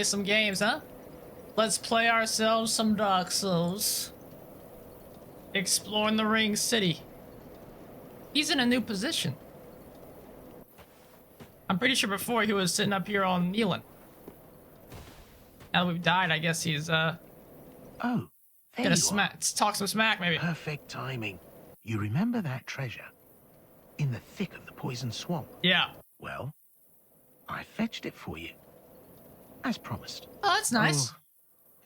Some games, huh? Let's play ourselves some Dark Souls. Exploring the Ring City. He's in a new position. I'm pretty sure before he was sitting up here all kneeling. Now that we've died, I guess he's Oh, there gonna you are. talk some smack maybe. Perfect timing. You remember that treasure? In the thick of the poison swamp. Yeah. Well, I fetched it for you. As promised. Oh, that's nice. Oh,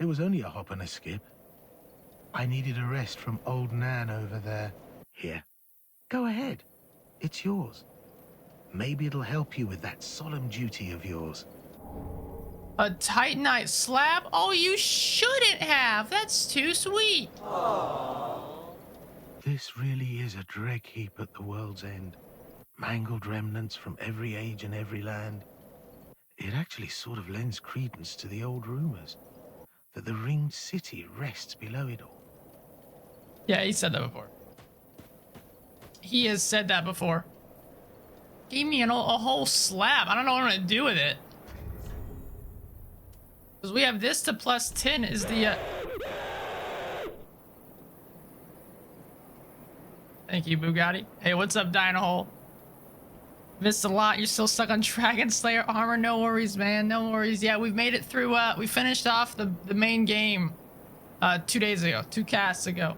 it was only a hop and a skip. I needed a rest from old Nan over there. Here, go ahead. It's yours. Maybe it'll help you with that solemn duty of yours. A Titanite slab? Oh, you shouldn't have. That's too sweet. This really is a dreck heap at the world's end. Mangled remnants from every age and every land. It actually sort of lends credence to the old rumors that the ringed city rests below it all. Yeah, he said that before. He has said that before. Gave me a whole slab. I don't know what I'm gonna do with it. Because we have this to plus 10 is the... Thank you, Bugatti. Hey, what's up, Dino? Missed a lot. You're still stuck on Dragon Slayer armor. No worries, man. No worries. Yeah, we've made it through. We finished off the main game 2 days ago. 2 casts ago.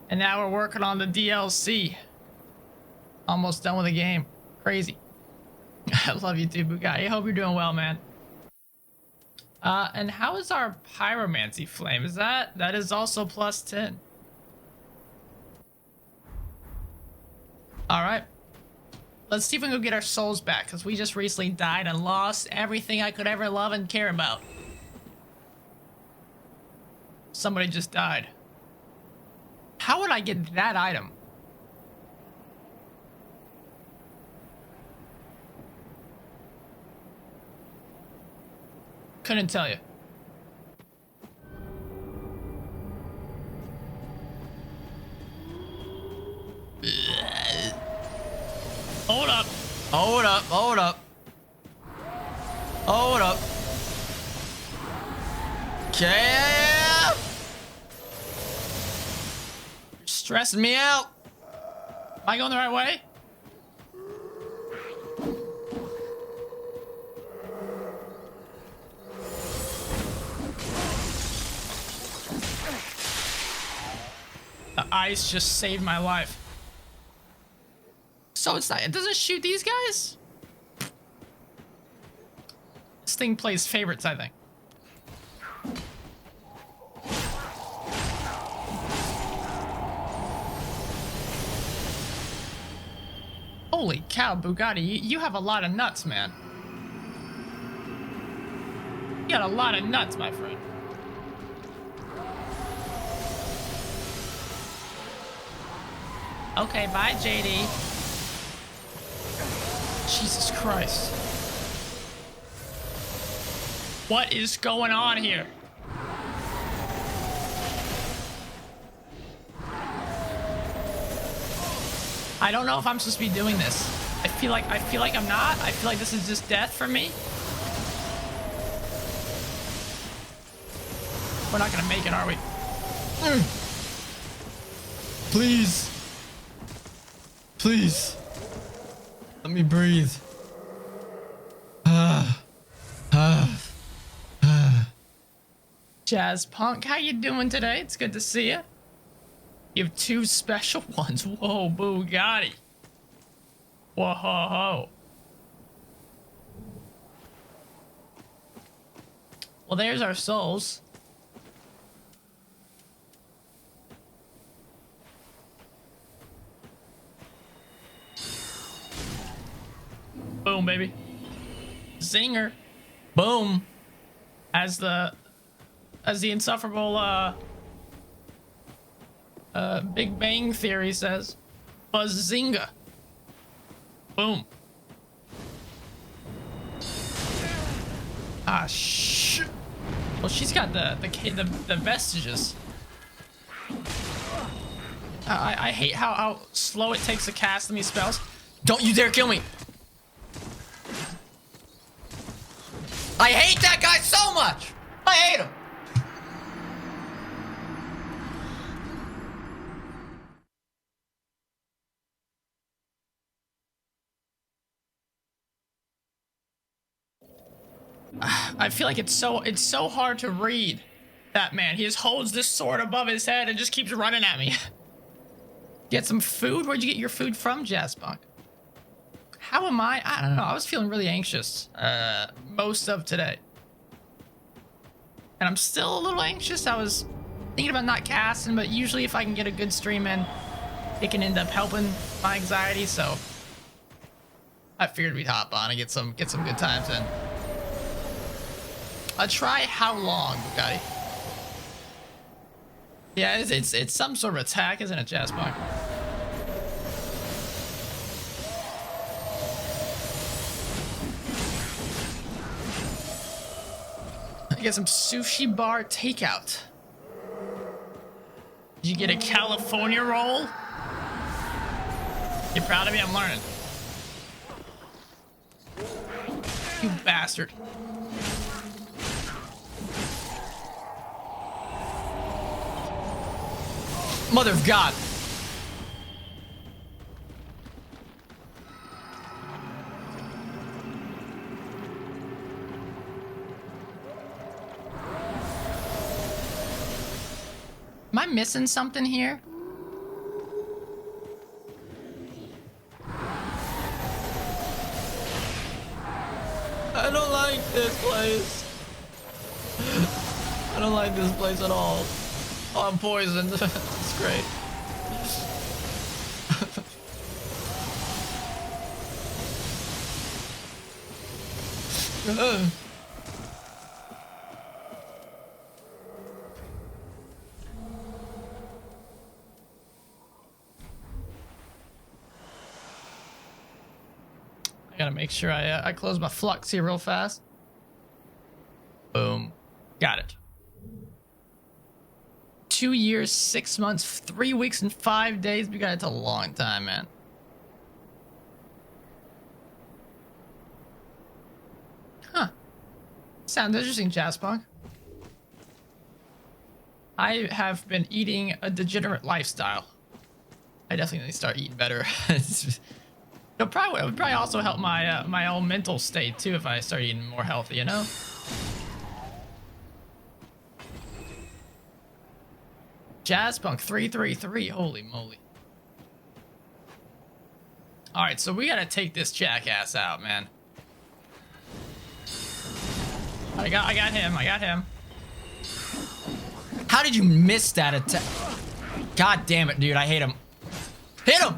And now we're working on the DLC. Almost done with the game. Crazy. I love you too, Bugatti. I hope you're doing well, man. And how is our pyromancy flame? Is that is also plus 10. All right. Let's see if we can go get our souls back, because we just recently died and lost everything I could ever love and care about. Somebody just died. How would I get that item? Couldn't tell you. Hold up. Hold up. Hold up. Hold up. Okay. You're stressing me out. Am I going the right way? The ice just saved my life. So it's not, it doesn't shoot these guys? This thing plays favorites, I think. Holy cow, Bugatti, you have a lot of nuts, man. You got a lot of nuts, my friend. Okay, bye, JD. Jesus Christ. What is going on here? I don't know if I'm supposed to be doing this. I feel like I'm not. I feel like this is just death for me. We're not gonna make it, are we? Please. Please. Let me breathe. Jazz Punk, how you doing today? It's good to see you. You have 2 special ones. Whoa, Bugatti. Whoa, ho, ho. Well, there's our souls. Boom, baby. Zinger. Boom. As the insufferable Big Bang Theory says. Bazinga. Boom. Ah, shit. Well, she's got the vestiges. I hate how slow it takes to cast these spells. Don't you dare kill me. I hate that guy so much. I hate him. I feel like it's so hard to read that man. He just holds this sword above his head and just keeps running at me. Get some food? Where'd you get your food from, Jazzbunk? How am I? I don't know. I was feeling really anxious most of today. And I'm still a little anxious. I was thinking about not casting, but usually if I can get a good stream in, it can end up helping my anxiety, so I figured we'd hop on and get some good times in. I'll try how long, Bugatti? Yeah, it's some sort of attack, isn't it, Jazzbunk? Get some sushi bar takeout. Did you get a California roll? You proud of me? I'm learning. You bastard. Mother of God. Am I missing something here? I don't like this place. I don't like this place at all. Oh, I'm poisoned. It's great. I gotta make sure I close my flux here real fast. Boom. Got it. 2 years, 6 months, 3 weeks, and 5 days. We got it a long time, man. Huh. Sounds interesting, Jazzpunk. I have been eating a degenerate lifestyle. I definitely need to start eating better. It would probably also help my my own mental state too if I start eating more healthy, you know? Jazzpunk 333, holy moly. Alright, so we gotta take this jackass out, man. I got him. How did you miss that attack? God damn it, dude, I hate him. Hit him!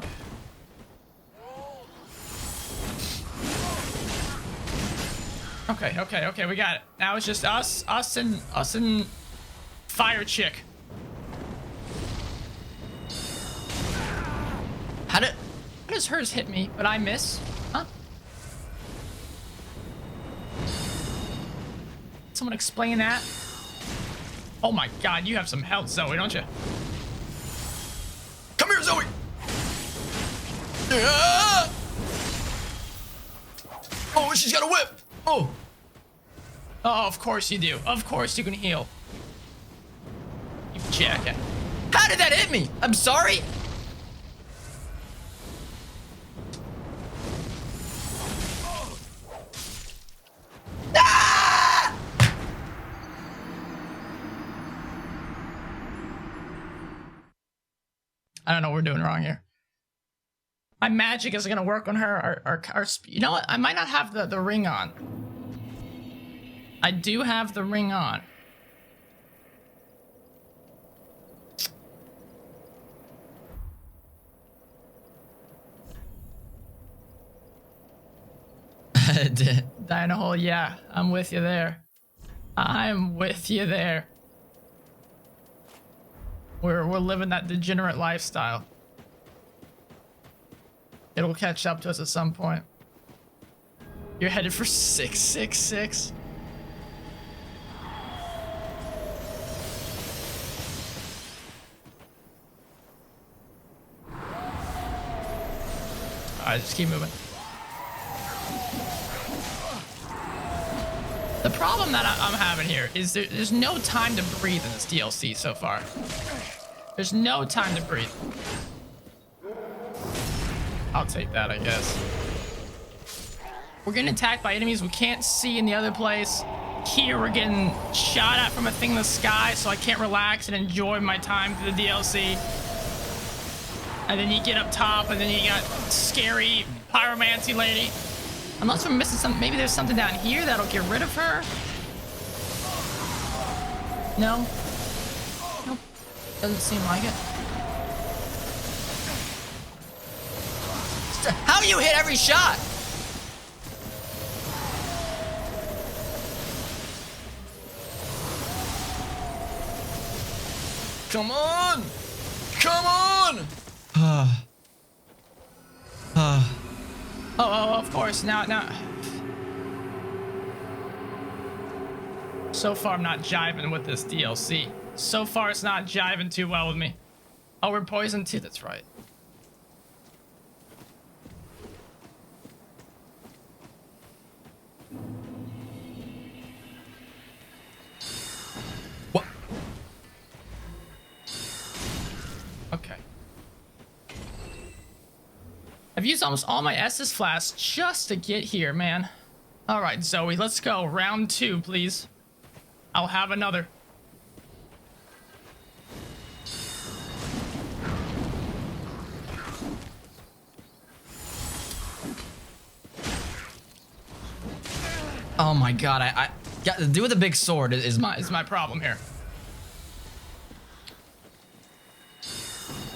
Okay, we got it. Now it's just us and Fire Chick. How does hers hit me, but I miss? Huh? Someone explain that? Oh my God, you have some health, Zoe, don't you? Come here, Zoe! Yeah! Oh, she's got a whip! Oh! Oh, of course you do. Of course you can heal. You jackass. How did that hit me? I'm sorry? Ah! I don't know what we're doing wrong here. My magic isn't gonna work on her. You know what? I might not have the ring on. I do have the ring on. Dino hole, yeah, I'm with you there. I'm with you there. We're living that degenerate lifestyle. It'll catch up to us at some point. You're headed for 666. Alright, just keep moving. The problem that I'm having here is there's no time to breathe in this DLC so far. There's no time to breathe. I'll take that, I guess. We're getting attacked by enemies we can't see in the other place. Here we're getting shot at from a thing in the sky, so I can't relax and enjoy my time through the DLC. And then you get up top, and then you got scary pyromancy lady. Unless we're missing something. Maybe there's something down here that'll get rid of her. No. Nope. Doesn't seem like it. How you hit every shot? Come on! Come on! Oh, of course. Now. So far, I'm not jiving with this DLC. So far, it's not jiving too well with me. Oh, we're poisoned too. That's right. What? Okay. I've used almost all my Estus flasks just to get here, man. All right, Zoe, let's go. Round 2, please. I'll have another. Oh my god, I got to do with the big sword is my problem here.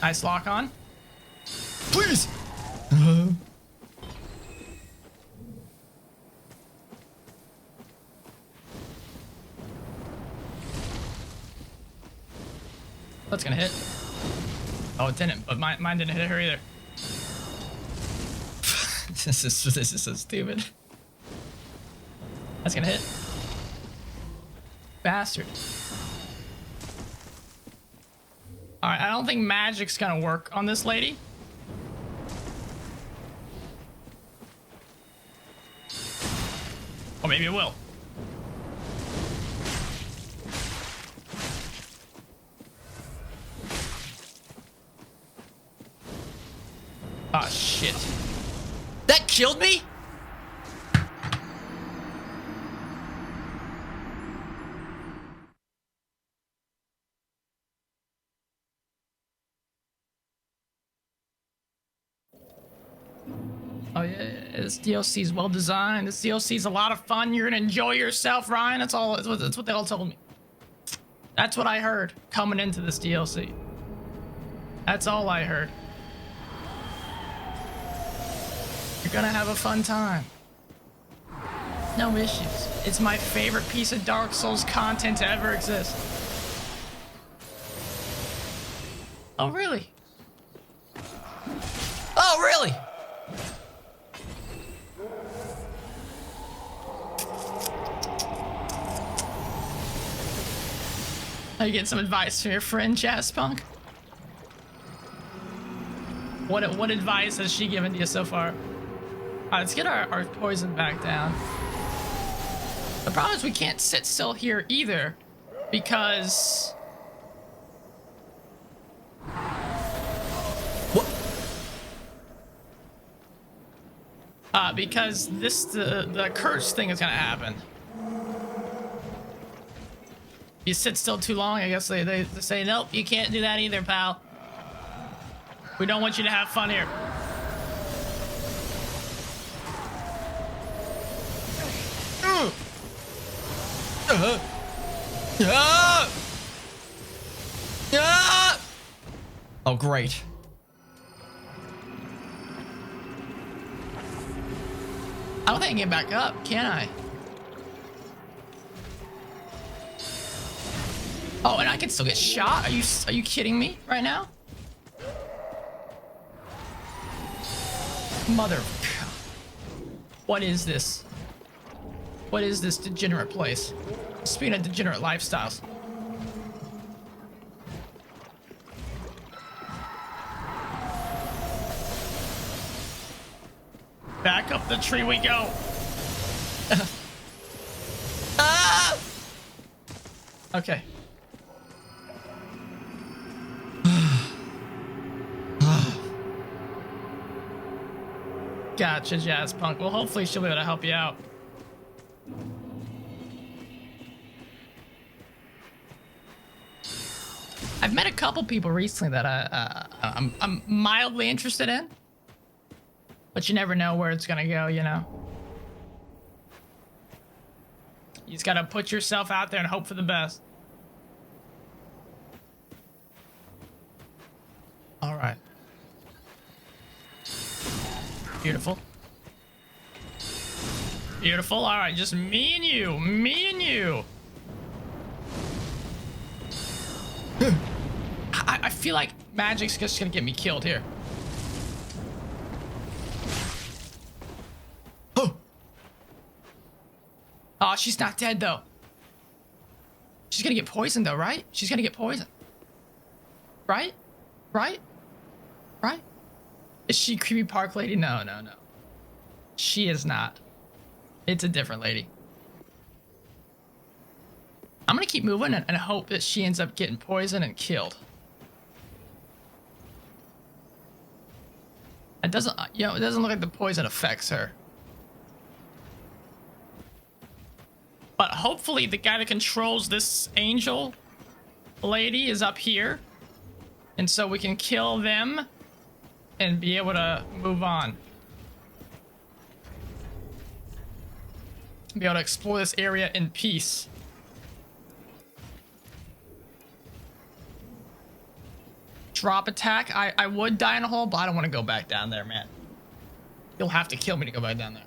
Nice lock on. Please. That's gonna hit. Oh, it didn't, but mine didn't hit her either. This is so stupid. That's gonna hit. Bastard. Alright, I don't think magic's gonna work on this lady. Or maybe it will. Ah, shit. That killed me? Oh yeah, this DLC is well designed. This DLC is a lot of fun. You're gonna enjoy yourself, Ryan. That's what they all told me. That's what I heard coming into this DLC. That's all I heard. You're gonna have a fun time. No issues. It's my favorite piece of Dark Souls content to ever exist. Oh really? Oh really? Are you getting some advice from your friend, Jazzpunk? What advice has she given to you so far? Alright, let's get our poison back down. The problem is we can't sit still here either, because... What? Because the curse thing is gonna happen. You sit still too long, I guess they say, nope, you can't do that either, pal. We don't want you to have fun here. Oh, great. I don't think I can get back up, can I? Oh, and I can still get shot? Are you kidding me right now? Mother of God. What is this? What is this degenerate place? Speaking of degenerate lifestyles. Back up the tree we go. Okay. Gotcha, Jazz Punk. Well, hopefully she'll be able to help you out. I've met a couple people recently that I'm mildly interested in, but you never know where it's gonna go, you know? You just gotta put yourself out there and hope for the best. All right. Beautiful. Beautiful. All right, just me and you. Me and you. I feel like magic's just gonna get me killed here. Oh. Oh, she's not dead though. She's gonna get poisoned though, right? She's gonna get poisoned. Right? Right? Right? Is she creepy park lady? No, no, no. She is not. It's a different lady. I'm gonna keep moving and hope that she ends up getting poisoned and killed. It doesn't, you know, it doesn't look like the poison affects her. But hopefully the guy that controls this angel lady is up here. And so we can kill them and be able to move on. Be able to explore this area in peace. Drop attack. I would die in a hole, but I don't want to go back down there, man. You'll have to kill me to go back down there.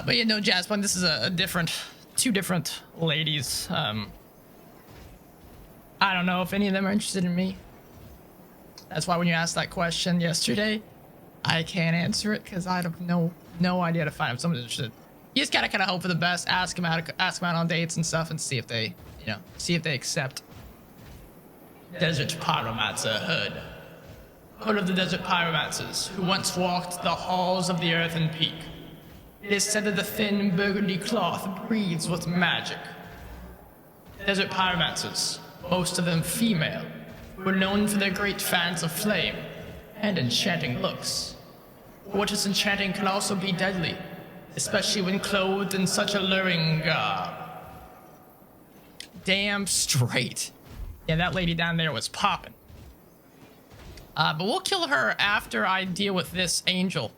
But yeah, no, Jasmine, this is a different, two different ladies. I don't know if any of them are interested in me. That's why when you asked that question yesterday, I can't answer it because I have no idea to find if someone's interested. You just gotta kind of hope for the best, ask them out on dates and stuff, and see if they, you know, see if they accept. Desert Pyromancer Hood of the Desert Pyromancers, who once walked the halls of the earthen peak. It is said that the thin burgundy cloth breathes with magic. Desert Pyromancers, most of them female, were known for their great fans of flame and enchanting looks. What is enchanting can also be deadly, especially when clothed in such alluring garb. Damn straight. Yeah, that lady down there was popping. But we'll kill her after I deal with this angel.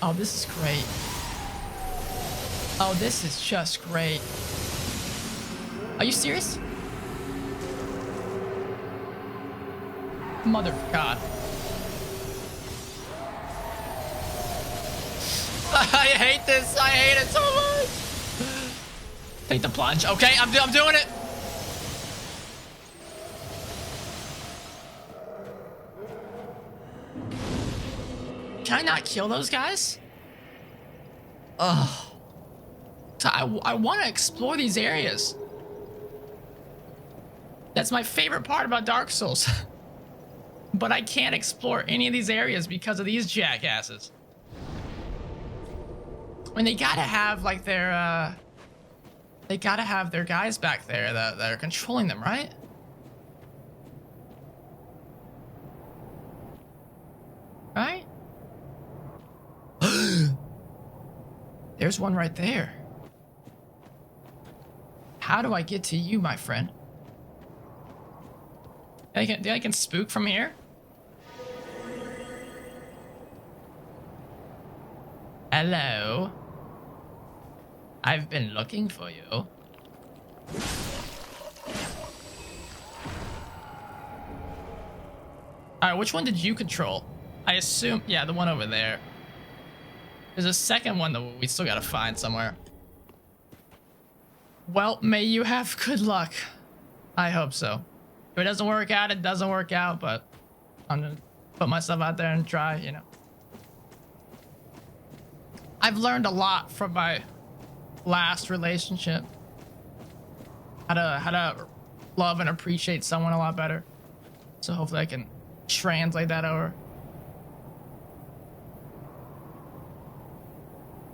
Oh, this is great. Oh, this is just great. Are you serious? Mother of God. I hate this. I hate it so much. Take the plunge. Okay, I'm doing it. Can I not kill those guys? Ugh. So I want to explore these areas. That's my favorite part about Dark Souls. But I can't explore any of these areas because of these jackasses. I mean, they gotta have like their they gotta have their guys back there that are controlling them, right? Right? There's one right there. How do I get to you, my friend? I can spook from here? Hello. I've been looking for you. Alright, which one did you control? I assume, yeah, the one over there. There's a second one that we still gotta find somewhere. Well, may you have good luck. I hope so. If it doesn't work out, it doesn't work out, but I'm gonna put myself out there and try, you know. I've learned a lot from my last relationship. How to love and appreciate someone a lot better. So hopefully I can translate that over.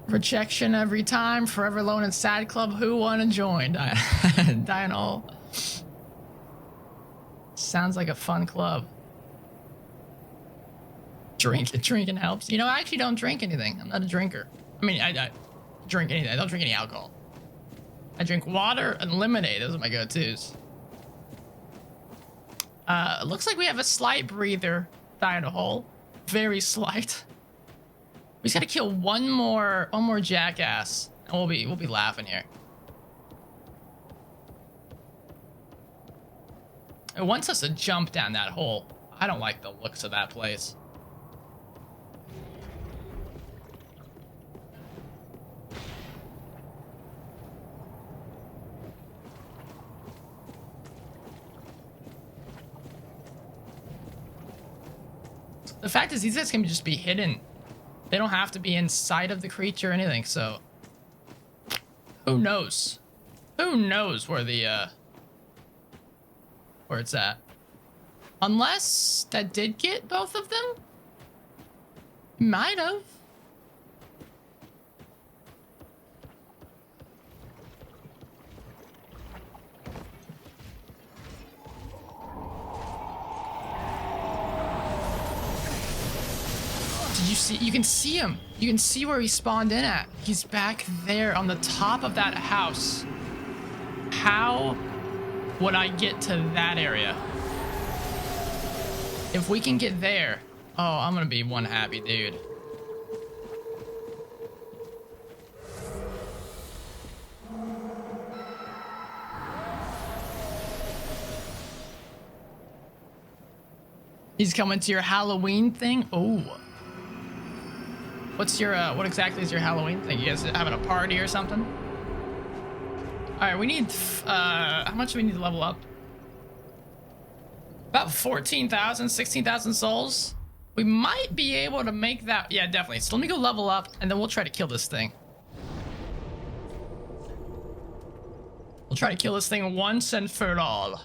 Rejection every time. Forever Alone and Sad Club. Who wanna join? Dino. Sounds like a fun club. Drinking helps. You know, I actually don't drink anything. I'm not a drinker. I mean, I drink anything. I don't drink any alcohol. I drink water and lemonade. Those are my go-tos. Looks like we have a slight breather dino hole. Very slight. We just gotta kill one more jackass, and we'll be laughing here. It wants us to jump down that hole. I don't like the looks of that place. The fact is, these guys can just be hidden. They don't have to be inside of the creature or anything, so... Who knows? Who knows where the, where it's at? Unless that did get both of them? Might have. Did you see? You can see him. You can see where he spawned in at. He's back there on the top of that house. How would I get to that area? If we can get there, oh, I'm gonna be one happy dude. He's coming to your Halloween thing? Oh. What's your, what exactly is your Halloween thing? You guys having a party or something? Alright, we need, how much do we need to level up? About 14,000, 16,000 souls. We might be able to make that. Yeah, definitely. So let me go level up, and then we'll try to kill this thing. We'll try to kill this thing once and for all.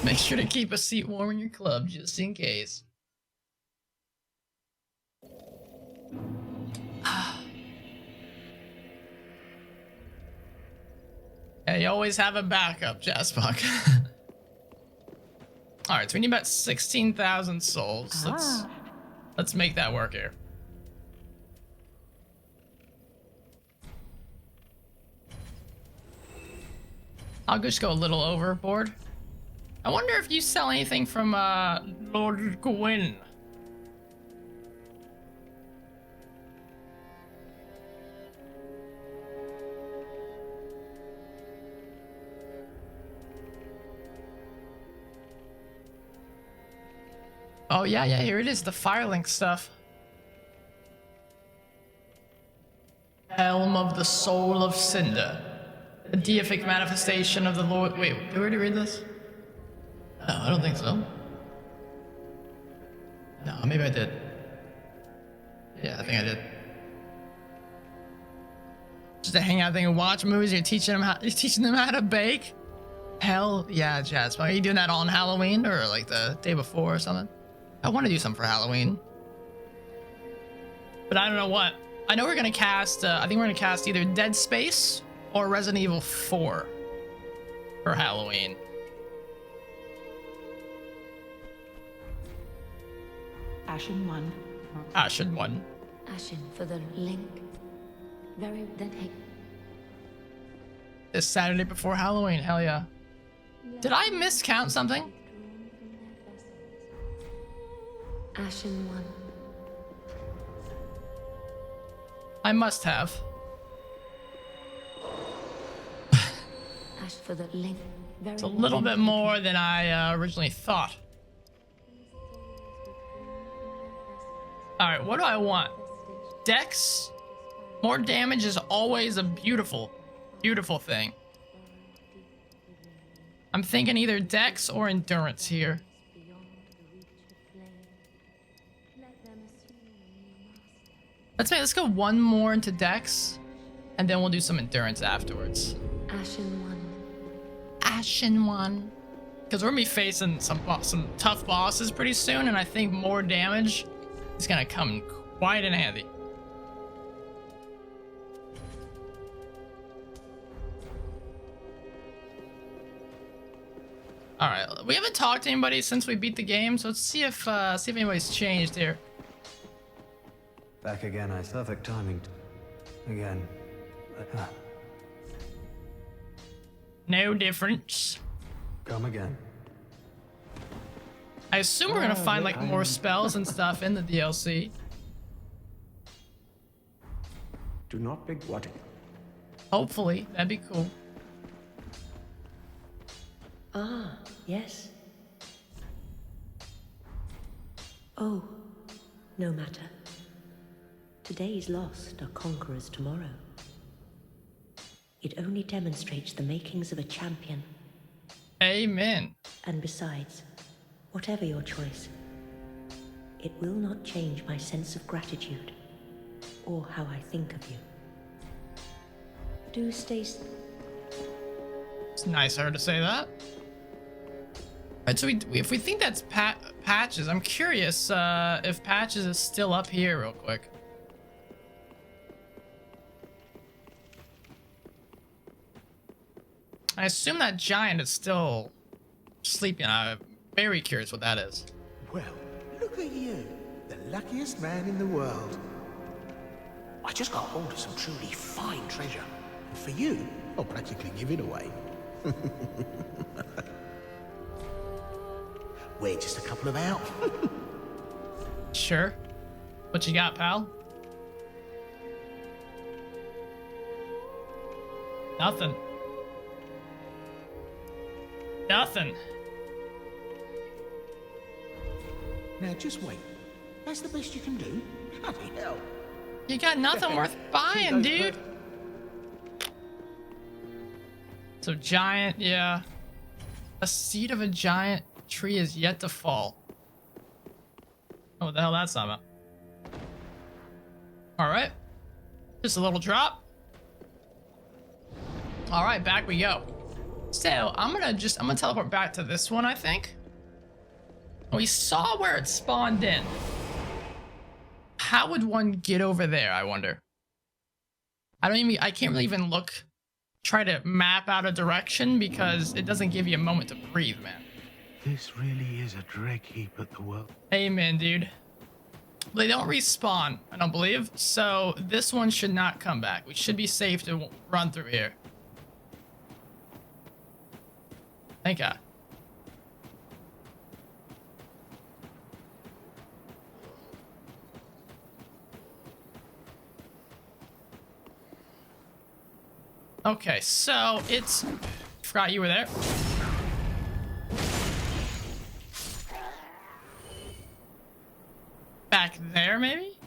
Make sure to keep a seat warm in your club, just in case. Yeah, you always have a backup, Jaspuck. Alright, so we need about 16,000 souls. Let's make that work here. I'll just go a little overboard. I wonder if you sell anything from Lord Gwyn. Oh, yeah, here it is, the Firelink stuff. Helm of the Soul of Cinder. A deific manifestation of the Lord... Wait, did we already read this? No, I don't think so. No, maybe I did. Yeah, I think I did. Just a hangout thing and watch movies, you're teaching them how to bake? Hell yeah, Jazz. Are you doing that on Halloween or like the day before or something? I want to do something for Halloween. But I don't know what. I know we're going to cast, I think we're going to cast either Dead Space or Resident Evil 4 for Halloween. Ashen 1. Ashen 1. Ashen for the link. Very then hey. This Saturday before Halloween, hell yeah. Did I miscount something? Ashen 1. I must have. Ash for the link. Very It's a little bit more than I originally thought. Alright, what do I want? Dex? More damage is always a beautiful, beautiful thing. I'm thinking either Dex or Endurance here. Let's go one more into Dex, and then we'll do some Endurance afterwards. Ashen 1. Ashen 1. Because we're gonna be facing some tough bosses pretty soon, and I think more damage is gonna come quite in handy. All right, we haven't talked to anybody since we beat the game, so let's see if anybody's changed here. Back again, perfect timing. Again. No difference. Come again. I assume we're gonna find like more spells and stuff in the DLC. Do not be what? Hopefully, that'd be cool. Ah, yes. Oh, no matter. Today's lost are conquerors tomorrow. It only demonstrates the makings of a champion. Amen. And besides, whatever your choice, it will not change my sense of gratitude or how I think of you. Do stay. It's nice of her to say that. Alright, so if we think that's Patches, I'm curious if Patches is still up here real quick. I assume that giant is still sleeping. I'm very curious what that is. Well, look at you, the luckiest man in the world. I just got hold of some truly fine treasure. And for you, I'll practically give it away. We're just a couple of out. Sure. What you got, pal? Nothing. Nothing. Now just wait. That's the best you can do? Bloody hell. You got nothing worth buying, dude. So giant, yeah. A seed of a giant tree is yet to fall. Oh, what the hell that's about? All right. Just a little drop. All right, back we go. So I'm gonna teleport back to this one, I think. We saw where it spawned in. How would one get over there, I wonder? I can't really even try to map out a direction because it doesn't give you a moment to breathe, man. This really is a dreg heap at the world. Amen, dude. They don't respawn, I don't believe, so this one should not come back. We should be safe to run through here. Thank God. Okay, so it's... Forgot you were there. Back there, maybe?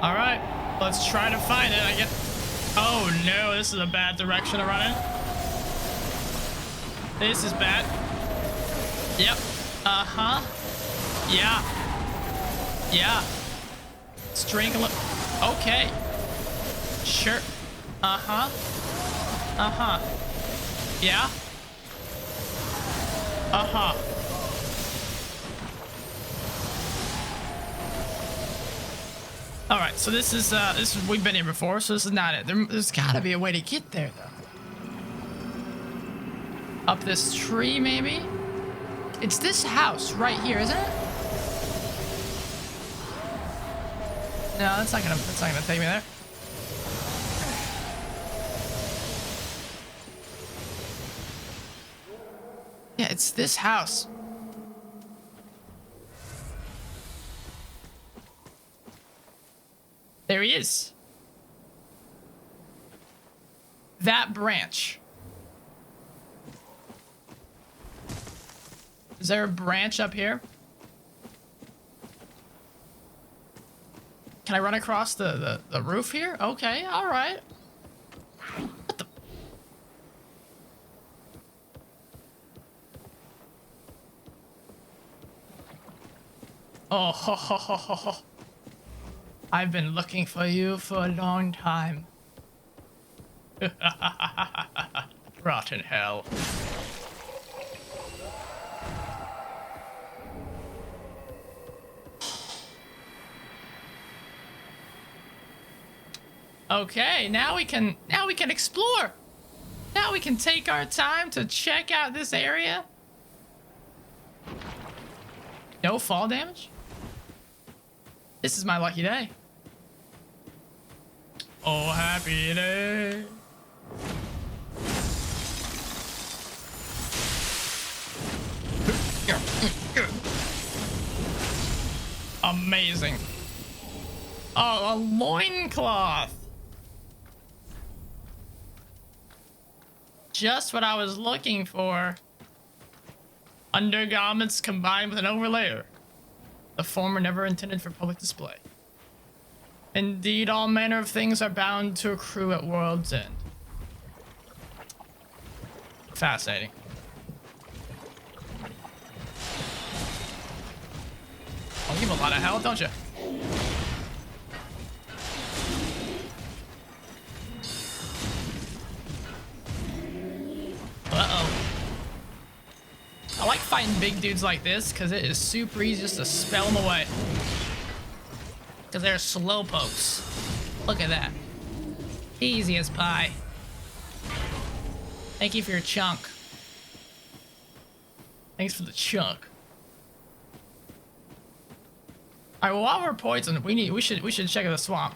Alright, let's try to find it, I guess. Oh no, this is a bad direction to run in. This is bad. Yep. Uh-huh. Yeah. Yeah. Let's drink a little. Okay. Sure. Uh-huh. Uh-huh. Yeah. Uh-huh. All right, so this is we've been here before, so this is not it. There's gotta be a way to get there, though. Up this tree, maybe? It's this house right here, isn't it? No, that's not gonna take me there. Yeah, it's this house. There he is. That branch. Is there a branch up here? Can I run across the roof here? Okay, all right. What the? Oh, ho, ho, ho, ho, ho. I've been looking for you for a long time. Rotten hell. Okay, now we can explore. Now we can take our time to check out this area. No fall damage? This is my lucky day. Oh, happy day. Amazing. Oh, a loincloth. Just what I was looking for. Undergarments combined with an overlayer. The former never intended for public display. Indeed, all manner of things are bound to accrue at world's end. Fascinating. Oh, you have a lot of health, don't you? Uh-oh. I like fighting big dudes like this because it is super easy just to spell them away. Because they're slow pokes. Look at that. Easy as pie. Thank you for your chunk. Thanks for the chunk. Alright, well, while we're poisoned, we should check the swamp.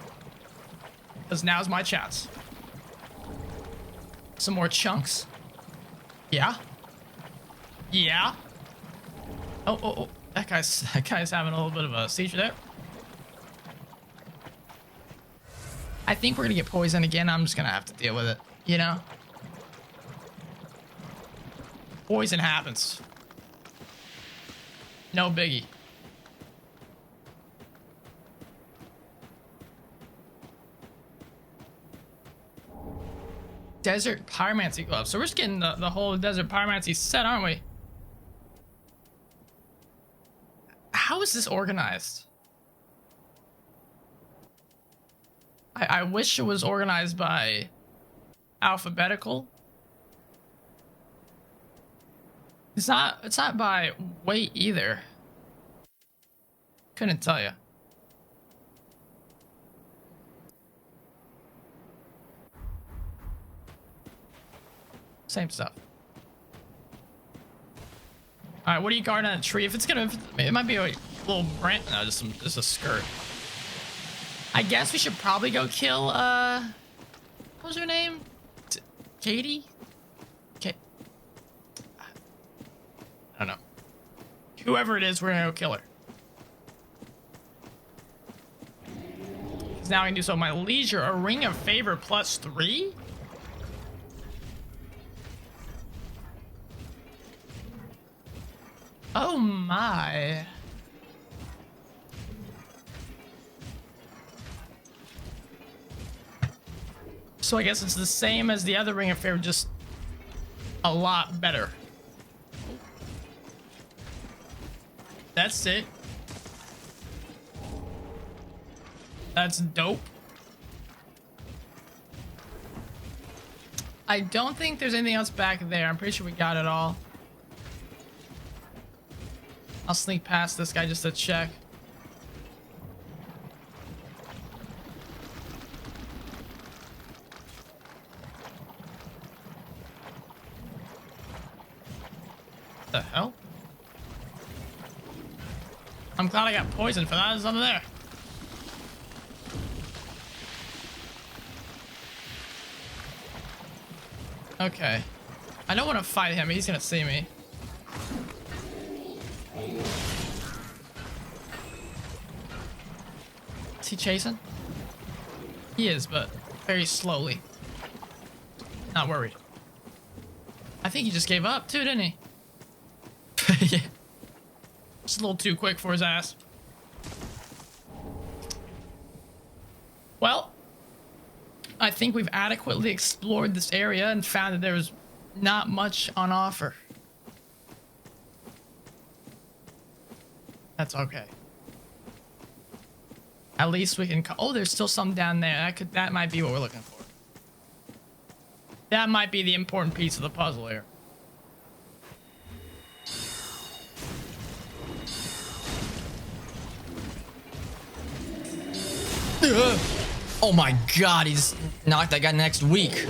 Because now's my chance. Some more chunks. Yeah. Yeah. Oh. That guy's having a little bit of a seizure there. I think we're gonna get poisoned again. I'm just gonna have to deal with it, you know? Poison happens. No biggie. Desert Pyromancy Glove. So we're just getting the whole Desert Pyromancy set, aren't we? How is this organized? I wish it was organized by alphabetical. It's not by weight either. Couldn't tell you. Same stuff. All right, what are you guarding on a tree? If it's gonna, it might be a little branch. No, just a skirt. I guess we should probably go kill. What was her name? Katie? Okay. I don't know. Whoever it is, we're gonna go kill her. Because now I can do so at my leisure. A ring of favor +3. Oh my. So I guess it's the same as the other ring of favor, just a lot better. That's it. That's dope. I don't think there's anything else back there. I'm pretty sure we got it all. I'll sneak past this guy just to check. What the hell? I'm glad I got poisoned for that. There's something there. Okay. I don't want to fight him. He's gonna see me. Is he chasing? He is, but very slowly. Not worried. I think he just gave up too, didn't he? Yeah. Just a little too quick for his ass. Well, I think we've adequately explored this area and found that there's not much on offer. That's okay. At least we can. Oh, there's still some down there. That might be what we're looking for. That might be the important piece of the puzzle here. Oh my god, he's knocked that guy next week.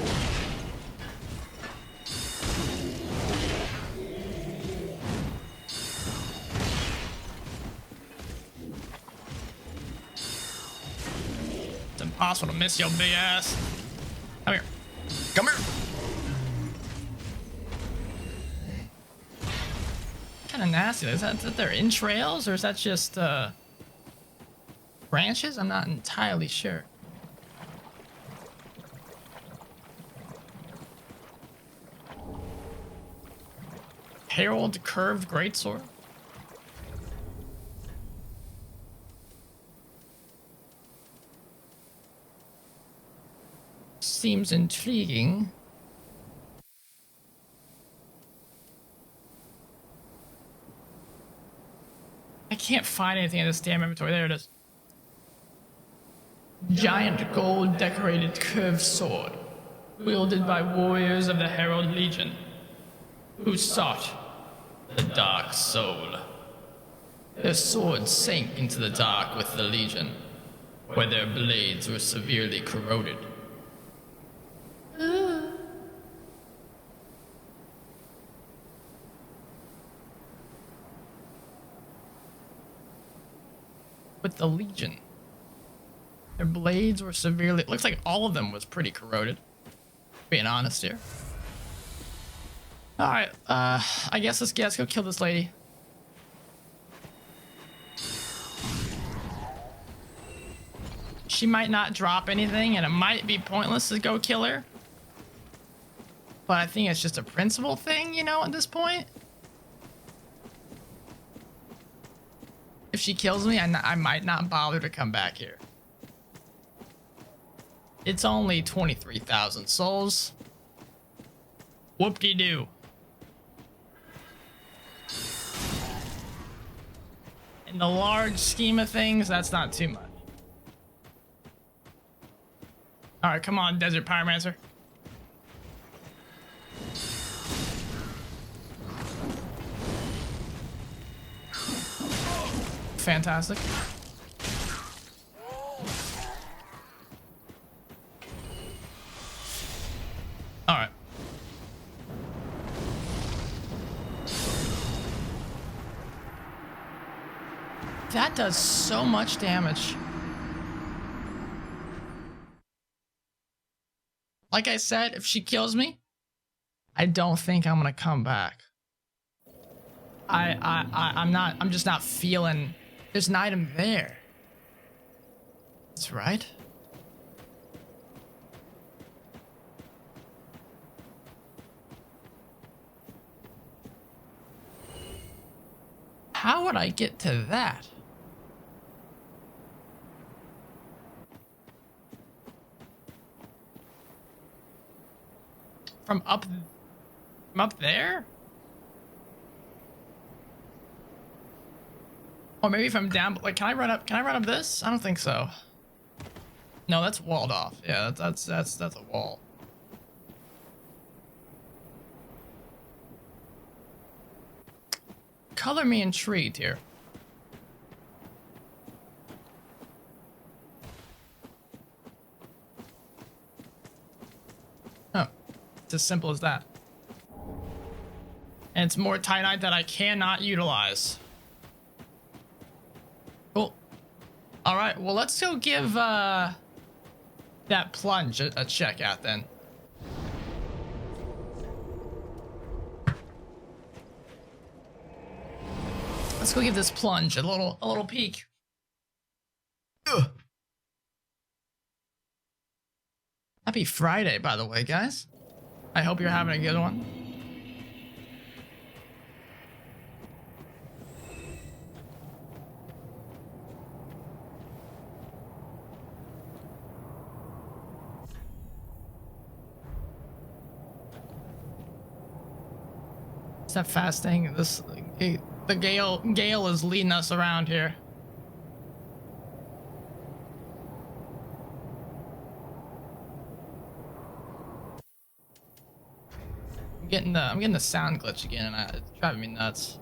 It's impossible to miss your big ass. Come here. Come here. Kind of nasty. Is that their entrails or is that just branches? I'm not entirely sure. Herald curved greatsword. Seems intriguing. I can't find anything in this damn inventory. There it is. Giant gold decorated curved sword, wielded by warriors of the Herald Legion, who sought the dark soul. Their swords sank into the dark with the Legion, where their blades were severely corroded. With the Legion. Their blades were severely... Looks like all of them was pretty corroded. Being honest here. Alright, I guess let's go kill this lady. She might not drop anything, and it might be pointless to go kill her. But I think it's just a principle thing, you know, at this point. If she kills me, I might not bother to come back here. It's only 23,000 souls. Whoop-de-doo. In the large scheme of things, that's not too much. Alright, come on, Desert Pyromancer. Fantastic. Alright. That does so much damage. Like I said, if she kills me, I don't think I'm gonna come back. I'm just not feeling. There's an item there. That's right. How would I get to that? From up there? Or maybe from down, like, can I run up this? I don't think so. No, that's walled off. Yeah, that's a wall. Color me intrigued here. Oh, it's as simple as that. And it's more Titanite that I cannot utilize. Cool. Alright, well, let's go give that plunge a check out then. Let's go give this plunge a little peek. Ugh. Happy Friday, by the way, guys. I hope you're having a good one. Step fasting. The Gale is leading us around here. I'm getting the sound glitch again, and it's driving me nuts.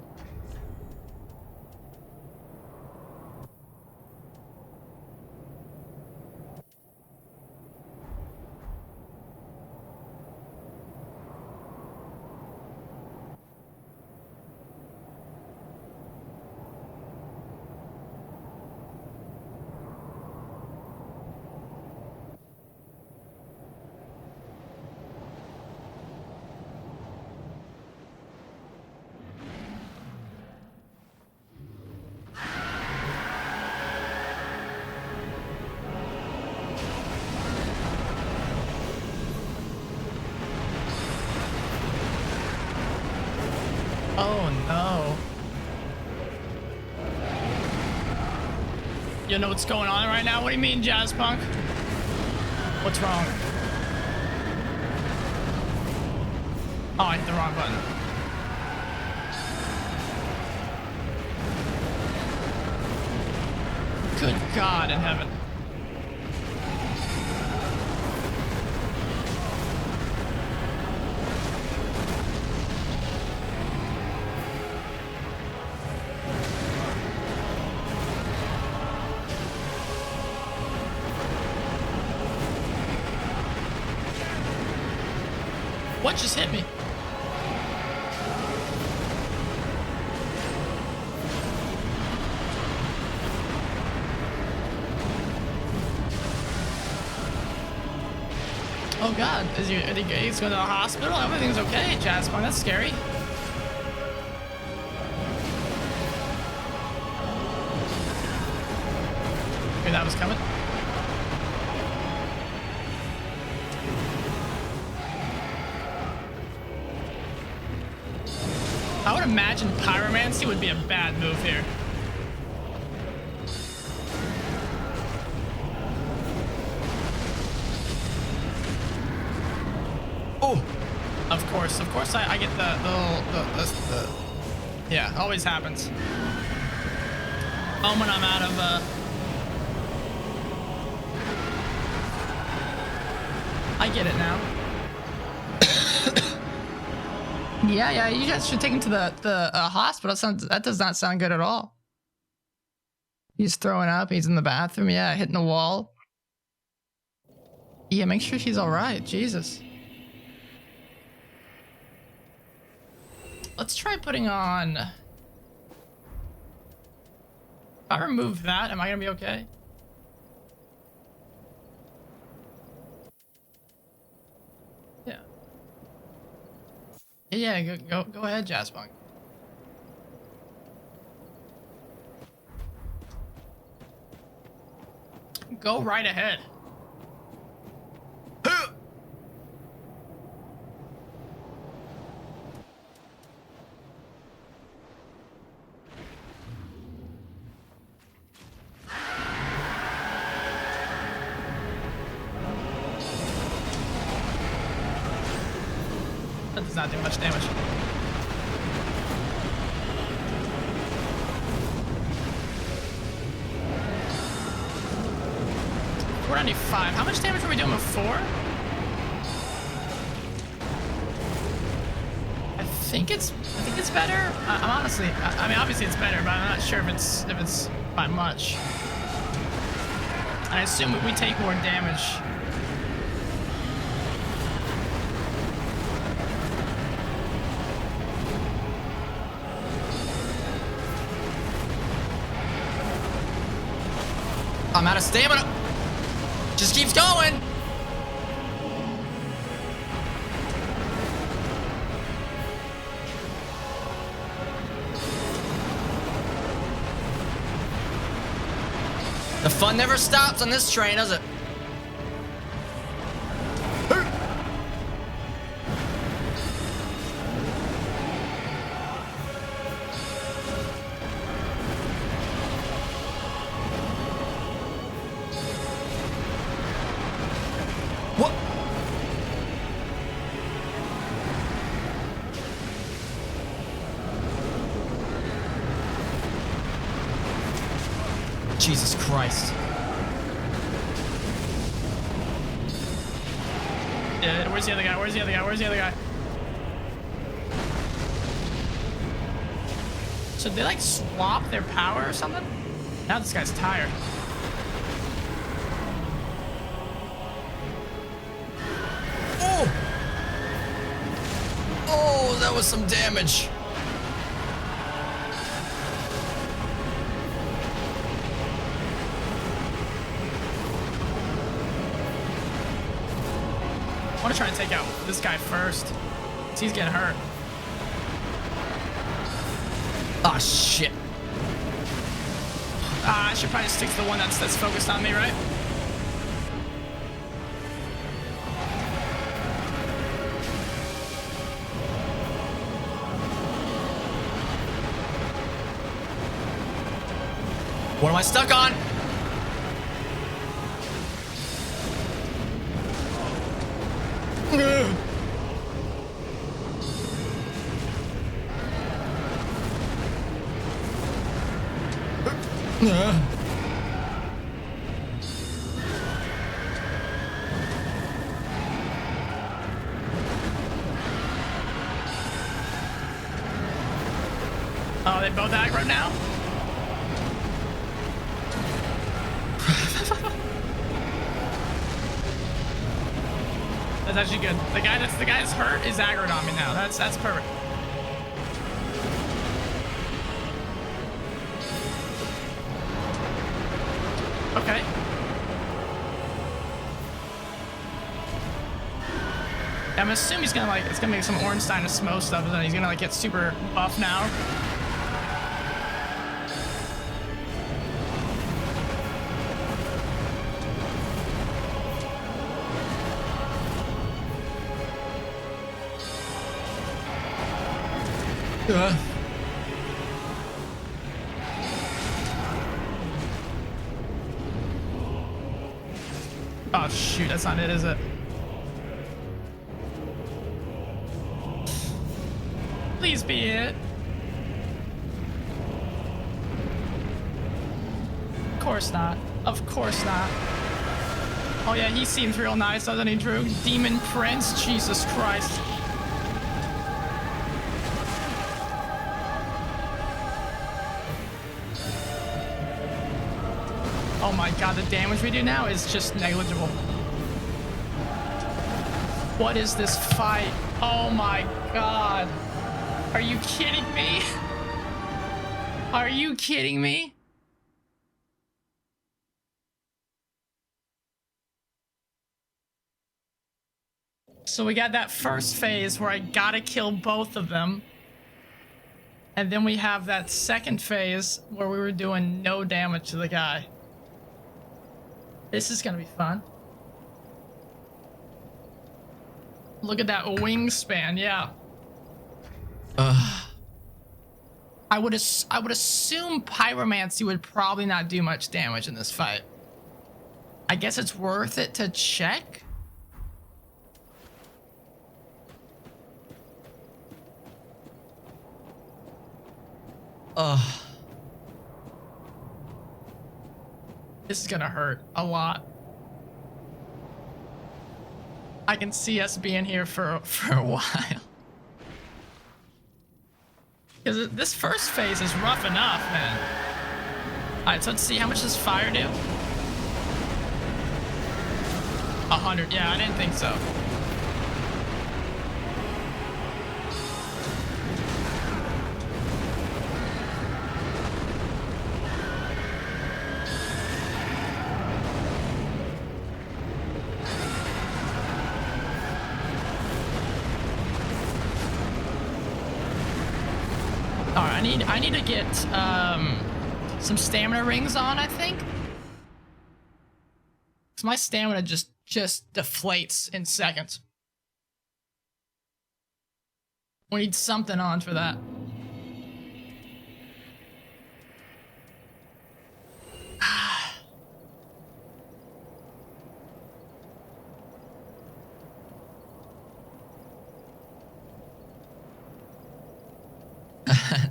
Oh no. You know what's going on right now? What do you mean, Jazz Punk? What's wrong? Oh, I hit the wrong button. Good God in heaven. What just hit me? Oh God, is he going to the hospital? Everything's okay, Jasper. That's scary. Okay, that was coming. I would imagine pyromancy would be a bad move here. Oh, of course, I get the yeah, always happens. Oh, when I'm out of I get it now. Yeah, you guys should take him to the hospital. That does not sound good at all. He's throwing up. He's in the bathroom. Yeah, hitting the wall. Yeah, make sure she's all right. Jesus. Let's try putting on. If I remove that, am I gonna be okay? Yeah. Yeah, go ahead, Jazzpunk. Go right ahead. That does not do much damage. We're 95. How much damage were we doing before? I think it's better. I'm honestly, I mean, obviously it's better, but I'm not sure if it's by much. And I assume we take more damage. I'm out of stamina. Just keeps going. The fun never stops on this train, does it? What? Jesus Christ. Yeah, where's the other guy? Where's the other guy? Where's the other guy? So they like swap their power or something? Now this guy's tired. Oh! Oh, that was some damage. I want to try and take out this guy first. He's getting hurt. Ah, shit. I should probably stick to the one that's focused on me, right? What am I stuck on? Oh, they both aggro now? That's actually good. The guy that's hurt is aggroed on me now. That's perfect. Okay. I'm assuming he's gonna it's gonna make some Ornstein to Smo stuff, and then he's gonna get super buff now. Oh shoot, that's not it, is it? Please be it. Of course not. Of course not. Oh yeah, he seems real nice, doesn't he, Drew? Demon Prince? Jesus Christ. Oh my god, the damage we do now is just negligible. What is this fight? Oh my god. Are you kidding me? Are you kidding me? So we got that first phase where I gotta kill both of them. And then we have that second phase where we were doing no damage to the guy. This is gonna be fun. Look at that wingspan, yeah. I would assume Pyromancy would probably not do much damage in this fight. I guess it's worth it to check. This is gonna hurt a lot. I can see us being here for a while. Because this first phase is rough enough, man. Alright, so let's see, how much does fire do? 100, yeah, I didn't think so. I need to get some stamina rings on, I think. Cause my stamina just deflates in seconds. We need something on for that.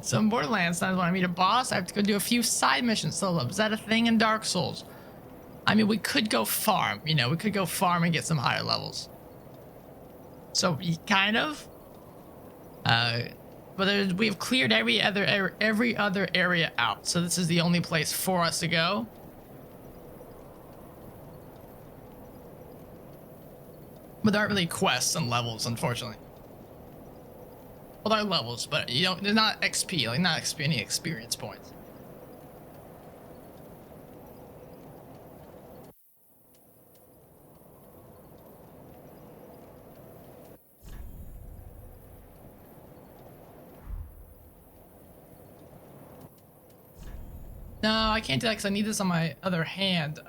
So in Borderlands, when I meet a boss, I have to go do a few side missions solo. Is that a thing in Dark Souls? I mean, we could go farm, you know, we could go farm and get some higher levels. So, kind of. But we've cleared every other area out, so this is the only place for us to go. But there aren't really quests and levels, unfortunately. Well, there are levels, but you don't. There's not XP, like not XP, any experience points. No, I can't do that because I need this on my other hand.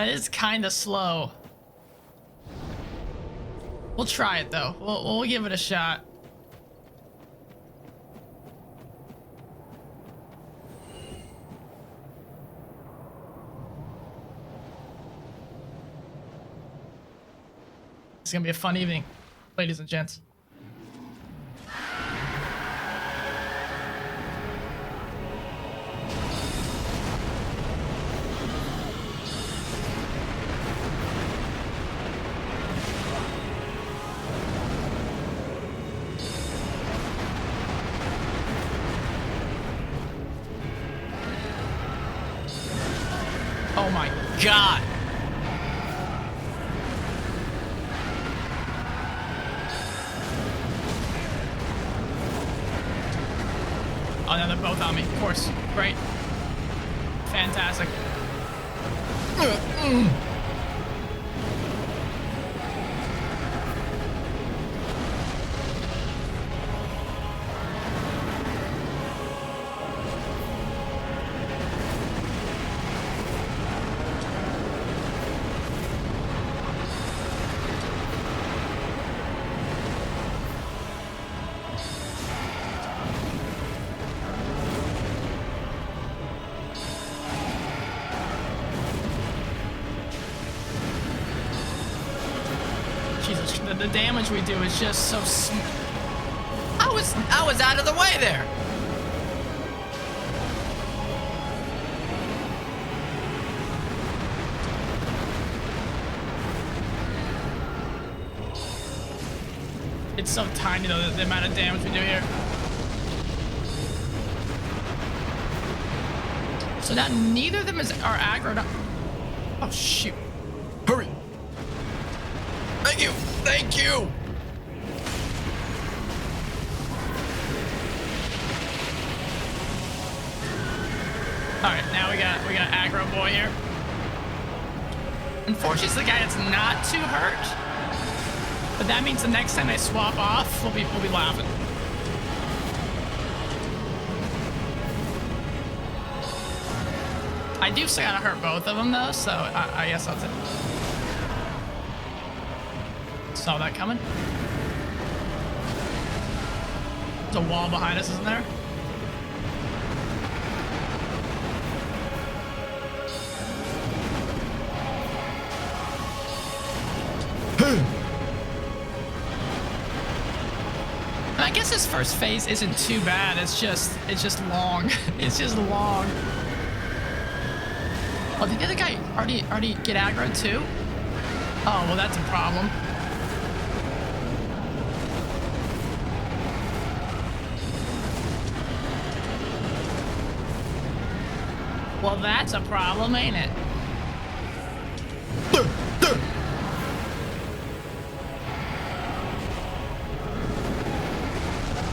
That is kind of slow. We'll try it though. We'll give it a shot. It's gonna be a fun evening, ladies and gents. Oh my god. Oh, now they're both on me. Of course. Great. Fantastic. Jesus, the damage we do is just so I was out of the way there. It's so tiny though, the amount of damage we do here. So now neither of them are aggroed. Oh shoot. Hurry. Thank you. Thank you. All right, now we got aggro boy here. Unfortunately, it's the guy that's not too hurt, but that means the next time they swap off, we'll be laughing. I do still gotta hurt both of them though, so I guess that's it. Saw that coming. There's a wall behind us, isn't there? I guess this first phase isn't too bad. It's just long. It's just long. Oh, did the other guy already get aggroed too? Oh, well, that's a problem. Well, that's a problem, ain't it?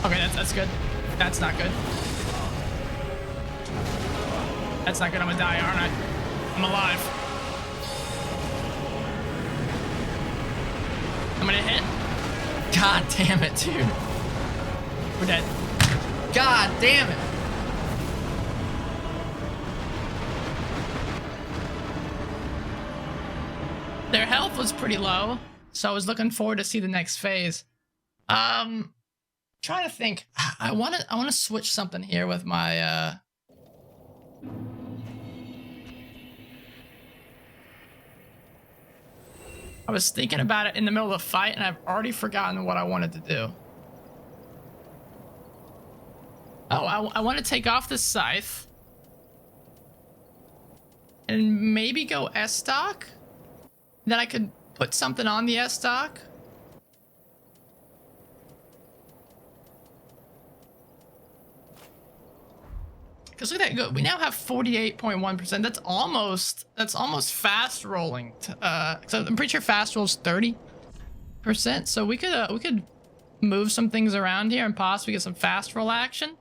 Okay, that's good. That's not good. That's not good. I'm gonna die, aren't I? I'm alive. I'm gonna hit. God damn it, dude. We're dead. God damn it. Their health was pretty low, so I was looking forward to see the next phase. Trying to think. I want to switch something here with my I was thinking about it in the middle of the fight, and I've already forgotten what I wanted to do. Oh, I want to take off the scythe and maybe go S-stock. Then I could put something on the S-stock. Because look at that, we now have 48.1%. That's almost fast rolling. So I'm pretty sure fast rolls 30%. So we could move some things around here and possibly get some fast roll action.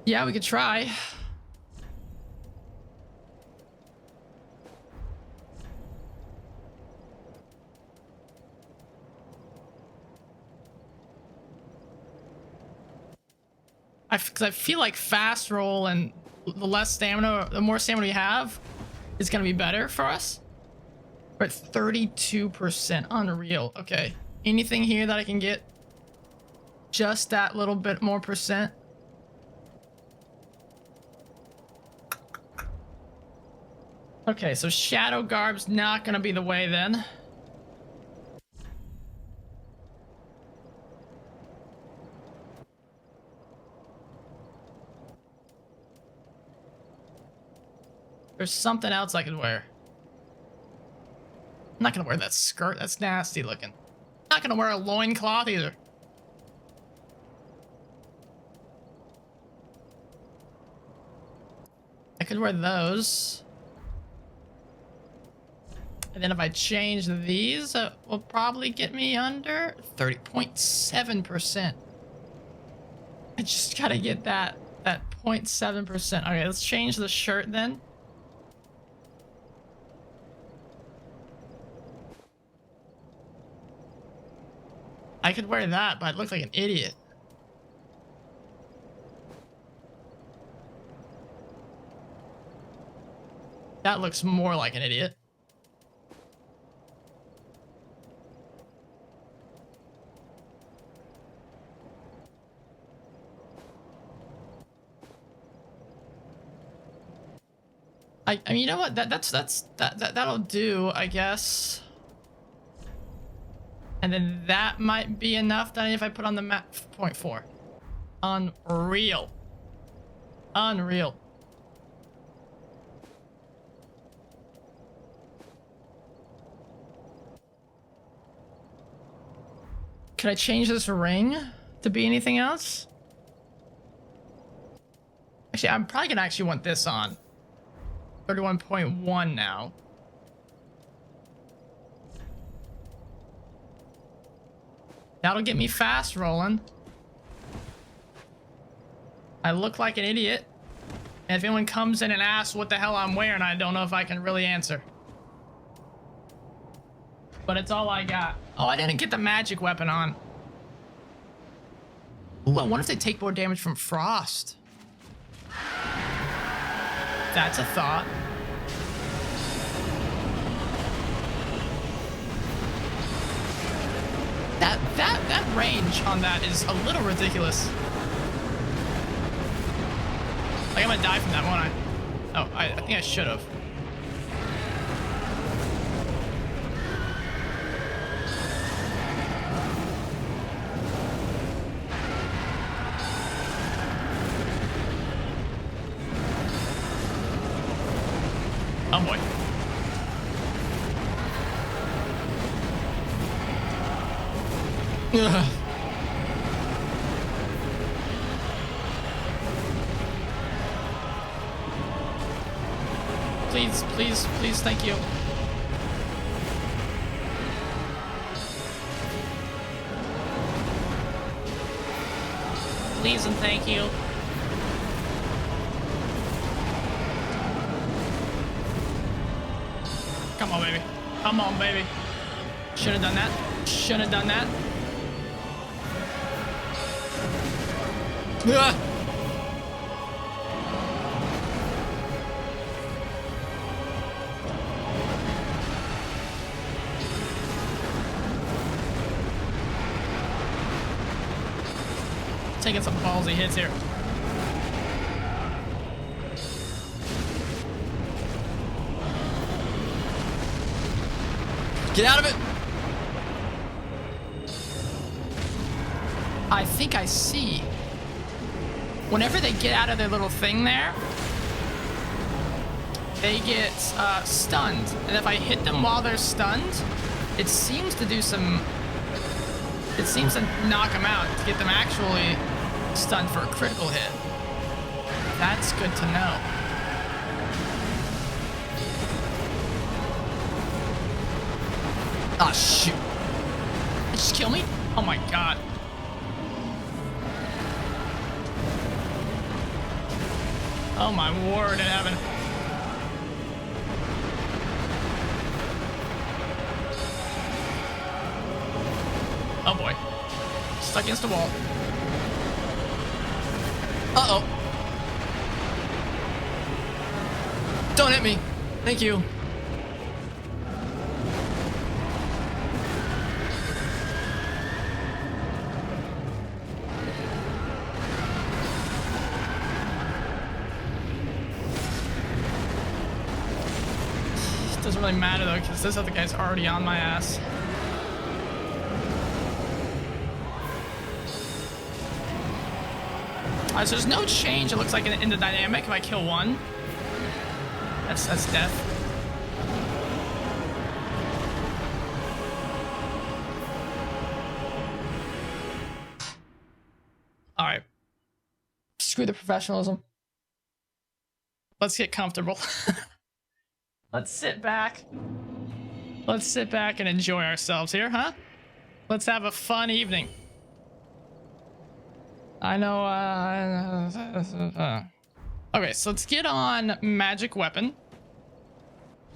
Yeah, we could try. Because I feel like fast roll and the less stamina, the more stamina we have, is gonna be better for us. We're at 32%. Unreal. Okay. Anything here that I can get just that little bit more percent? Okay, so Shadow Garb's not gonna be the way then. There's something else I could wear. I'm not gonna wear that skirt. That's nasty looking. Not gonna wear a loincloth either. I could wear those. And then if I change these, it will probably get me under 30.7%. I just gotta get that 0.7%. Okay, let's change the shirt then. I could wear that, but I'd look like an idiot. That looks more like an idiot. I mean, you know what? That'll do, I guess. And then that might be enough then if I put on the map 0.4. Unreal. Unreal. Could I change this ring to be anything else? Actually, I'm probably gonna actually want this on. 31.1 now. That'll get me fast rolling. I look like an idiot. And if anyone comes in and asks what the hell I'm wearing, I don't know if I can really answer. But it's all I got. Oh, I didn't get the magic weapon on. Ooh, I wonder if they take more damage from frost. That's a thought. That range on that is a little ridiculous. Like I'm gonna die from that, won't I? Oh, I think I should have. Oh boy. Ugh. Please, please, please, thank you. Please and thank you. Come on, baby. Come on, baby. Should have done that. Should have done that. Ugh. Taking some ballsy hits here. Get out of it! I think I see. Whenever they get out of their little thing there, they get stunned. And if I hit them while they're stunned, it seems to do some... It seems to knock them out to get them actually stunned for a critical hit. That's good to know. Ah, shoot. Did it just kill me? Oh my god. Oh my word in heaven. Oh boy. Stuck against the wall. Uh-oh. Don't hit me. Thank you. It doesn't really matter though, because this other guy's already on my ass. Alright, so there's no change, it looks like, in the dynamic if I kill one. That's death. Alright. Screw the professionalism. Let's get comfortable. Let's sit back. Let's sit back and enjoy ourselves here, huh? Let's have a fun evening. I know, okay, so let's get on magic weapon.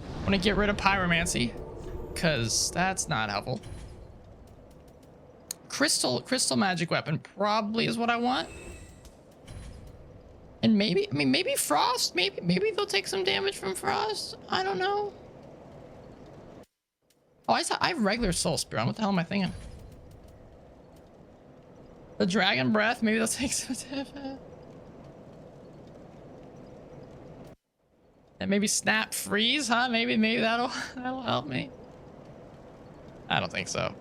I want to get rid of pyromancy, because that's not helpful. Crystal magic weapon probably is what I want. And maybe, I mean, maybe frost. Maybe they'll take some damage from frost. I don't know. Oh, I have regular soul spirit. What the hell am I thinking? The dragon breath. Maybe they'll take some damage. And maybe snap freeze, huh? Maybe that'll help me. I don't think so.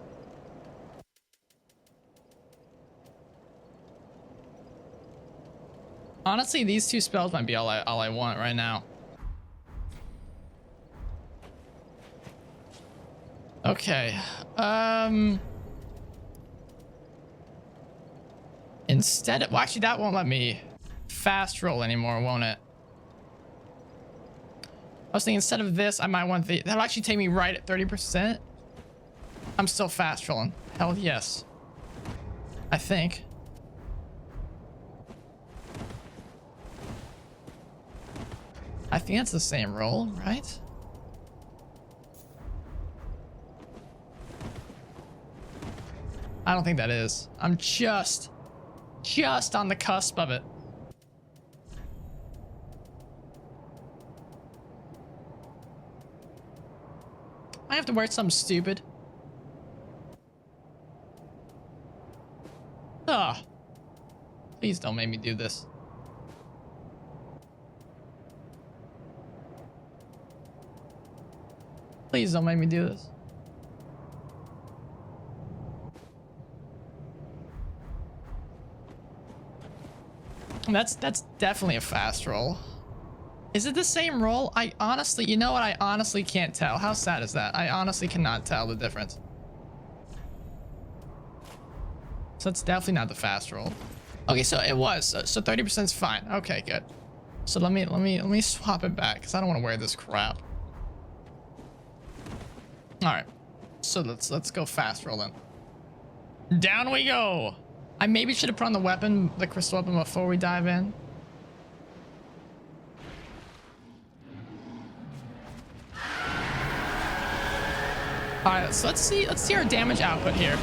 Honestly, these two spells might be all I want right now. Okay. Instead of, well, actually that won't let me fast roll anymore, won't it? I was thinking instead of this, I might want the, that'll actually take me right at 30%. I'm still fast rolling. Hell yes. I think. I think that's the same roll, right? I don't think that is. I'm just on the cusp of it. I have to wear something stupid. Ugh. Please don't make me do this. Please don't make me do this. That's definitely a fast roll. Is it the same roll? I honestly, you know what? I honestly can't tell. How sad is that? I honestly cannot tell the difference. So it's definitely not the fast roll. Okay, so it was. So 30% is fine. Okay, good. So let me swap it back because I don't want to wear this crap. All right. So let's go fast roll then. Down we go. I maybe should have put on the weapon, the crystal weapon, before we dive in. All right, so let's see our damage output here.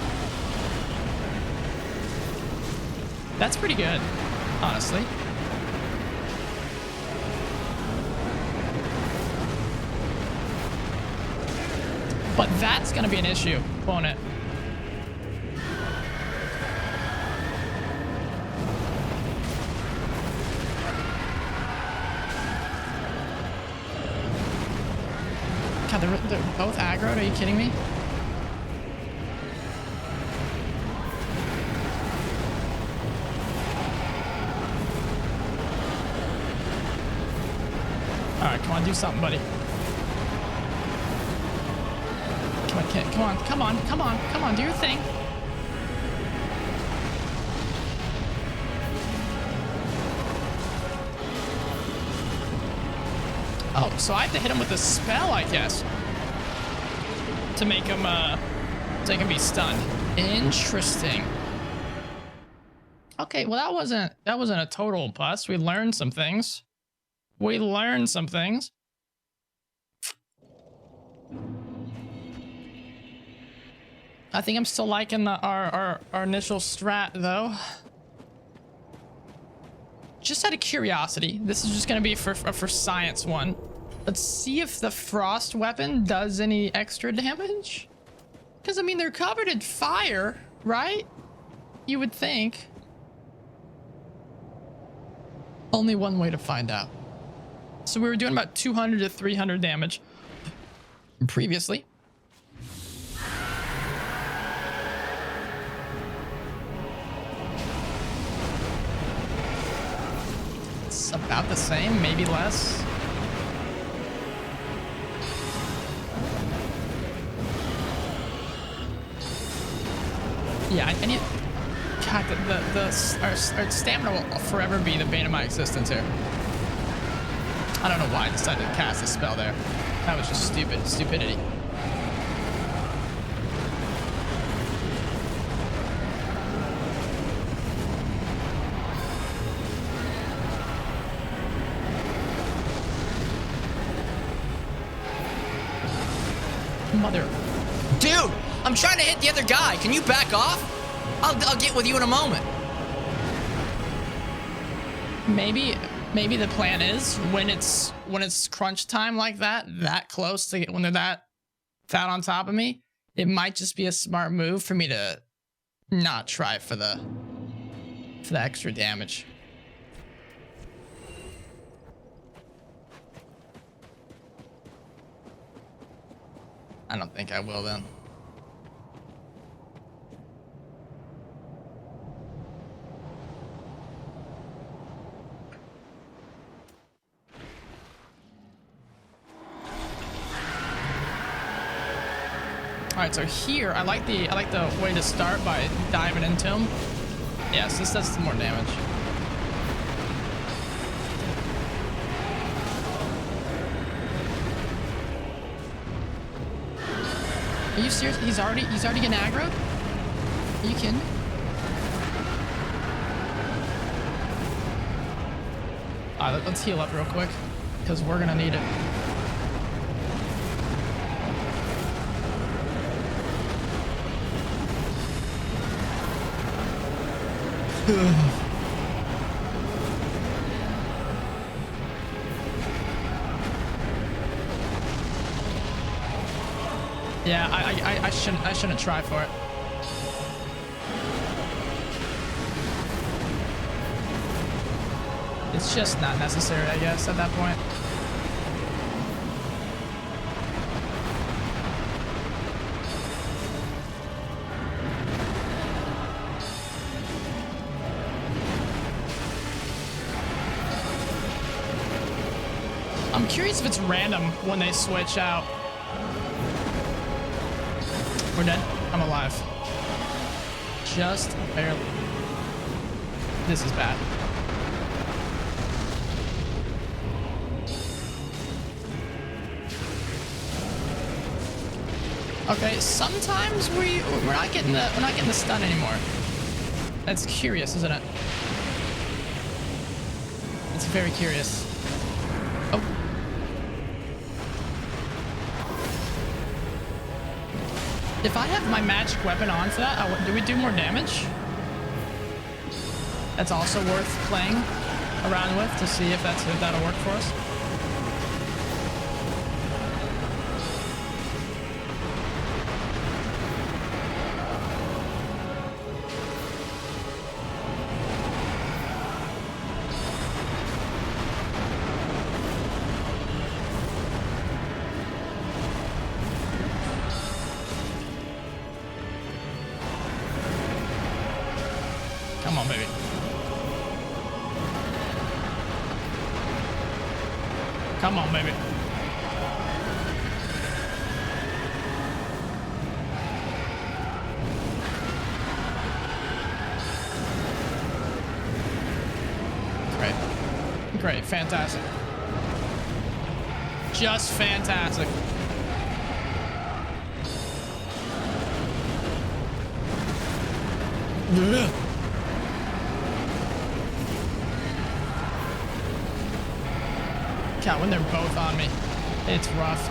That's pretty good, honestly. But that's gonna be an issue, won't it? God, they're both aggroed. Are you kidding me? All right, come on, do something, buddy. Come on, do your thing. Oh, so I have to hit him with a spell, I guess, to make him be stunned. Interesting. Okay, well that wasn't a total bust. We learned some things. I think I'm still liking our initial strat though. just out of curiosity, this is just gonna be for science one. Let's see if the frost weapon does any extra damage. Because I mean, they're covered in fire, right? You would think. Only one way to find out. So we were doing about 200 to 300 damage previously. It's about the same, maybe less. Yeah, I need... God, our stamina will forever be the bane of my existence here. I don't know why I decided to cast a spell there. That was just stupidity. Mother. Dude, I'm trying to hit the other guy. Can you back off? I'll get with you in a moment. Maybe the plan is when it's crunch time like that close to when they're that on top of me, it might just be a smart move for me to not try for the extra damage. I don't think I will then. All right, so here I like the way to start by diving into him. Yes, this does some more damage. Are you serious? He's already getting aggroed? Are you kidding? All right, let's heal up real quick because we're gonna need it. Yeah, I shouldn't try for it. It's just not necessary, I guess, at that point. I'm curious if it's random when they switch out. We're dead. I'm alive. Just barely. This is bad. Okay, sometimes we're not getting the stun anymore. That's curious, isn't it? It's very curious. Oh. If I have my magic weapon on for that, do we do more damage? That's also worth playing around with to see if that'll work for us. Come on, baby. Come on, baby. Great. Great. Fantastic. Just fantastic. Ugh. God, when they're both on me, it's rough.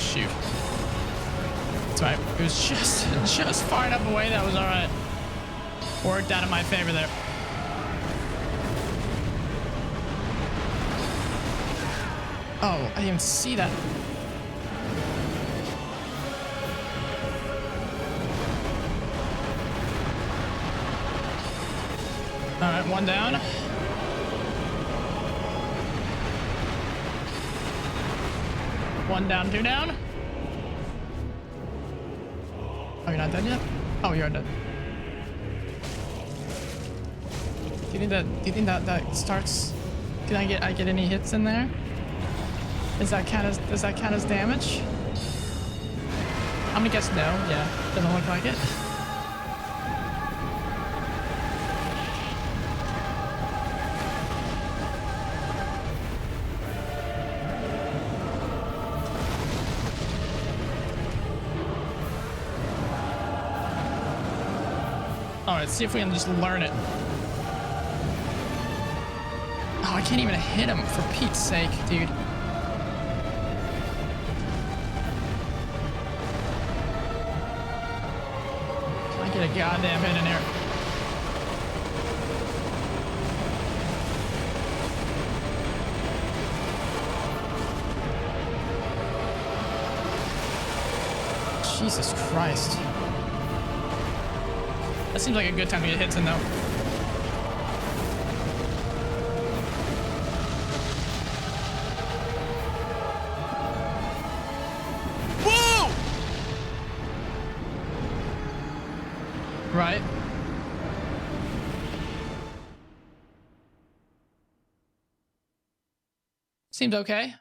shoot. That's right. It was just far enough away. That was all right. Worked out in my favor there. Oh, I didn't even see that. All right, one down. One down, two down. Oh, you're not done yet? Oh, you're done. Do you think that starts? Can I get any hits in there? Does that count as damage? I'm gonna guess no. Yeah, doesn't look like it. Alright, see if we can just learn it. Oh, I can't even hit him, for Pete's sake, dude. I get a goddamn hit in here. Jesus Christ. That seems like a good time to get hits in, though. Whoa! Right. Seems okay.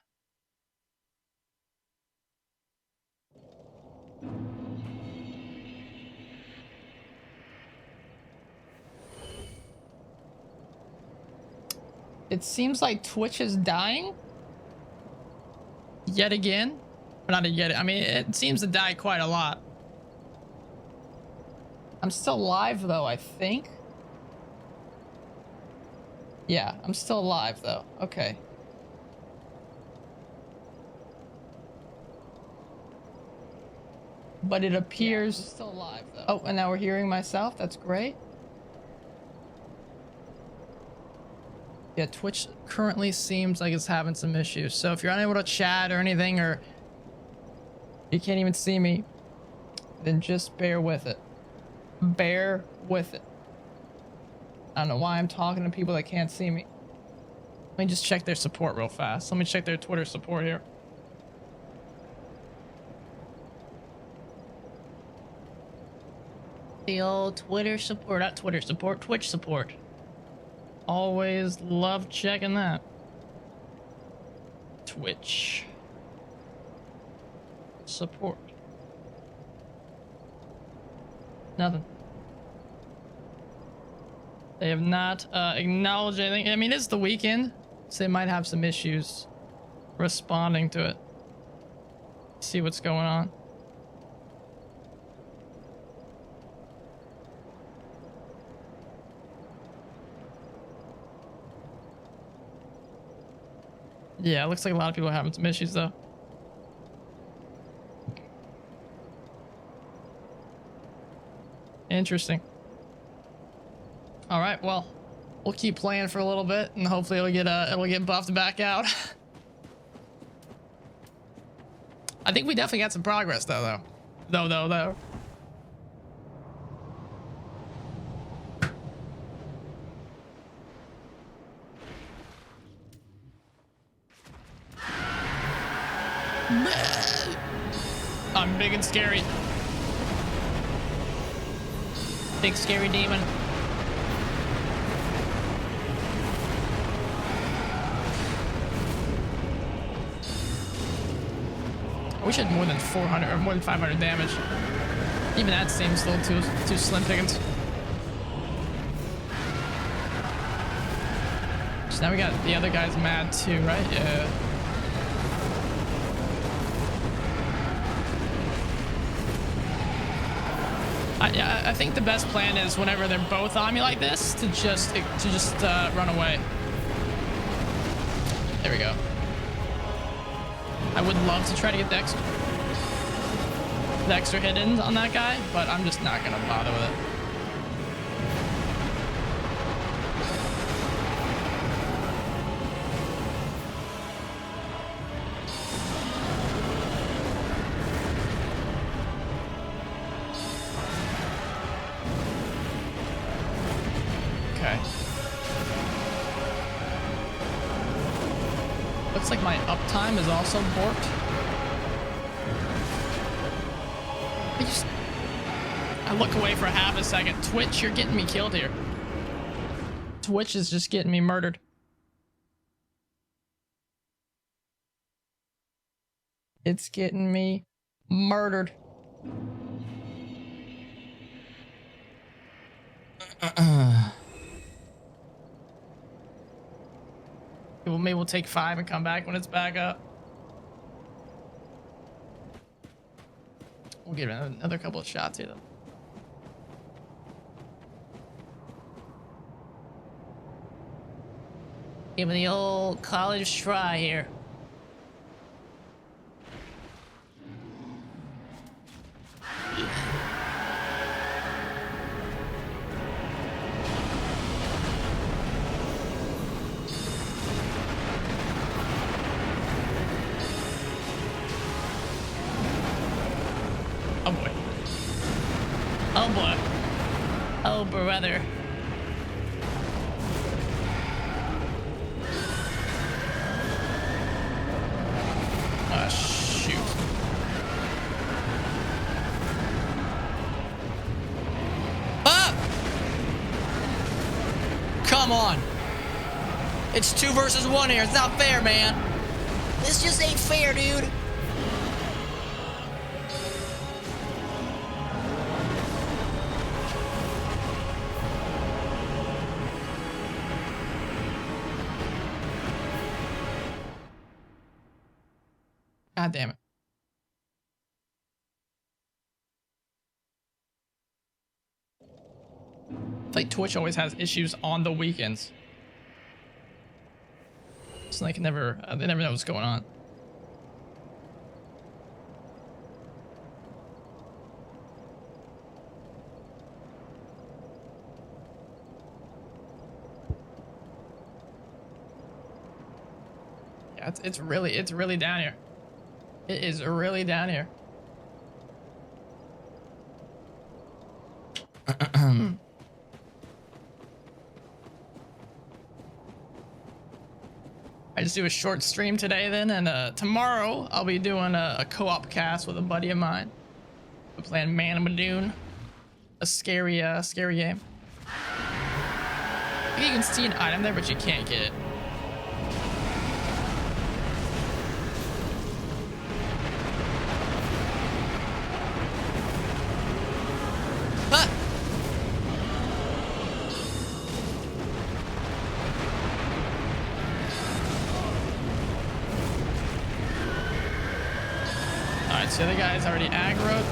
It seems like Twitch is dying. Yet again. Or not yet. I mean, it seems to die quite a lot. I'm still live, though, I think. Yeah, I'm still alive, though. Okay. But it appears... Yeah, still alive, though. Oh, and now we're hearing myself. That's great. Yeah, Twitch currently seems like it's having some issues. So if you're unable to chat or anything, or you can't even see me, then just bear with it. Bear with it. I don't know why I'm talking to people that can't see me. Let me just check their support real fast. Let me check their Twitter support here. The old Twitter support, not Twitter support, Twitch support. Always love checking that. Twitch support. Nothing. They have not acknowledged anything. I mean, it's the weekend, so they might have some issues responding to it. See what's going on. Yeah, it looks like a lot of people are having some issues, though. Interesting. All right, well, we'll keep playing for a little bit, and hopefully it'll get buffed back out. I think we definitely got some progress, though. Though. I'm big and scary. Big scary demon. I wish I had more than 400 or more than 500 damage. Even that seems a little too slim pickings. So now we got the other guys mad too, right? Yeah. I think the best plan is whenever they're both on me like this to just run away. There we go. I would love to try to get Dex. the extra hit-ins on that guy, but I'm just not gonna bother with it. Okay. Looks like my uptime is also borked. I look away for half a second. Twitch, you're getting me killed here. Twitch is just getting me murdered. It's getting me murdered. Well, maybe we'll take 5 and come back when it's back up. We'll give it another couple of shots here, though. Give it the old college try here. Oh boy. Oh boy. Oh brother. Ah, shoot. Ah! Come on. It's 2 versus 1 here. It's not fair, man. This just ain't fair, dude. God damn it. I feel like Twitch always has issues on the weekends. It's like they never know what's going on. Yeah, it's really down here. It is really down here. I just do a short stream today then, and tomorrow I'll be doing a co-op cast with a buddy of mine. We're playing Man of Madoon, a scary game. I think you can see an item there, but you can't get it. Ah! Alright, so the other guy's already aggroed.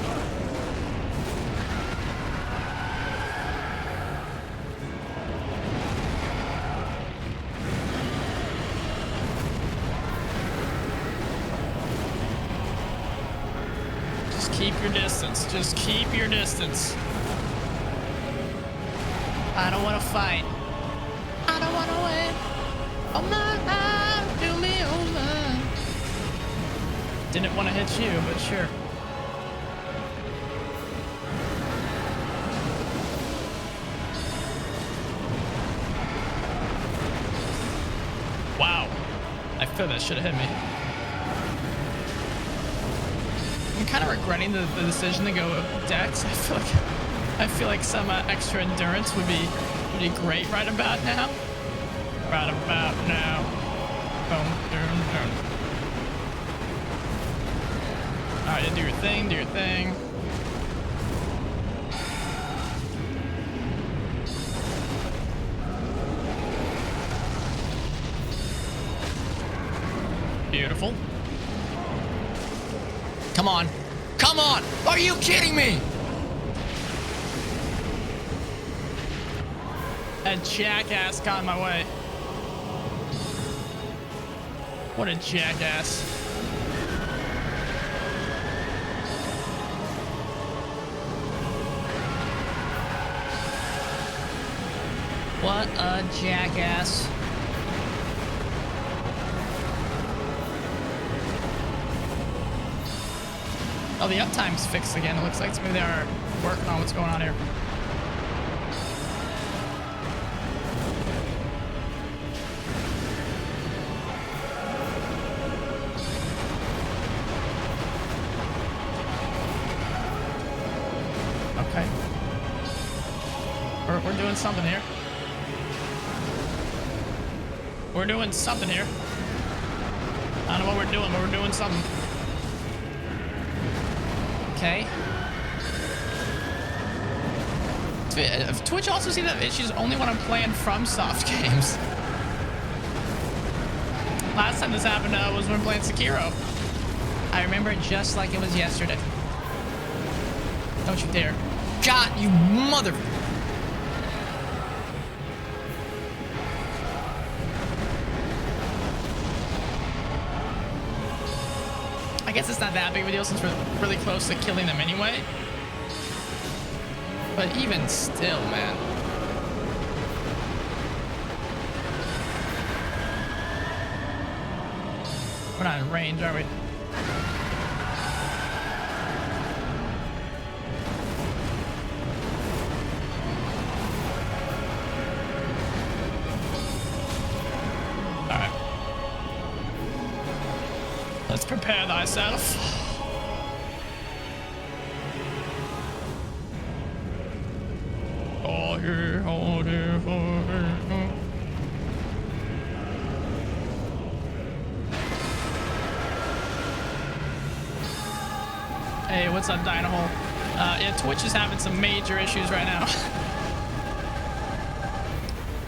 Just keep your distance. Just keep your distance. I don't want to fight. I don't want to win. Oh my God, do me over. Didn't want to hit you, but sure. Wow. I feel that should have hit me. I'm kind of regretting the decision to go with Dex. I feel like some extra endurance would be great right about now. Right about now. Boom, boom, boom. Alright, do your thing, do your thing. Beautiful. Come on. Come on! Are you kidding me? That jackass got in my way. What a jackass. What a jackass. Oh, the uptime's fixed again. It looks like maybe they are working on what's going on here. Okay. We're doing something here. We're doing something here. I don't know what we're doing, but we're doing something. Okay. Twitch also seems to have issues only when I'm playing FromSoft games. Last time this happened was when playing Sekiro. I remember it just like it was yesterday. Don't you dare. God, you mother... I guess it's not that big of a deal since we're really close to killing them anyway. But even still, man. We're not in range, are we? Alright. Let's prepare thyself. Hey, what's up, Dynahole? Yeah, Twitch is having some major issues right now.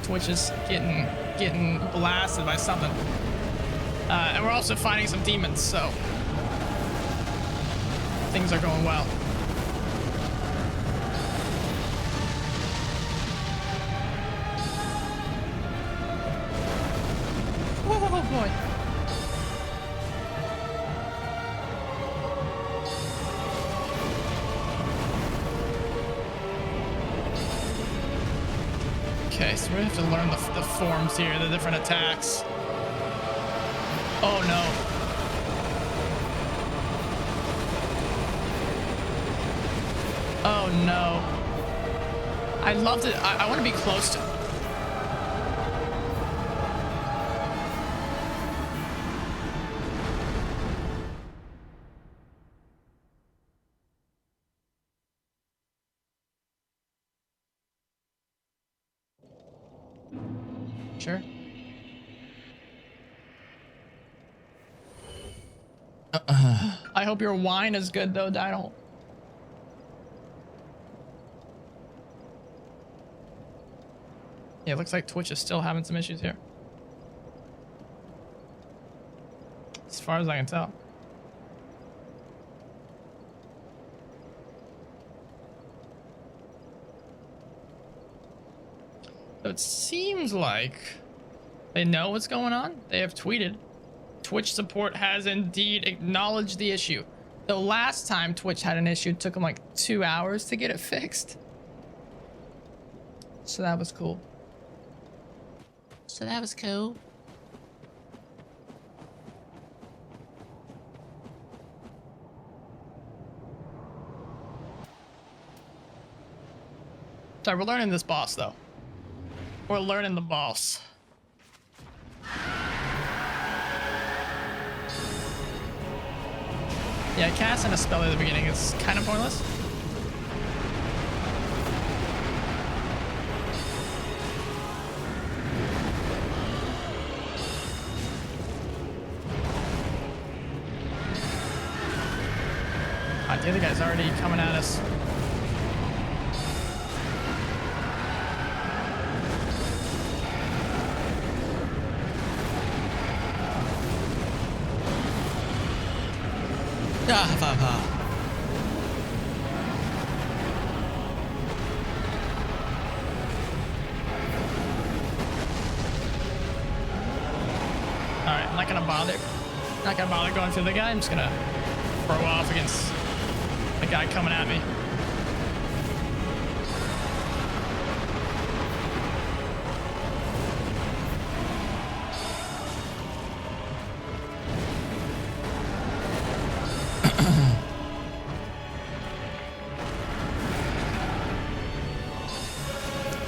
Twitch is getting blasted by something. And we're also fighting some demons, so things are going well. Oh boy. Okay, so we have to learn the forms here, the different attacks. Oh no. Oh no. I loved it. I want to be close to... Sure. I hope your wine is good though, Dino. Yeah, it looks like Twitch is still having some issues here. As far as I can tell. So it seems like they know what's going on. They have tweeted. Twitch support has indeed acknowledged the issue. The last time Twitch had an issue, it took them like 2 hours to get it fixed. So that was cool. So that was cool. Sorry, we're learning this boss though. We're learning the boss. Yeah, casting a spell at the beginning is kind of pointless. The other guy's already coming at us. Alright, I'm not gonna bother. Not gonna bother going through the guy. I'm just gonna throw off against the guy coming at me.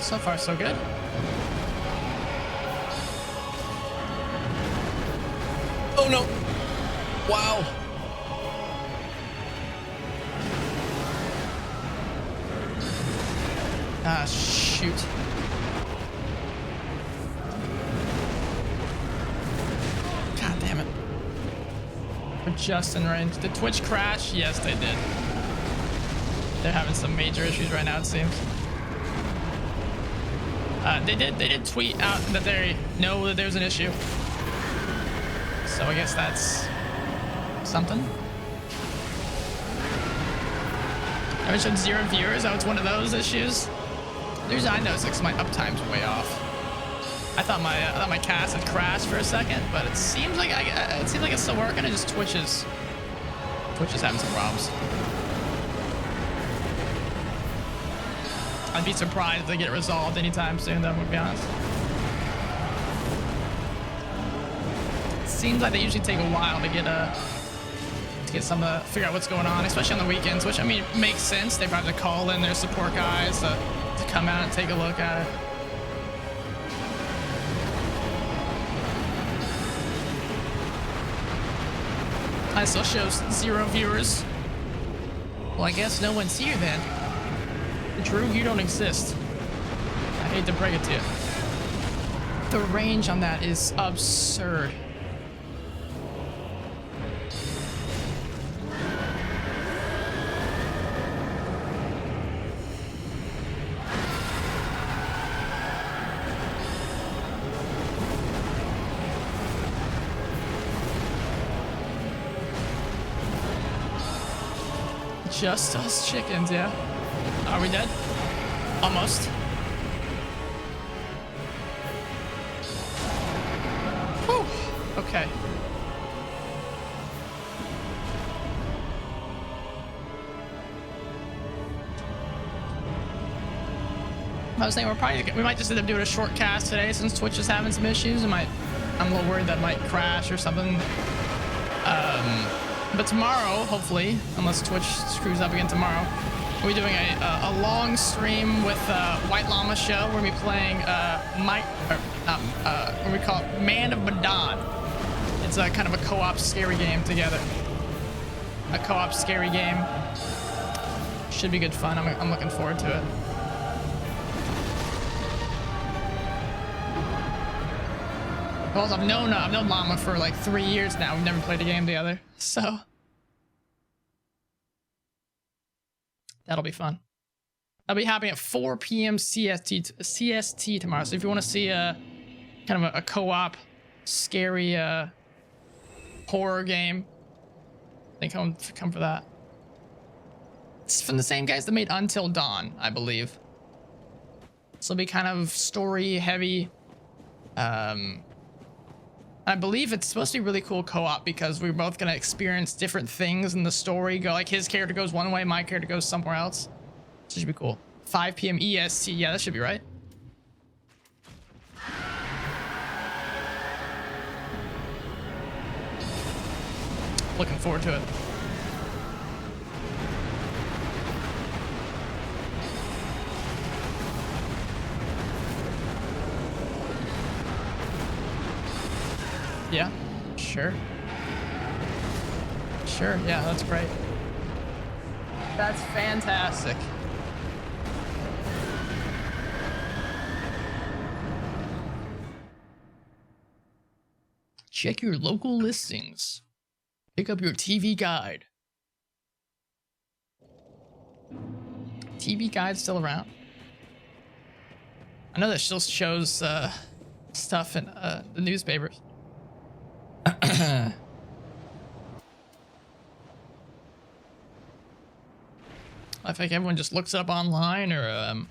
So far, so good. Oh no! Wow. Ah, shoot. God damn it. We're just in range. Did Twitch crash? Yes, they did. They're having some major issues right now, it seems. They did tweet out that they know that there's an issue. So I guess that's something. I mentioned 0 viewers. Oh, it's one of those issues. There's I noticed like my uptime's way off. I thought my cast had crashed for a second, but it seems like it's still working. It just Twitch is having some problems. I'd be surprised if they get resolved anytime soon, though, to be honest. It seems like they usually take a while to get some figure out what's going on, especially on the weekends, which I mean makes sense. They probably have to call in their support guys to come out and take a look at it. It still shows 0 viewers. Well, I guess no one's here then. Drew, you don't exist. I hate to break it to you. The range on that is absurd. Just us chickens, yeah. Are we dead? Almost. Whew. Okay. I was saying we might just end up doing a short cast today since Twitch is having some issues. I'm a little worried that it might crash or something. But tomorrow, hopefully, unless Twitch screws up again tomorrow, we're doing a long stream with White Llama Show. We're gonna be playing what we call it, Man of Medan. It's a kind of a co-op scary game together. A co-op scary game. Should be good fun. I'm looking forward to it. Well, I've known Llama for like 3 years now. We've never played a game together, so that'll be fun. I'll be happening at 4 p.m. CST tomorrow. So if you want to see a kind of a co-op scary horror game, then come for that. It's from the same guys that made Until Dawn, I believe. So it'll be kind of story heavy. I believe it's supposed to be really cool co-op because we're both gonna experience different things in the story. Go like his character goes one way, my character goes somewhere else. So it should be cool. 5 p.m. EST. Yeah, that should be right. Looking forward to it. Yeah, sure. Sure, yeah, that's great. That's fantastic. Check your local listings. Pick up your TV guide. TV guide's still around. I know that still shows stuff in the newspapers. I think everyone just looks it up online or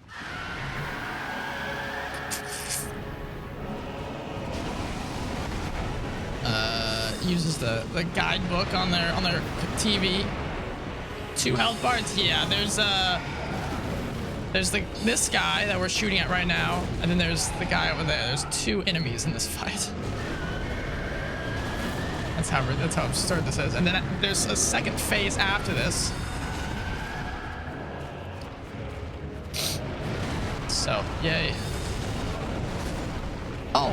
uses the guidebook on their TV. 2 health bars. Yeah, there's this guy that we're shooting at right now, and then there's the guy over there. There's 2 enemies in this fight. That's how absurd this is. And then there's a second phase after this. So, yay. Oh,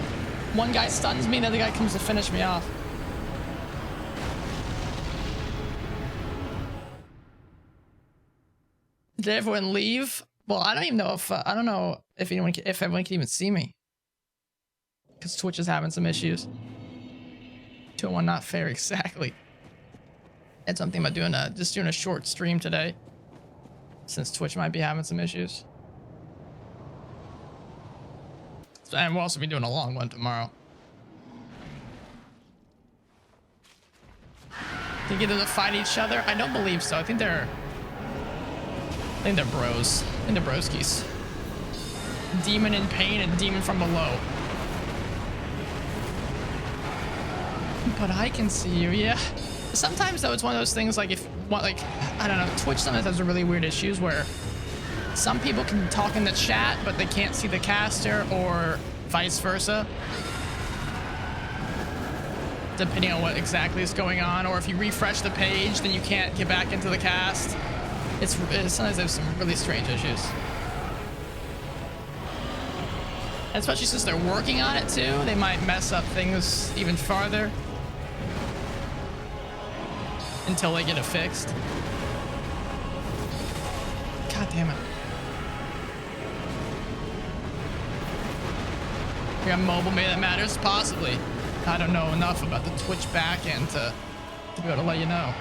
one guy stuns me, another guy comes to finish me off. Did everyone leave? Well, I don't even know if I don't know if everyone can even see me, because Twitch is having some issues. 201 not fair exactly. That's something about doing just doing a short stream today, since Twitch might be having some issues. And we'll also be doing a long one tomorrow. To get them to fight each other? I don't believe so. I think they're bros. I think they're broskies. Demon in pain and demon from below. But I can see you, yeah. Sometimes though, it's one of those things like I don't know, Twitch sometimes has really weird issues where some people can talk in the chat, but they can't see the caster, or vice versa. Depending on what exactly is going on, or if you refresh the page, then you can't get back into the cast. It's sometimes there's some really strange issues. And especially since they're working on it too, they might mess up things even farther until they get it fixed. God damn it. We got mobile may that matters? Possibly. I don't know enough about the Twitch backend to be able to let you know.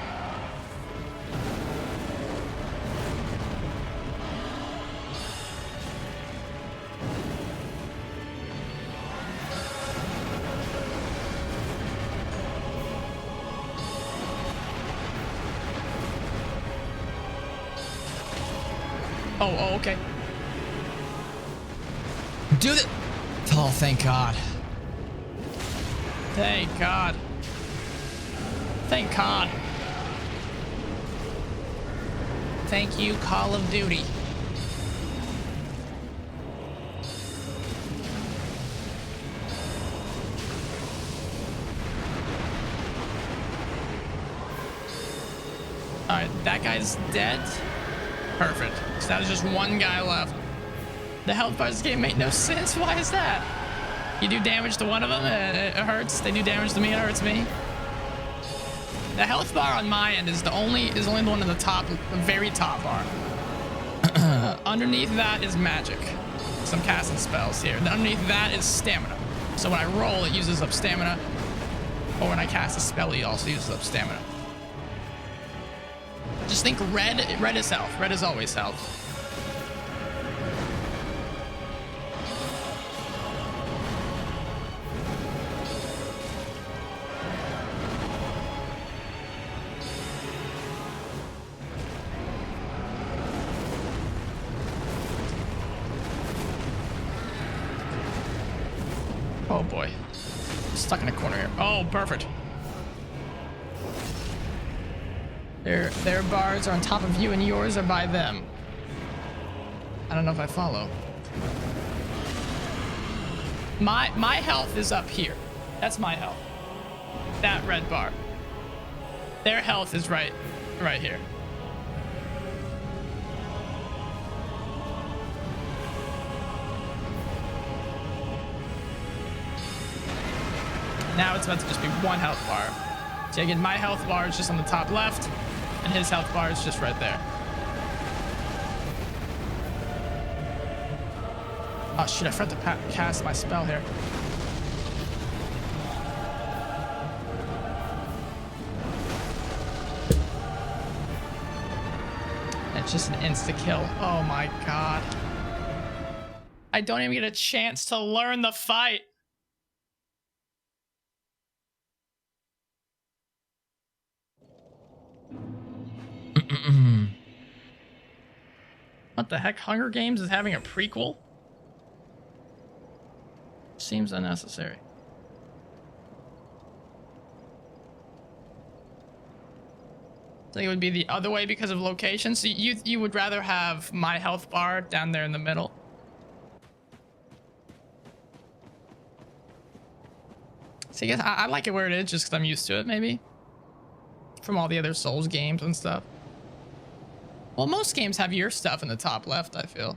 Oh, okay. Do the... Oh, thank God. Thank God. Thank God. Thank you, Call of Duty. Alright, that guy's dead. Perfect. So that was just one guy left. The health bar of this game made no sense. Why is that? You do damage to one of them, it hurts. They do damage to me, it hurts me. The health bar on my end is only the one in the top, the very top bar. Underneath that is magic. Some casting spells here. Underneath that is stamina. So when I roll, it uses up stamina. Or when I cast a spell, it also uses up stamina. Just think red is health. Red is always health. Oh boy. Stuck in a corner here. Oh, perfect. Their bars are on top of you and yours are by them. I don't know if I follow. My health is up here. That's my health. That red bar. Their health is right here. Now it's about to just be one health bar. So again, my health bar is just on the top left, and his health bar is just right there. Oh shit, I forgot to cast my spell here. It's just an insta-kill. Oh my god. I don't even get a chance to learn the fight. What the heck? Hunger Games is having a prequel? Seems unnecessary. I think it would be the other way because of location. So you would rather have my health bar down there in the middle. So I guess I like it where it is just because I'm used to it, maybe. From all the other Souls games and stuff. Well, most games have your stuff in the top left, I feel.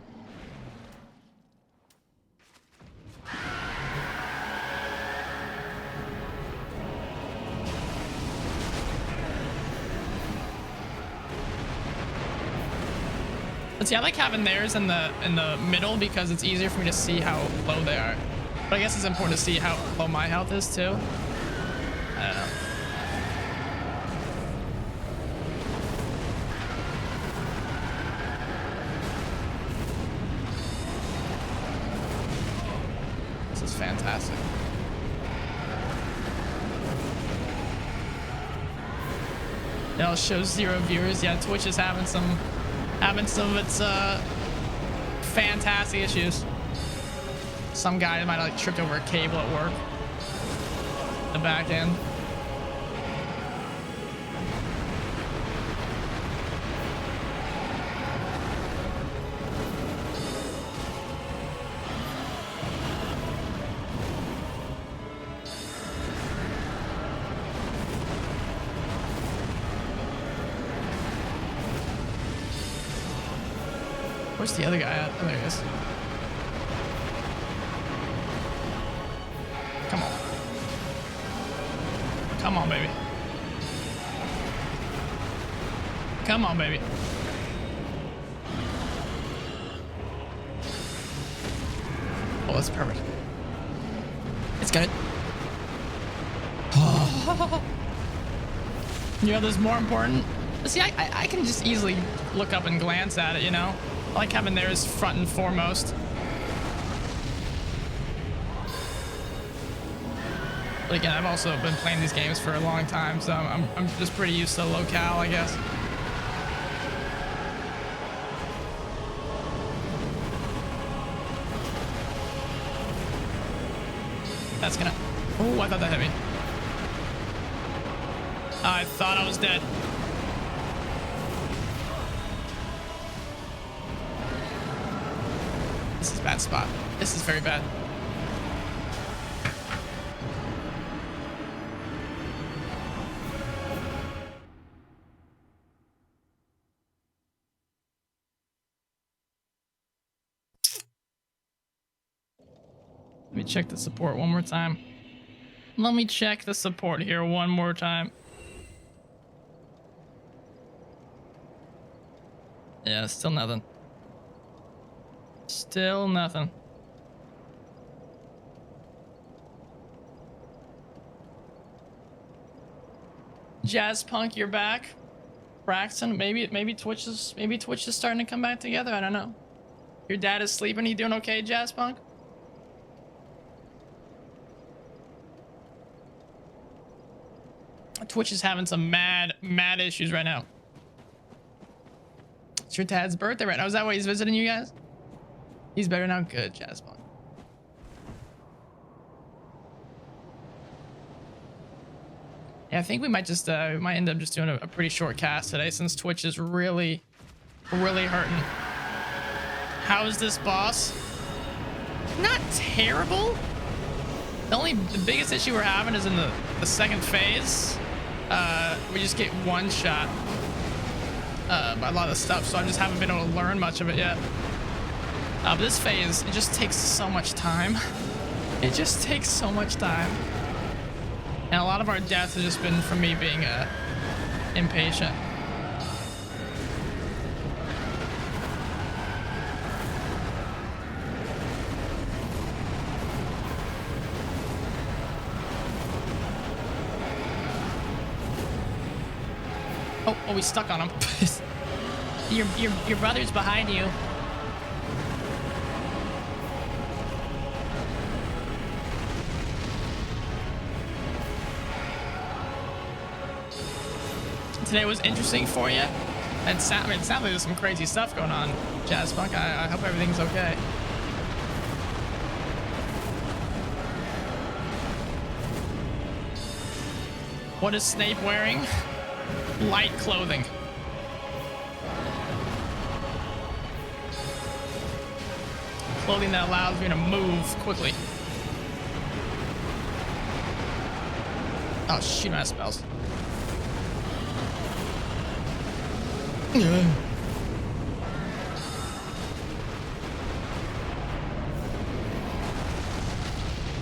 But see, I like having theirs in the middle because it's easier for me to see how low they are. But I guess it's important to see how low my health is too. I don't know. This is fantastic. It shows 0 viewers. Yeah, Twitch is having some of its fantastic issues. Some guy might have like tripped over a cable at work. The back end. Where's the other guy at? Oh, there he is. Come on. Come on, baby. Come on, baby. Oh, that's perfect. It's good. You know, there's more important. See, I can just easily look up and glance at it, you know? I like having theirs front and foremost. But again, I've also been playing these games for a long time, so I'm just pretty used to locale, I guess. That's gonna... Oh, I thought that hit me. I thought I was dead. This is a bad spot. This is very bad. Let me check the support one more time. Let me check the support here one more time. Yeah, still nothing. Still nothing. Jazz Punk, you're back. Braxton, maybe Twitch is starting to come back together. I don't know. Your dad is sleeping. You doing okay, Jazz Punk? Twitch is having some mad issues right now. It's your dad's birthday right now. Is that why he's visiting you guys? He's better now. Good, Jazz Punk. Yeah, I think we might just we might end up just doing a pretty short cast today since Twitch is really hurting. How is this boss? Not terrible. The biggest issue we're having is in the second phase. We just get one shot by a lot of stuff, so I just haven't been able to learn much of it yet. But this phase, it just takes so much time. It just takes so much time. And a lot of our deaths have just been from me being impatient. Oh, we stuck on him. your brother's behind you. Today was interesting for you. It sounds like there's some crazy stuff going on, Jazz Punk. I hope everything's okay. What is Snape wearing? Light clothing. Clothing that allows me to move quickly. Oh, shoot, my spells.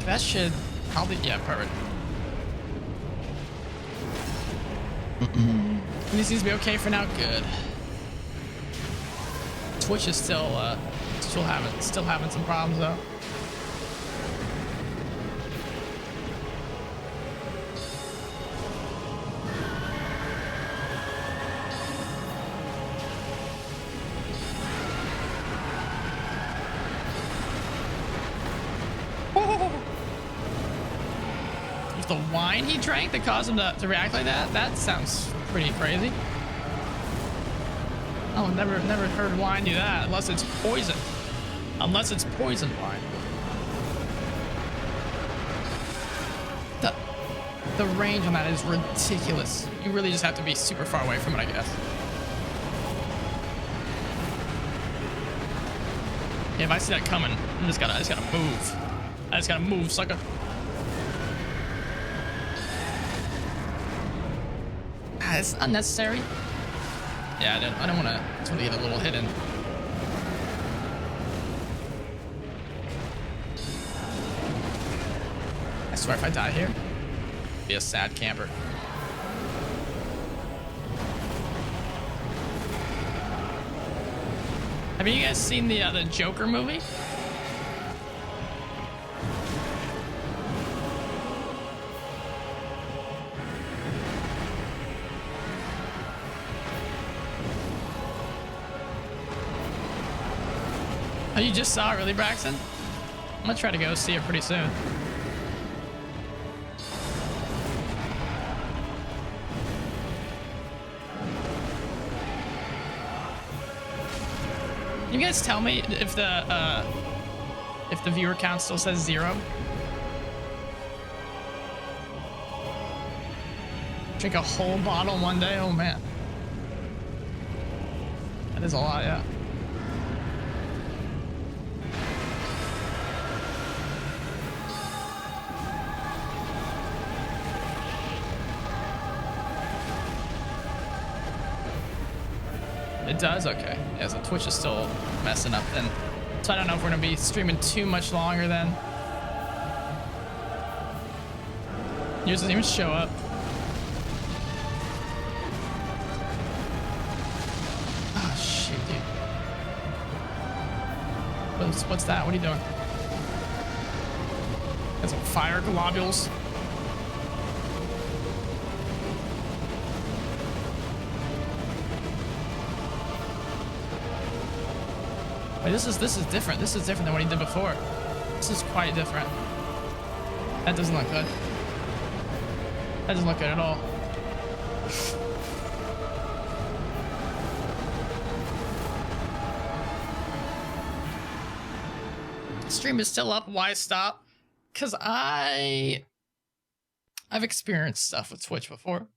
That should probably, yeah, perfect. This seems to be okay for now. Good. Twitch is still having some problems though. The wine he drank that caused him to react like that? That sounds pretty crazy. Oh, never heard wine do that unless it's poison. Unless it's poison wine. The range on that is ridiculous. You really just have to be super far away from it, I guess. Yeah, if I see that coming, I just gotta move. I just gotta move, sucker. It's unnecessary. Yeah, I don't want to get a little hidden. I swear if I die here, I'll be a sad camper. Have you guys seen the Joker movie? Oh, you just saw it, really, Braxton? I'm gonna try to go see it pretty soon. Can you guys tell me if the viewer count still says 0? Drink a whole bottle one day? Oh man. That is a lot, yeah. It does? Okay. Yeah, so Twitch is still messing up then. So I don't know if we're gonna be streaming too much longer then. Yours doesn't even show up. Oh shit, dude. What's that? What are you doing? Got some fire globules. Wait, this is different. This is different than what he did before. This is quite different. That doesn't look good. That doesn't look good at all. Stream is still up. Why stop? Because I've experienced stuff with Twitch before.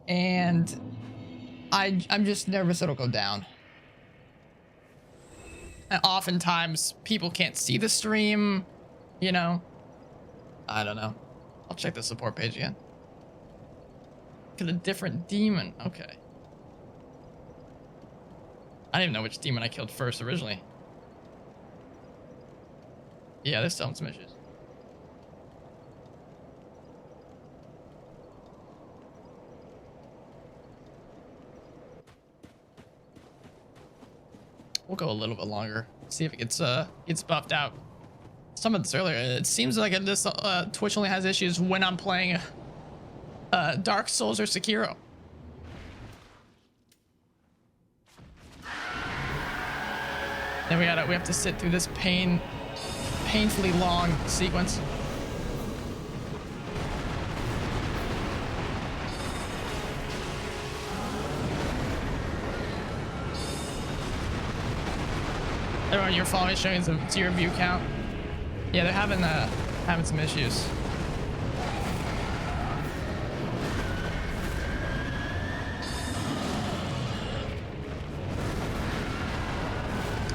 And I'm just nervous it'll go down. And oftentimes people can't see the stream, you know. I don't know. I'll check the support page again. Get a different demon. Okay. I didn't even know which demon I killed first originally. Yeah, they're still having some issues. We'll go a little bit longer. See if it gets buffed out. Some of this earlier. It seems like this Twitch only has issues when I'm playing Dark Souls or Sekiro. Then we have to sit through this painfully long sequence. Everyone you're following is showing some to your view count. Yeah, they're having some issues.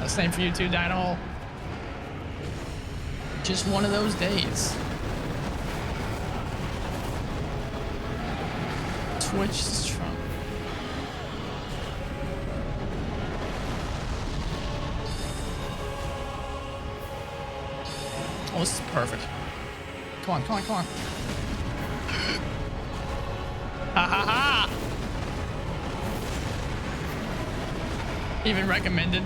Same for you too, Dino. Just one of those days. Twitch is Trump. Oh, this is perfect. Come on, come on, come on. Ha ha ha! even recommended.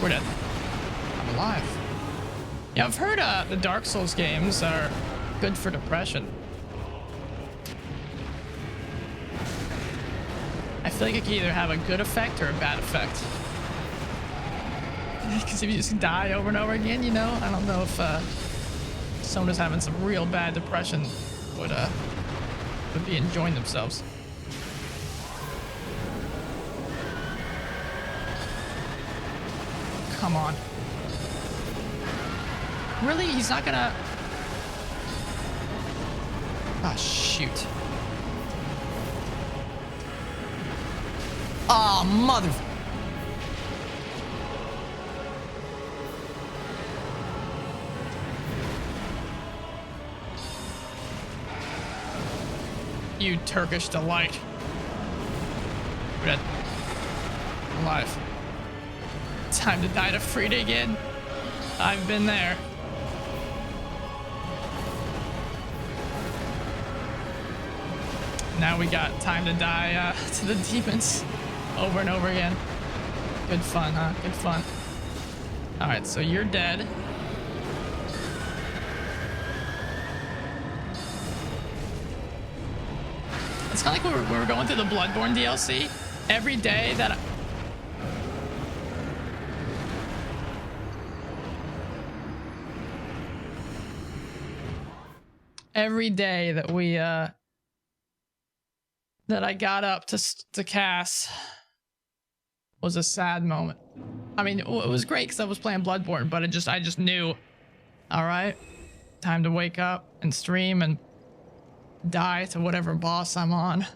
We're dead. I'm alive. Yeah, I've heard the Dark Souls games are good for depression. I feel like it can either have a good effect or a bad effect. Because if you just die over and over again, you know, I don't know if someone who's having some real bad depression would be enjoying themselves. Come on. Really? He's not gonna... Ah, shoot. Oh, mother... You Turkish delight. We're dead. Alive. Time to die to Frida again. I've been there. Now we got time to die to the demons over and over again. Good fun, huh? Good fun. All right, so you're dead. It's kind of like we were going through the Bloodborne DLC. Every day that every day that we that I got up to Cass was a sad moment. I mean, it was great because I was playing Bloodborne, but I just knew, all right, time to wake up and stream and die to whatever boss I'm on.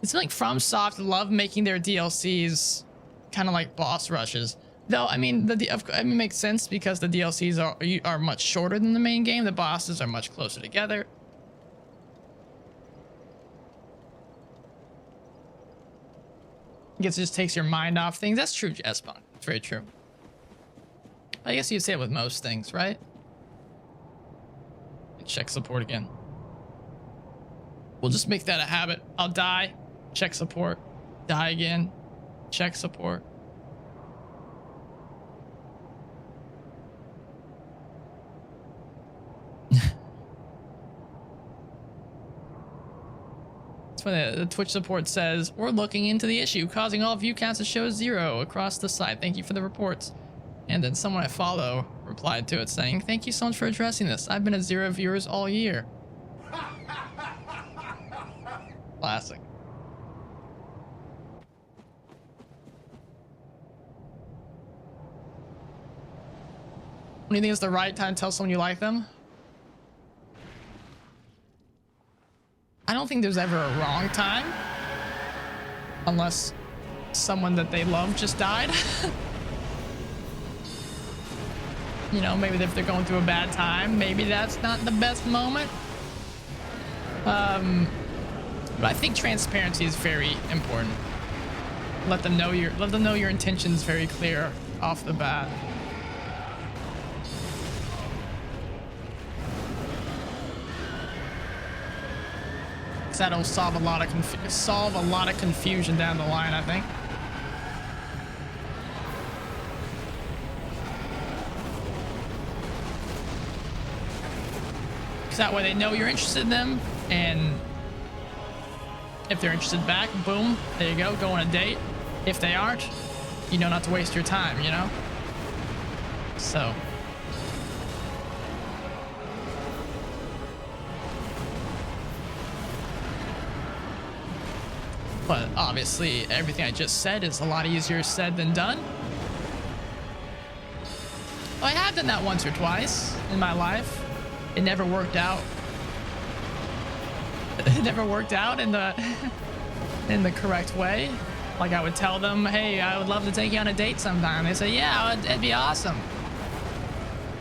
It's like FromSoft love making their DLCs kind of like boss rushes. Though, I mean, it makes sense because the DLCs are much shorter than the main game. The bosses are much closer together. I guess it just takes your mind off things. That's true, Jespon. It's very true. I guess you'd say it with most things, right? Check support again. We'll just make that a habit. I'll die, check support, die again, check support. When the Twitch support says, we're looking into the issue, causing all view counts to show 0 across the site. Thank you for the reports. And then someone I follow replied to it saying, thank you so much for addressing this. I've been at 0 viewers all year. Classic. When do you think it's the right time to tell someone you like them? I don't think there's ever a wrong time. Unless someone that they love just died. You know, maybe if they're going through a bad time, maybe that's not the best moment. But I think transparency is very important. Let them know your intentions very clear off the bat. That'll solve a lot of confusion down the line, I think. Because that way they know you're interested in them, and if they're interested back, boom, there you go on a date. If they aren't, you know not to waste your time, you know? So... But obviously, everything I just said is a lot easier said than done. Well, I have done that once or twice in my life. It never worked out. It never worked out in the correct way. Like I would tell them, hey, I would love to take you on a date sometime. They say, yeah, it'd be awesome.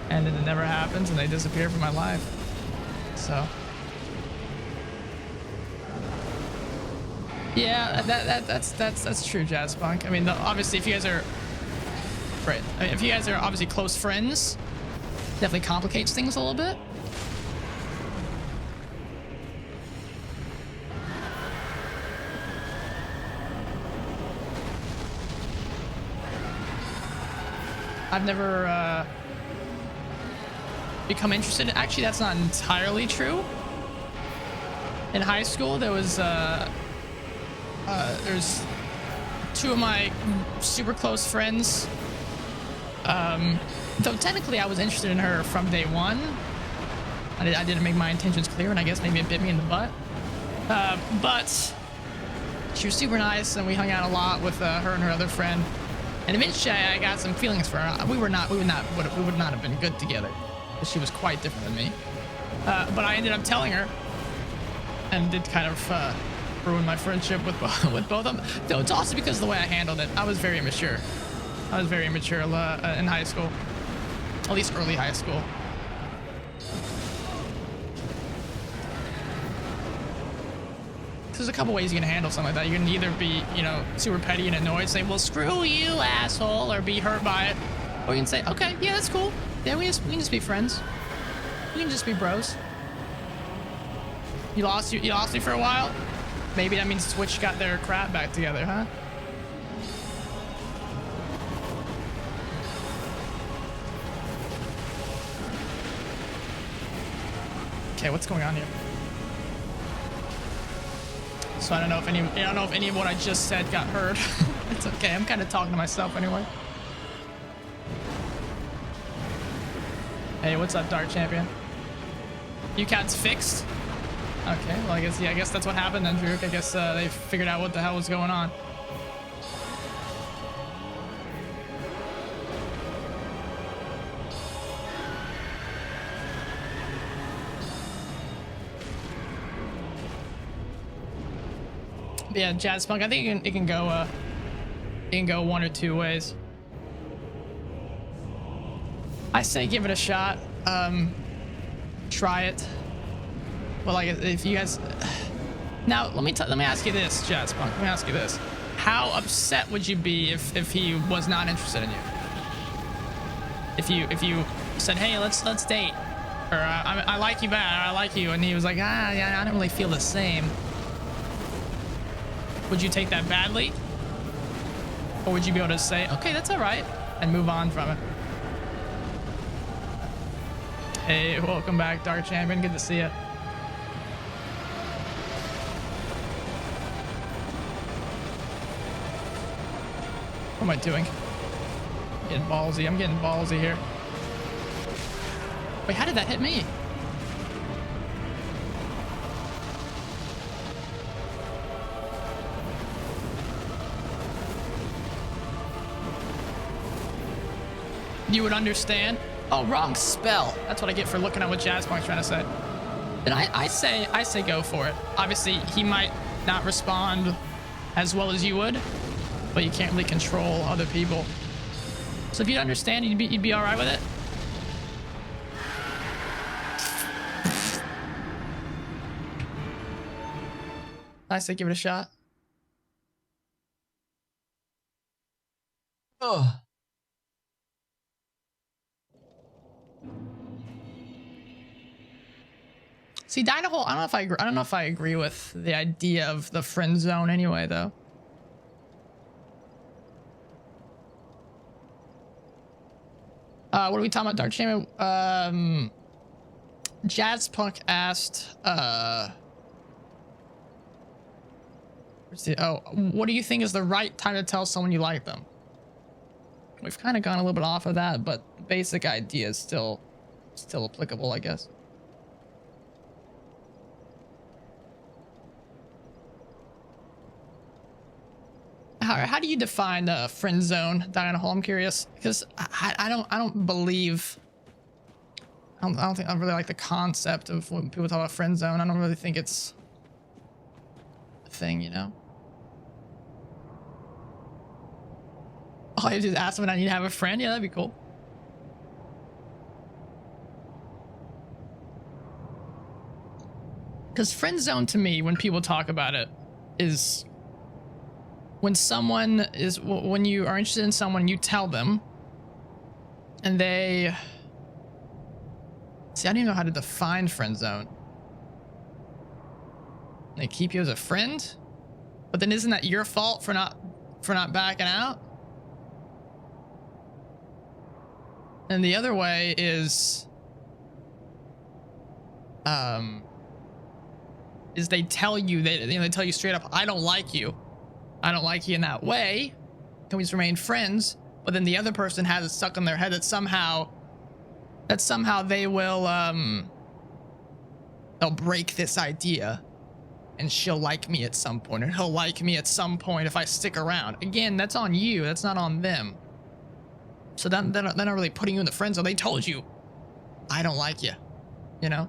And then it never happens and they disappear from my life. So... Yeah, that's true, Jazz Punk. I mean, obviously, if you guys are right, I mean, if you guys are obviously close friends, definitely complicates things a little bit. I've never become interested. Actually, that's not entirely true. In high school, there's two of my super close friends. Though technically I was interested in her from day one. I didn't make my intentions clear, and I guess maybe it bit me in the butt. But she was super nice, and we hung out a lot with her and her other friend. And eventually, I got some feelings for her. We would not have been good together, because she was quite different than me. But I ended up telling her, and did kind of ruin my friendship with both of them. Though it's also because of the way I handled it. I was very immature. In high school, at least early high school. There's a couple ways you can handle something like that. You can either be, super petty and annoyed, say, well, screw you, asshole, or be hurt by it. Or you can say, okay, yeah, that's cool. Yeah, we can just be friends. We can just be bros. You lost me for a while? Maybe that means Twitch got their crap back together, huh? Okay, what's going on here? So I don't know if any of what I just said got heard. It's okay. I'm kind of talking to myself anyway. Hey, what's up, Dark Champion? You cat's fixed? Okay, well, I guess that's what happened then, Druk. I guess they figured out what the hell was going on. But yeah, Jazz Punk, I think it can go one or two ways. I say give it a shot. Try it. Well, like if you guys now, let me ask you this, Jazz Punk. Let me ask you this: how upset would you be if he was not interested in you? If you said, hey, let's date, or I like you back, or I like you, and he was like, yeah, I don't really feel the same. Would you take that badly? Or would you be able to say, okay, that's all right, and move on from it? Hey, welcome back, Dark Champion. Good to see you. What am I doing? I'm getting ballsy here. Wait, how did that hit me? You would understand. Oh, wrong spell. That's what I get for looking at what Jazz Punk's trying to say. Then I say go for it. Obviously, he might not respond as well as you would, but you can't really control other people. So if you'd understand, you'd be all right with it. I say give it a shot. Oh. See, Dynahole, I don't know if I agree with the idea of the friend zone anyway, though. What are we talking about, Dark Champion? Jazz Punk asked, what do you think is the right time to tell someone you like them? We've kind of gone a little bit off of that, but the basic idea is still applicable, I guess. How do you define the friend zone, Dynahole? I'm curious, because I don't believe. I don't think I really like the concept of when people talk about friend zone. I don't really think it's a thing, you know. Oh, I just asked them and I need to have a friend. Yeah, that'd be cool. Because friend zone to me, when people talk about it, is when you are interested in someone, you tell them, and they see. I don't even know how to define friend zone. They keep you as a friend, but then isn't that your fault for not backing out? And the other way is they tell you they tell you straight up, I don't like you. I don't like you in that way. Can we just remain friends? But then the other person has it stuck in their head that somehow they will they'll break this idea and she'll like me at some point, or he'll like me at some point if I stick around. Again, that's on you. That's not on them. So they're not really putting you in the friend zone. They told you, I don't like you, you know?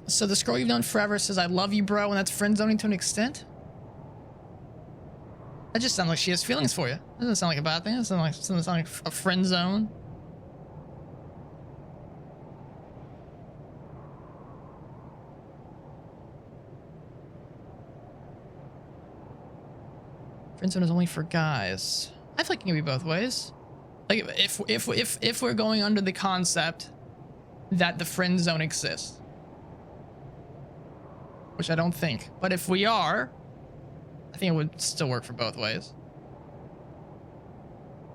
So this girl you've known forever says, I love you, bro, and that's friend zoning to an extent? That just sounds like she has feelings for you. That doesn't sound like a bad thing. That doesn't sound like a friend zone. Friend zone is only for guys. I feel like it can be both ways. Like if we're going under the concept that the friend zone exists, which I don't think, but if we are, I think it would still work for both ways.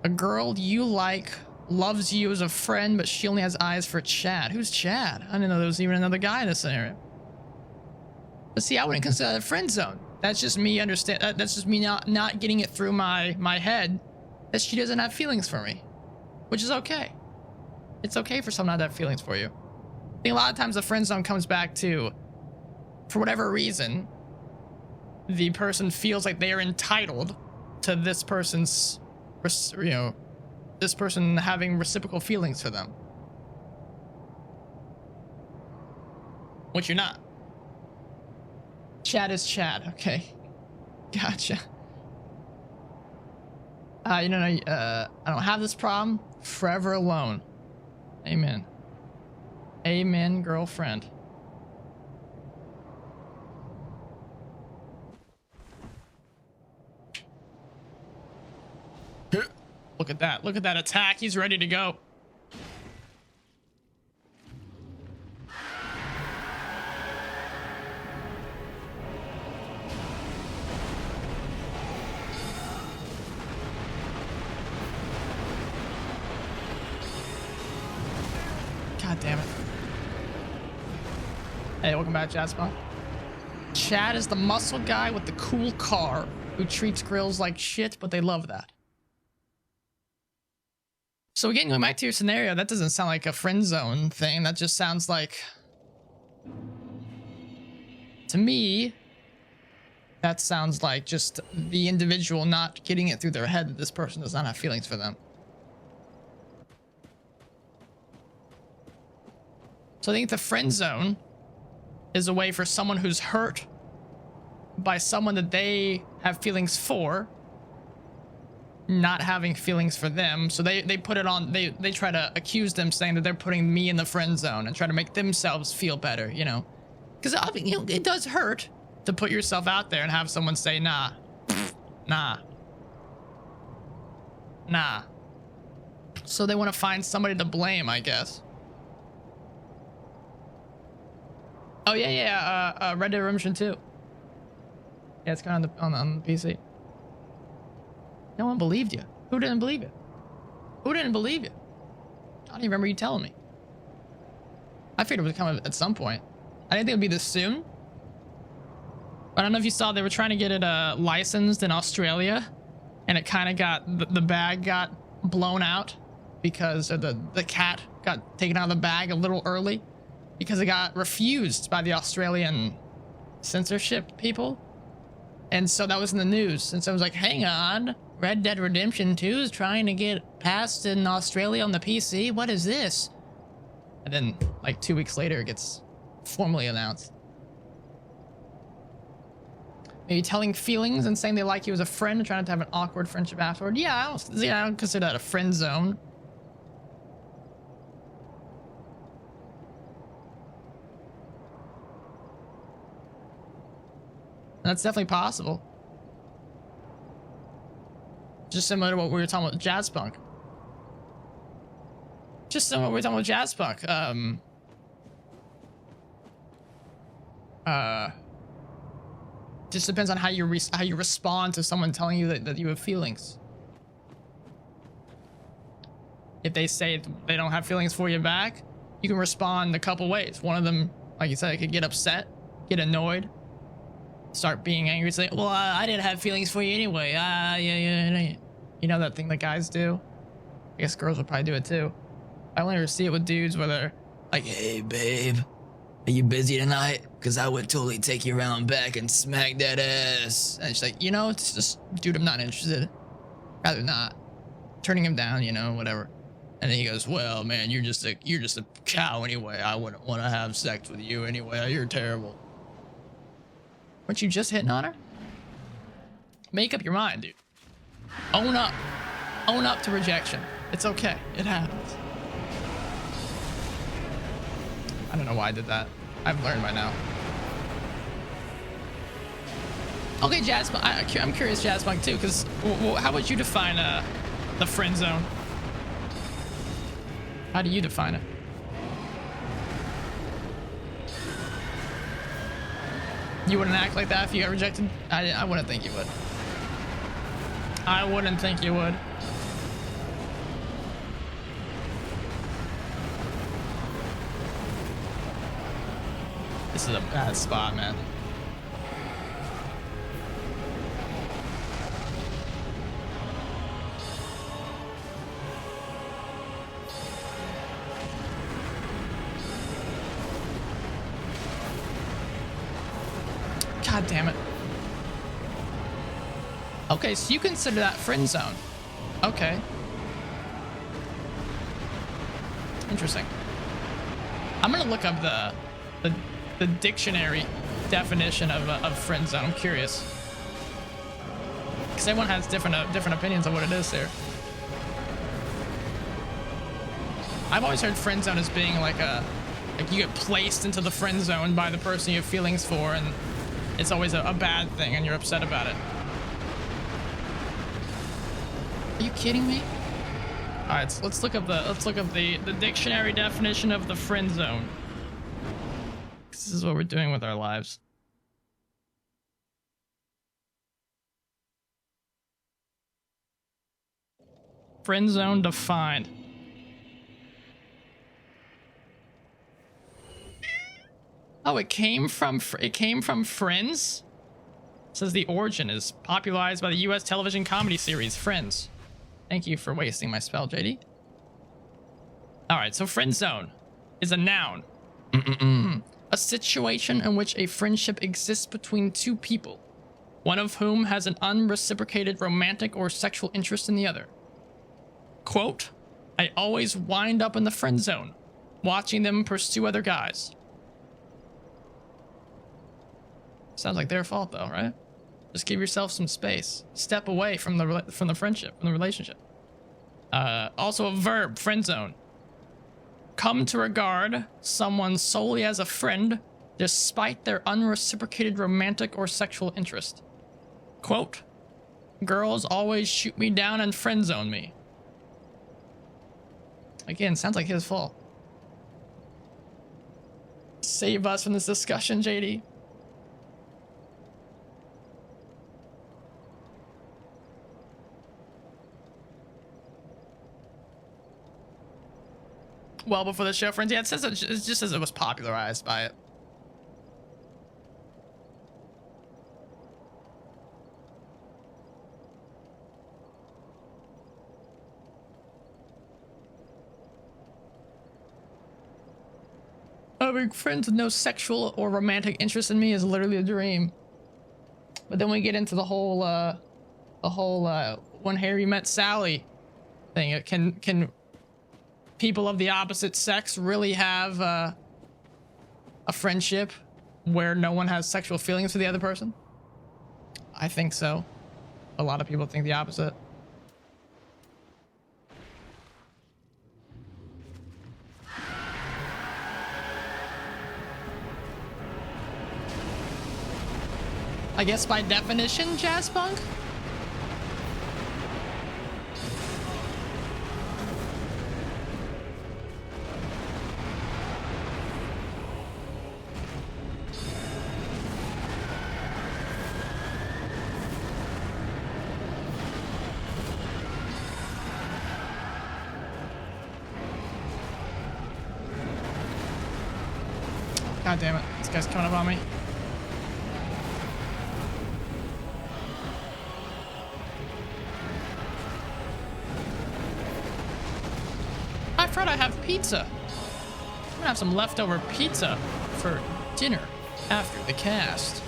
A girl you like loves you as a friend, but she only has eyes for Chad. Who's Chad? I didn't know there was even another guy in this scenario. But see, I wouldn't consider that a friend zone. That's just me that's just me not getting it through my head that she doesn't have feelings for me, which is okay. It's okay for someone not to have feelings for you. I think a lot of times the friend zone comes back to, for whatever reason, the person feels like they are entitled to this person's, this person having reciprocal feelings for them, which you're not. Chad is Chad. Okay. Gotcha. I don't have this problem. Forever alone. Amen. Amen, girlfriend. Look at that. Look at that attack. He's ready to go. God damn it. Hey, welcome back, Chad Spawn. Chad is the muscle guy with the cool car who treats grills like shit, but they love that. So again, going back to your scenario, that doesn't sound like a friend zone thing. That just sounds like, to me, that sounds like just the individual not getting it through their head that this person does not have feelings for them. So I think the friend zone is a way for someone who's hurt by someone that they have feelings for not having feelings for them. So they put it on, they try to accuse them, saying that they're putting me in the friend zone and try to make themselves feel better, you know? Because I mean, it does hurt to put yourself out there and have someone say, nah, nah. So they want to find somebody to blame, I guess. Oh yeah, Red Dead Redemption 2. Yeah, it's kind of on the PC. No one believed you. Who didn't believe it? Who didn't believe you? I don't even remember you telling me. I figured it would come at some point. I didn't think it would be this soon. I don't know if you saw they were trying to get it licensed in Australia, and it kind of got the bag got blown out because the cat got taken out of the bag a little early because it got refused by the Australian censorship people. And so that was in the news. And so I was like, hang on, Red Dead Redemption 2 is trying to get passed in Australia on the PC. What is this? And then like 2 weeks later, it gets formally announced. Maybe telling feelings and saying they like you as a friend and trying to have an awkward friendship afterward. Yeah, I don't consider that a friend zone. That's definitely possible. Just similar to what we were talking about with Jazz Punk. Just similar to what we were talking about with Jazz Punk. Just depends on how you respond to someone telling you that you have feelings. If they say they don't have feelings for you back, you can respond a couple ways. One of them, like you said, could get upset, get annoyed, start being angry, say, well, I didn't have feelings for you anyway. Yeah. You know that thing that guys do? I guess girls would probably do it too. I only ever see it with dudes where they're like, hey, babe, are you busy tonight? Because I would totally take you around back and smack that ass. And she's like, you know, it's just, dude, I'm not interested. Rather not. Turning him down, you know, whatever. And then he goes, well, man, you're just a cow anyway. I wouldn't want to have sex with you anyway. You're terrible. Weren't you just hitting on her? Make up your mind, dude. Own up. Own up to rejection. It's okay. It happens. I don't know why I did that. I've learned by now. Okay, Jazz, I'm curious, Jazzpunk, too, because how would you define the friend zone? How do you define it? You wouldn't act like that if you got rejected? I wouldn't think you would. I wouldn't think you would. This is a bad spot, man. God damn it. Okay, so you consider that friend zone. Okay. Interesting. I'm gonna look up the dictionary definition of friend zone. I'm curious. Because everyone has different opinions on what it is there. I've always heard friend zone as being like you get placed into the friend zone by the person you have feelings for, and it's always a bad thing and you're upset about it. Are you kidding me? All right, so let's look up the dictionary definition of the friend zone. This is what we're doing with our lives. Friend zone defined. Oh, it came from Friends? It says the origin is popularized by the US television comedy series Friends. Thank you for wasting my spell, JD. All right, so friend zone is a noun. A situation in which a friendship exists between two people, one of whom has an unreciprocated romantic or sexual interest in the other. Quote, I always wind up in the friend zone, watching them pursue other guys. Sounds like their fault though, right? Just give yourself some space. Step away from the friendship, from the relationship. Also a verb, friend zone. Come to regard someone solely as a friend despite their unreciprocated romantic or sexual interest. Quote, girls always shoot me down and friend zone me. Again, sounds like his fault. Save us from this discussion, JD. Well before the show, friends. Yeah, it just says it was popularized by it. Having friends with no sexual or romantic interest in me is literally a dream. But then we get into the whole when Harry met Sally thing. It can people of the opposite sex really have a friendship where no one has sexual feelings for the other person? I think so. A lot of people think the opposite. I guess by definition, jazz punk. God damn it. This guy's coming up on me. I forgot I have pizza. I'm gonna have some leftover pizza for dinner after the cast.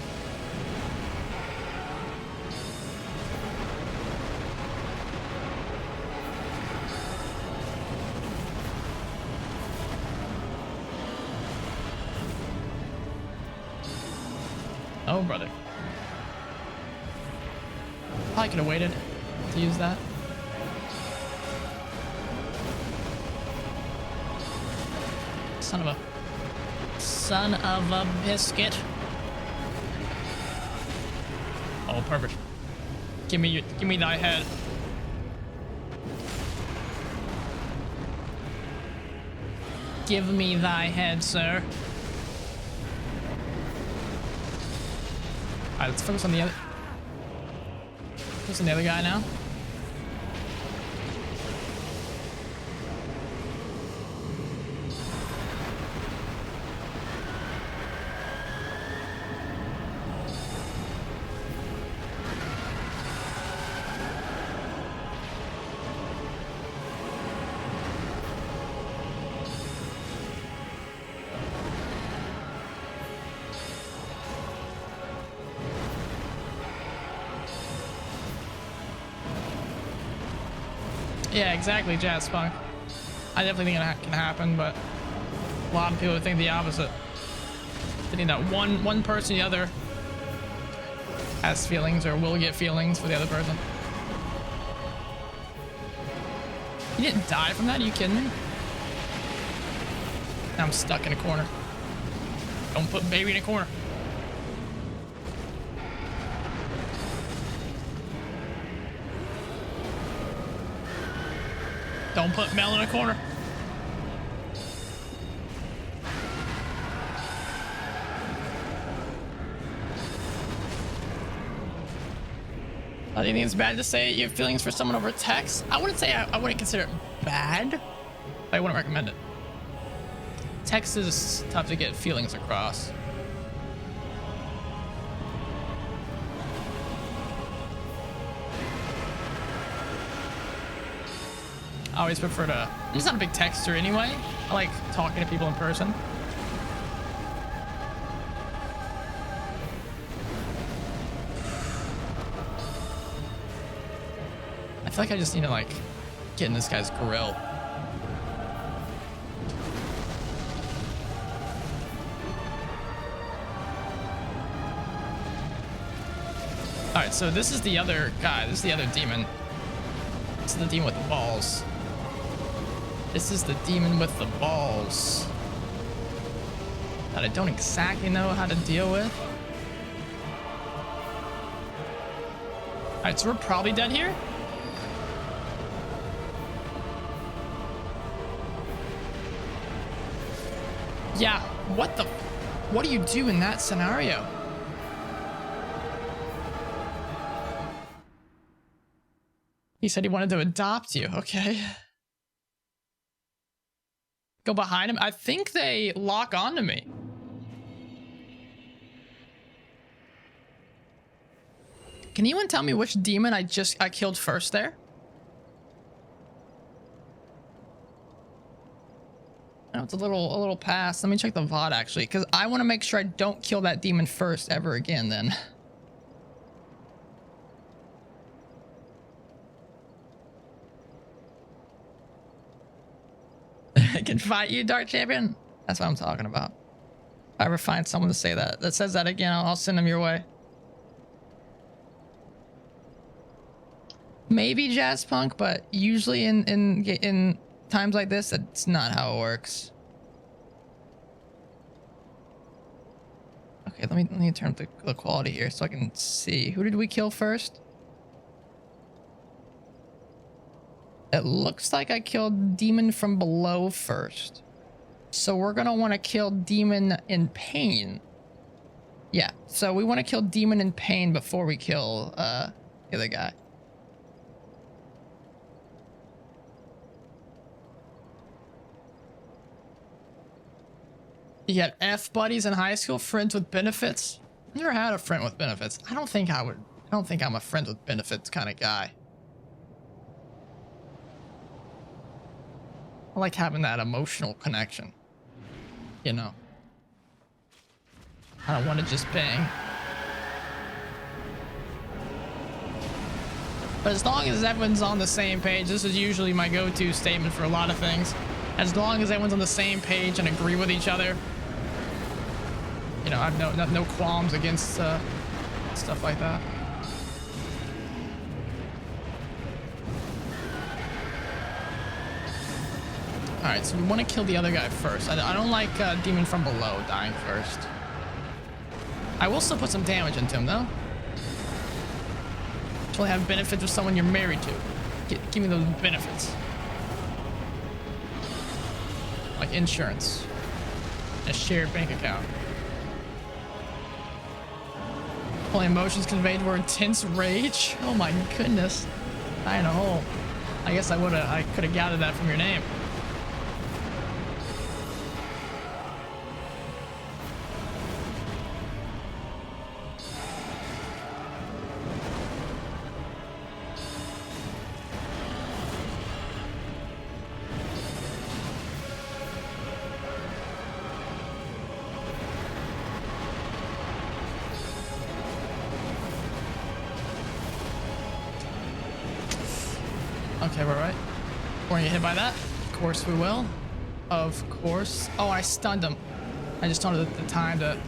Oh, brother. Probably could have waited to use that. Son of a biscuit. Oh, perfect. Give me thy head. Give me thy head, sir. Alright, let's focus on the other. Focus on the other guy now. Yeah, exactly, Jazz Punk. I definitely think it can happen, but a lot of people think the opposite. They think that one person or the other has feelings or will get feelings for the other person. You didn't die from that? Are you kidding me? Now I'm stuck in a corner. Don't put baby in a corner. Don't put Mel in a corner. Do you think it's bad to say you have feelings for someone over text? I wouldn't say I wouldn't consider it bad, but I wouldn't recommend it. Text is tough to get feelings across. I always prefer to... I'm just not a big texter anyway. I like talking to people in person. I feel like I just need to, like, get in this guy's grill. Alright, so this is the other guy. This is the other demon. This is the demon with the balls. This is the demon with the balls that I don't exactly know how to deal with. All right, so we're probably dead here. Yeah, what do you do in that scenario? He said he wanted to adopt you. Okay. Go behind him. I think they lock onto me. Can anyone tell me which demon I killed first there? I know it's a little past. Let me check the VOD actually, because I want to make sure I don't kill that demon first ever again then. I can fight you, Dark Champion. That's what I'm talking about. If I ever find someone to say that says that again, I'll send them your way. Maybe Jazz Punk, but usually in times like this, that's not how it works. Okay, let me turn up the quality here so I can see. Who did we kill first? It looks like I killed Demon from below first. So we're gonna want to kill Demon in Pain. Yeah, so we want to kill Demon in Pain before we kill the other guy. You had F buddies in high school, friends with benefits. Never had a friend with benefits. I don't think I'm a friends with benefits kind of guy. I like having that emotional connection. You know. I don't want to just bang. But as long as everyone's on the same page, this is usually my go-to statement for a lot of things. As long as everyone's on the same page and agree with each other, you know, I have no qualms against stuff like that. All right, so we want to kill the other guy first. I don't like Demon from below dying first. I will still put some damage into him though. To have benefits with someone you're married to. Give me those benefits. Like insurance. A shared bank account. Only emotions conveyed were intense rage. Oh my goodness. I in a hole. I guess I could have gathered that from your name. Okay, we're right. We're gonna get hit by that. Of course we will. Of course. Oh, I stunned him. I just told him the time to...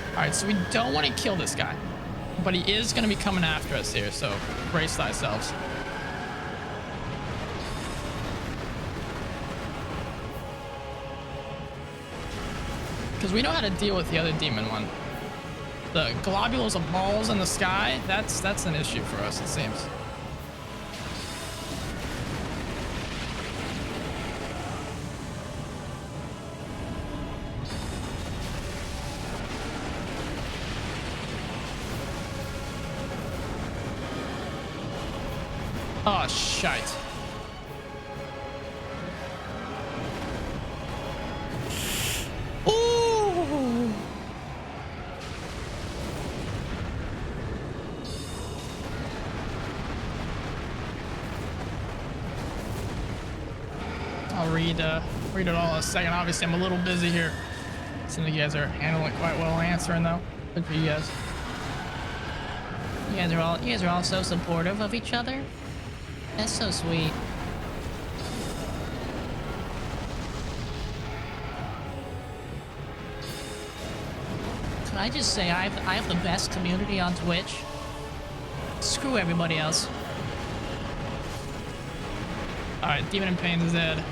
Alright, so we don't want to kill this guy. But he is going to be coming after us here, so brace thyselves. Because we know how to deal with the other demon one. The globules of balls in the sky, that's an issue for us, it seems. Oh, shite. Ooh. I'll read it all in a second. Obviously, I'm a little busy here. Seems like you guys are handling it quite well, answering though. Good for you guys. You guys are all so supportive of each other. That's so sweet. Can I just say I have the best community on Twitch? Screw everybody else. Alright, Demon in Pain is dead.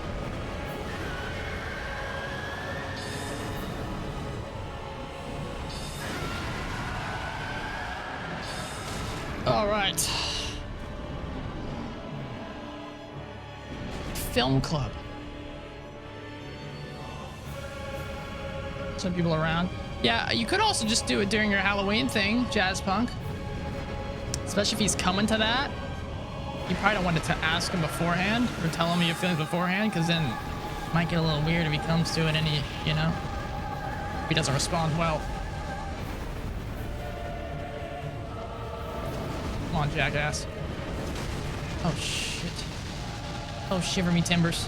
Alright. Film club. Some people around. Yeah, you could also just do it during your Halloween thing, Jazz Punk. Especially if he's coming to that. You probably don't want to ask him beforehand or tell him your feelings beforehand, because then it might get a little weird if he comes to it and you know, if he doesn't respond well. Come on, jackass. Oh, shit. Oh, shiver me timbers.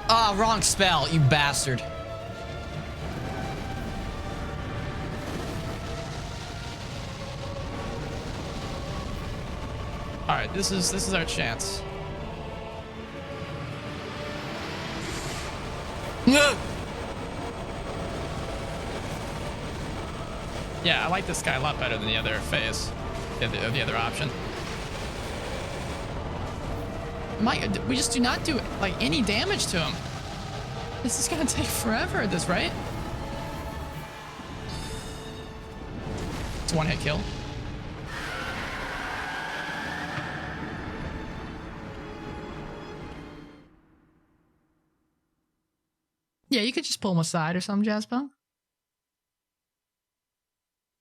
Ah, oh, wrong spell, you bastard. Alright, This is our chance. Yeah, I like this guy a lot better than the other phase, the other option. We just do not do like any damage to him. This is gonna take forever at this rate. It's a one-hit kill. Yeah, you could just pull him aside or something, Jasper.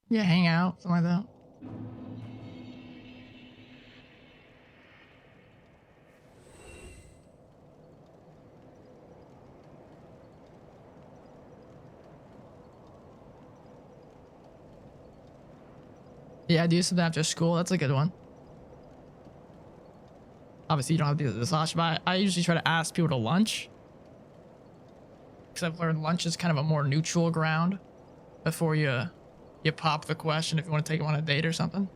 Yeah, hang out, something like that. Yeah, do something after school. That's a good one. Obviously, you don't have to do the massage, but I usually try to ask people to lunch. Because I've learned lunch is kind of a more neutral ground before you pop the question if you want to take them on a date or something.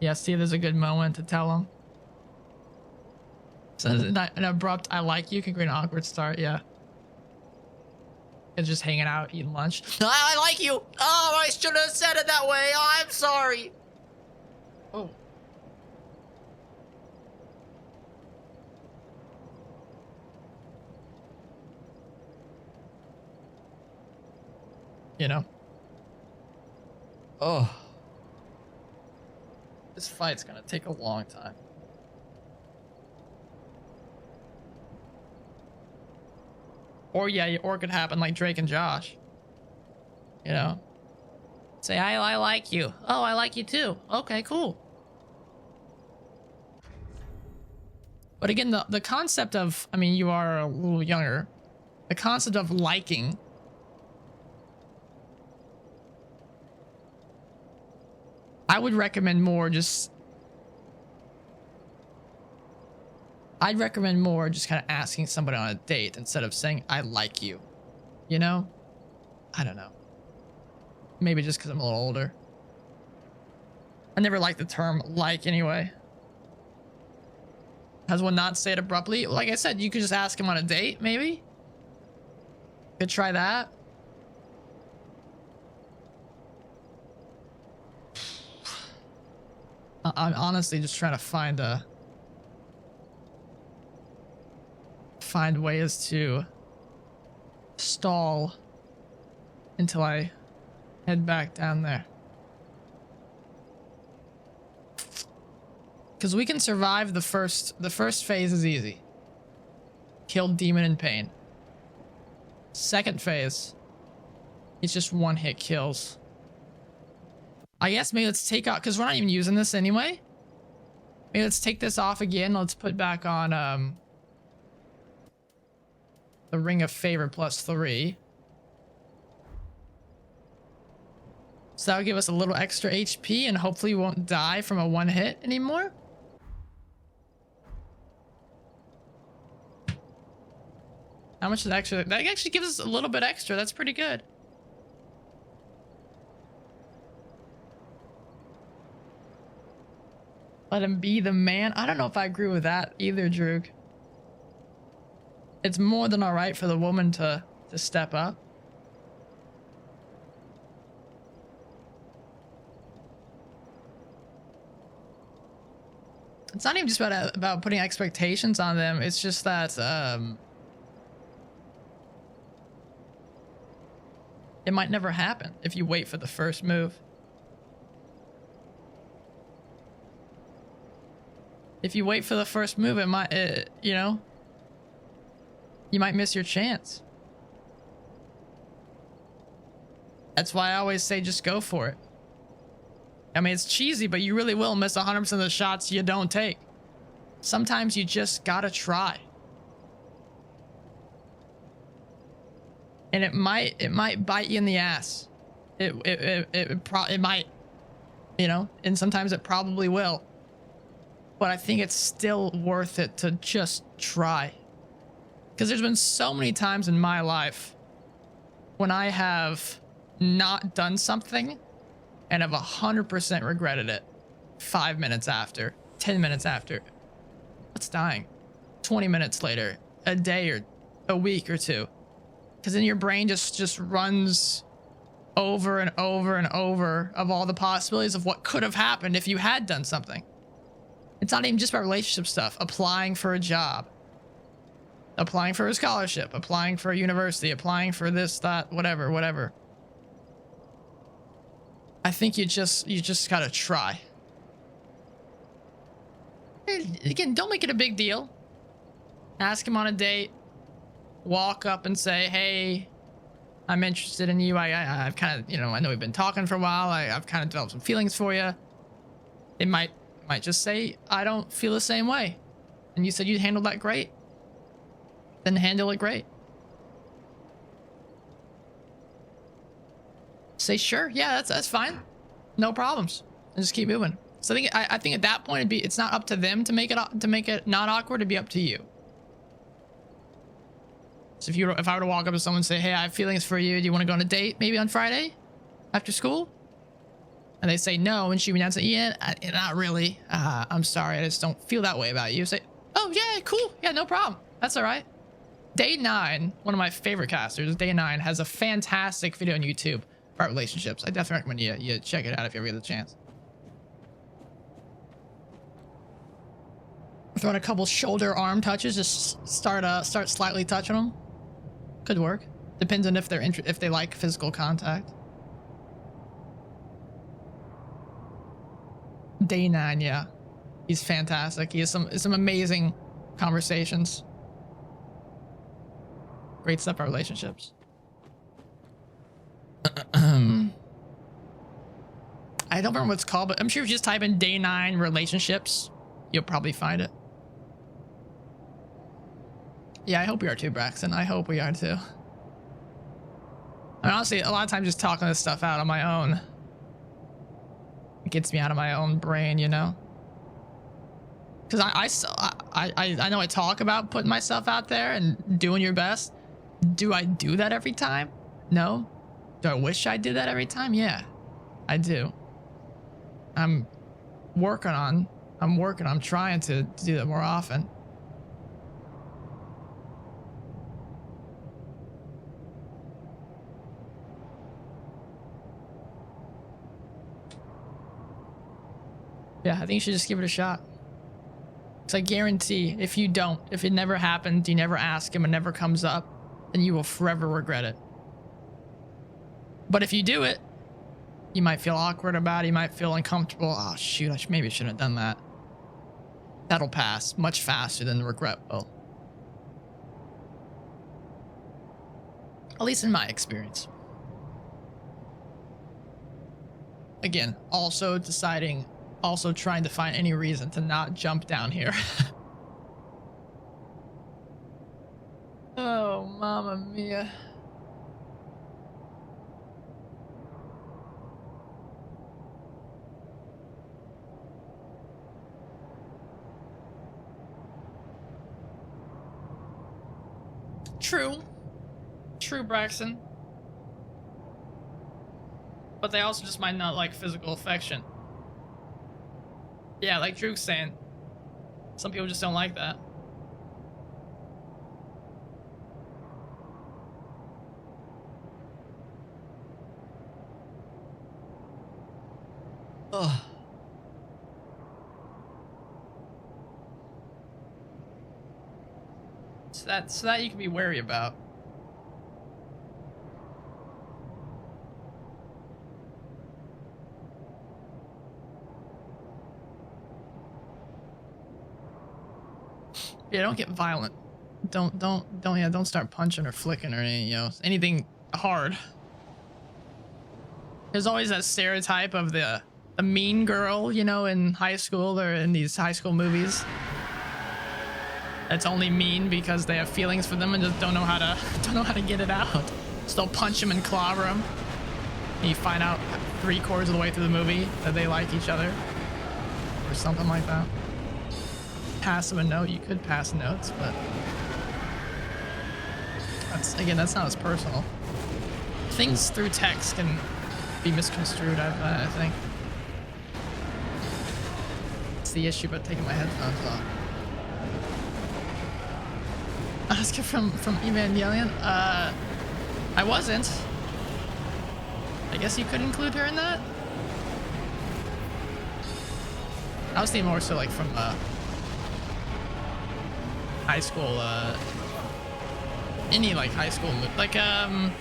Yeah, see if there's a good moment to tell them. So an abrupt "I like you" can create an awkward start. Yeah. It's just hanging out, eating lunch. I like you. Oh, I should have said it that way. Oh, I'm sorry. Oh. You know. Oh. This fight's gonna take a long time. Or yeah, or it could happen like Drake and Josh. You know. Say, I like you. Oh, I like you too. Okay, cool. But again, the concept of, I mean, you are a little younger. The concept of liking. I would recommend more just... I'd recommend more just kind of asking somebody on a date instead of saying, I like you. You know? I don't know. Maybe just because I'm a little older. I never liked the term like anyway. Has one not say it abruptly? Like I said, you could just ask him on a date, maybe? Could try that. I'm honestly just trying to find ways to stall until I head back down there. Because we can survive the first phase is easy. Kill demon in pain. Second phase, it's just one hit kills. I guess maybe let's take out, because we're not even using this anyway. Maybe let's take this off again. Let's put back on the Ring of Favor +3. So that'll give us a little extra HP and hopefully we won't die from a one hit anymore. How much is extra? That actually gives us a little bit extra. That's pretty good. Let him be the man. I don't know if I agree with that either, Droog. It's more than all right for the woman to step up. It's not even just about putting expectations on them. It's just that it might never happen if you wait for the first move. If you wait for the first move, it might, you know, you might miss your chance. That's why I always say just go for it. I mean, it's cheesy, but you really will miss 100% of the shots you don't take. Sometimes you just gotta try. And it might bite you in the ass. It might, you know, and sometimes it probably will. But I think it's still worth it to just try. Because there's been so many times in my life when I have not done something and have 100% regretted it 5 minutes after, 10 minutes after. What's dying? 20 minutes later, a day or a week or two. Because then your brain just runs over and over and over of all the possibilities of what could have happened if you had done something. It's not even just about relationship stuff. Applying for a job, applying for a scholarship, applying for a university, applying for this, that, whatever. I think you just gotta try. And again, don't make it a big deal. Ask him on a date. Walk up and say, hey, I'm interested in you. I've kind of, I know we've been talking for a while. I've kind of developed some feelings for you. They might just say, I don't feel the same way. And you said you handled that great. Then handle it great. Say, sure, yeah, that's fine. No problems. And just keep moving. So I think at that point it's not up to them to make it not awkward, it'd be up to you. So if I were to walk up to someone and say, hey, I have feelings for you, do you want to go on a date maybe on Friday after school? And they say no, and shoot me down and say, yeah, not really. I'm sorry, I just don't feel that way about you. Say, oh yeah, cool, yeah, no problem. That's all right. Day 9, one of my favorite casters, Day 9, has a fantastic video on YouTube about relationships. I definitely recommend you check it out if you ever get the chance. Throwing a couple shoulder arm touches, just start slightly touching them. Could work. Depends on if they like physical contact. Day 9, yeah, he's fantastic. He has some amazing conversations. Great stuff about relationships. I don't remember what it's called, but I'm sure if you just type in Day 9 relationships, you'll probably find it. Yeah, I hope we are too, Braxton. I hope we are too. I mean, honestly, a lot of times just talking this stuff out on my own, it gets me out of my own brain, Because I know I talk about putting myself out there and doing your best. Do I do that every time? No. Do I wish I did that every time? Yeah, I do. I'm trying to do that more often. Yeah, I think you should just give it a shot. Because I guarantee if it never happened, you never ask him, it never comes up, then you will forever regret it. But if you do it, you might feel awkward about it, you might feel uncomfortable. Oh shoot, maybe I shouldn't have done that. That'll pass much faster than the regret will. At least in my experience. Again, also trying to find any reason to not jump down here. Oh, mamma mia. True, Braxton. But they also just might not like physical affection. Yeah, like Drew's saying. Some people just don't like that. Ugh. So that you can be wary about. Yeah, don't get violent. Don't start punching or flicking or anything, anything hard. There's always that stereotype of the mean girl, in high school or in these high school movies. That's only mean because they have feelings for them and just don't know how to get it out. So they'll punch them and clobber them. And you find out 3/4 of the way through the movie that they like each other. Or something like that. Pass them a note. You could pass notes, but That's not as personal. Things through text can be misconstrued, I think. It's the issue about taking my headphones off. Oscar from Evangelion? I wasn't. I guess you could include her in that? I was thinking more so like from high school, any like high school, like I'm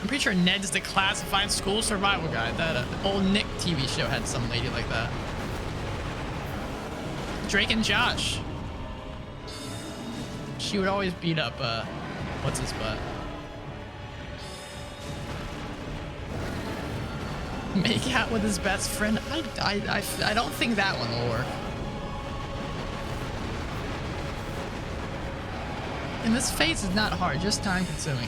pretty sure Ned's the Classified School Survival Guide. That old Nick TV show had some lady like that. Drake and Josh. She would always beat up what's his butt. Make out with his best friend. I don't think that one will work. And this phase is not hard, just time consuming.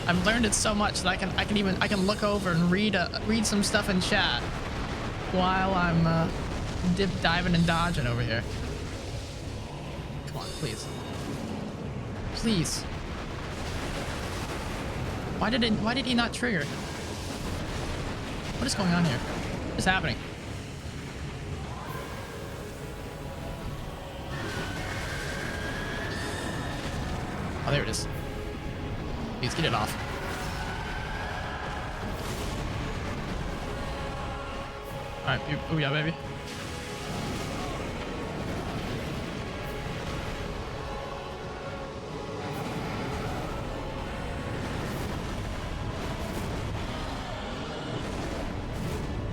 I've learned it so much that I can look over and read some stuff in chat while I'm diving and dodging over here. Come on, please. Please. Why did he not trigger? What is going on here? What is happening? Oh, there it is. Please get it off. All right, booyah, baby.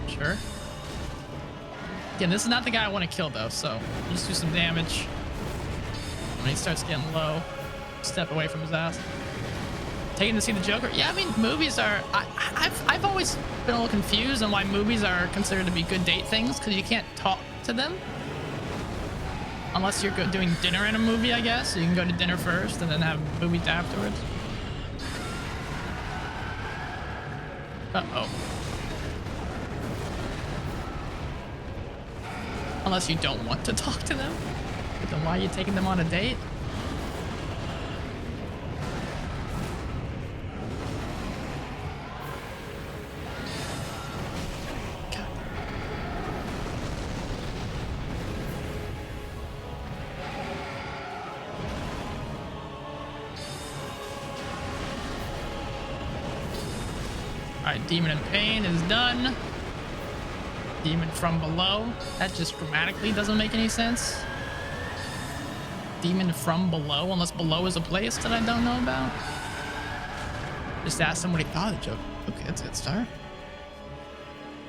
Sure. Again, this is not the guy I want to kill though, so just do some damage. When he starts getting low, step away from his ass. Taking to see the Joker? Yeah, I mean, movies are... I've always been a little confused on why movies are considered to be good date things, because you can't talk to them. Unless you're doing dinner in a movie, I guess. So you can go to dinner first and then have movies afterwards. Uh-oh. Unless you don't want to talk to them. But then why are you taking them on a date? Alright, Demon in Pain is done. Demon from Below. That just grammatically doesn't make any sense. Demon from Below, unless below is a place that I don't know about. Just ask him what he thought of the joke. Okay, that's a good start.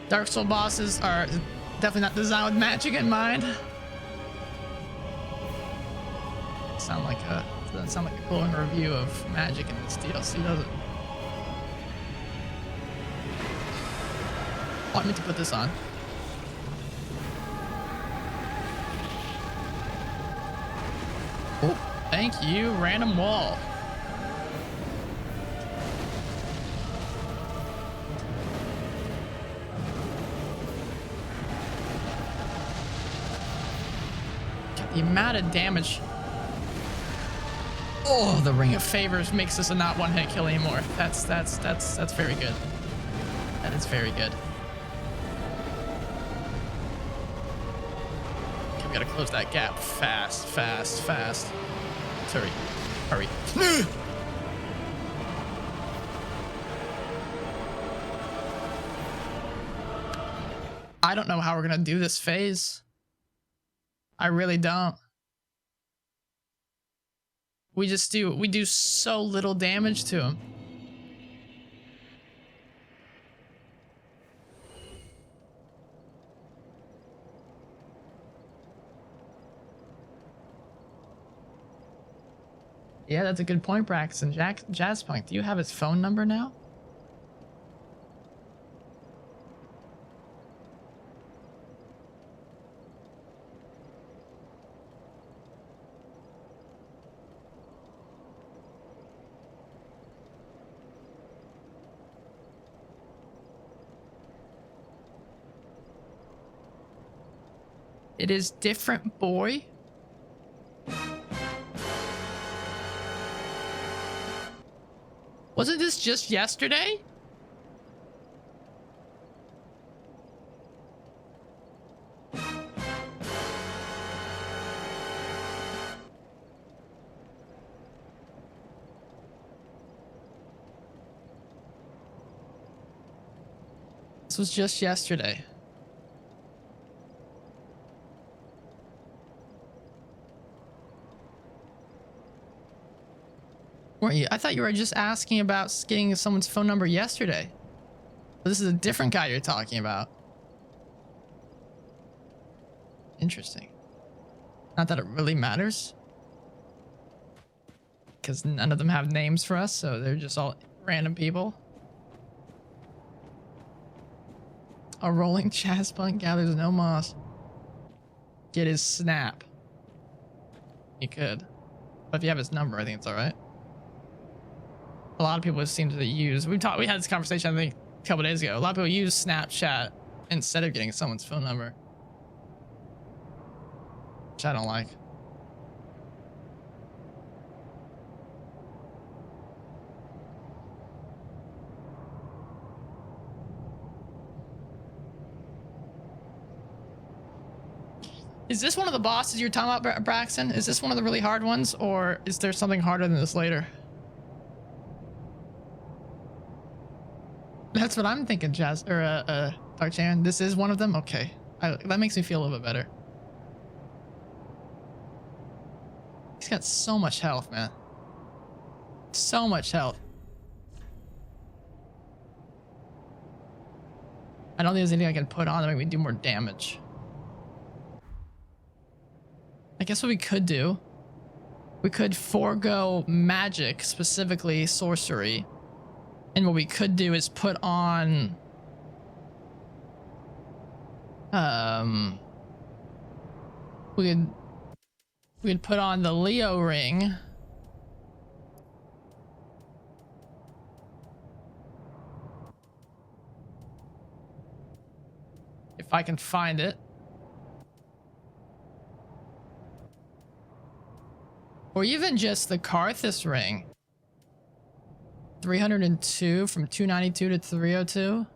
Dark Soul bosses are definitely not designed with magic in mind. Doesn't sound like a glowing review of magic in this DLC, does it? Oh, I meant to put this on. Oh, thank you, random wall. The amount of damage. Oh, the Ring of Favors makes this a not one-hit kill anymore. That's very good. That is very good. Okay, we gotta close that gap fast. Hurry. I don't know how we're gonna do this phase. I really don't. We do so little damage to him. Yeah, that's a good point, Braxton. Jazzpunk, do you have his phone number now? It is different, boy. Wasn't this just yesterday? This was just yesterday. Weren't you? I thought you were just asking about getting someone's phone number yesterday. This is a different guy you're talking about. Interesting. Not that it really matters. Because none of them have names for us, so they're just all random people. A rolling chaspunk gathers no moss. Get his snap. You could. But if you have his number, I think it's alright. A lot of people seem to use... We had this conversation, I think, a couple days ago. A lot of people use Snapchat instead of getting someone's phone number. Which I don't like. Is this one of the bosses you're talking about, Braxton? Is this one of the really hard ones, or is there something harder than this later? That's what I'm thinking, Jazz, or Dark Chan. This is one of them? Okay. That makes me feel a little bit better. He's got so much health, man. So much health. I don't think there's anything I can put on to make me do more damage. I guess what we could do, we could forego magic, specifically sorcery. And what we could do is put on we could put on the Leo ring. If I can find it. Or even just the Karthus ring. 302 from 292 to 302.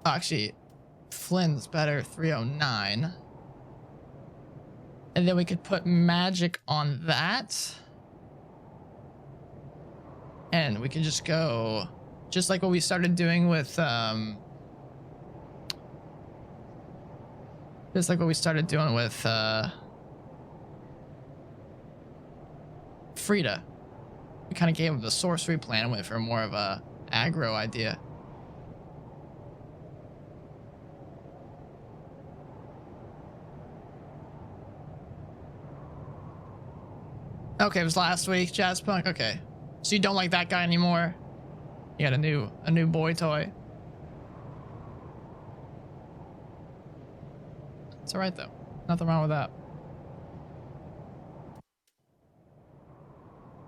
Actually, Flynn's better, 309. And then we could put magic on that. And we could just go, just like what we started doing with, just like what we started doing with Frida. We kind of gave him the sorcery plan and went for more of a aggro idea. Okay, it was last week, Jazzpunk. Okay, so you don't like that guy anymore? You got a new boy toy. It's all right though. Nothing wrong with that.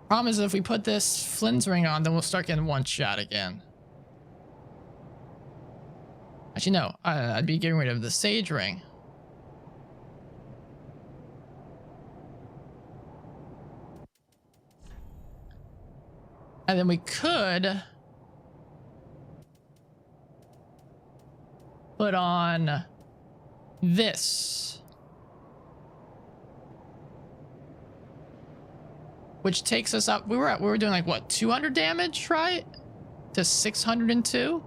Problem is, if we put this Flynn's ring on, then we'll start getting one shot again. Actually, no. I'd be getting rid of the Sage ring. And then we could put on this, which takes us up. We were doing like what, 200 damage, right? To 602.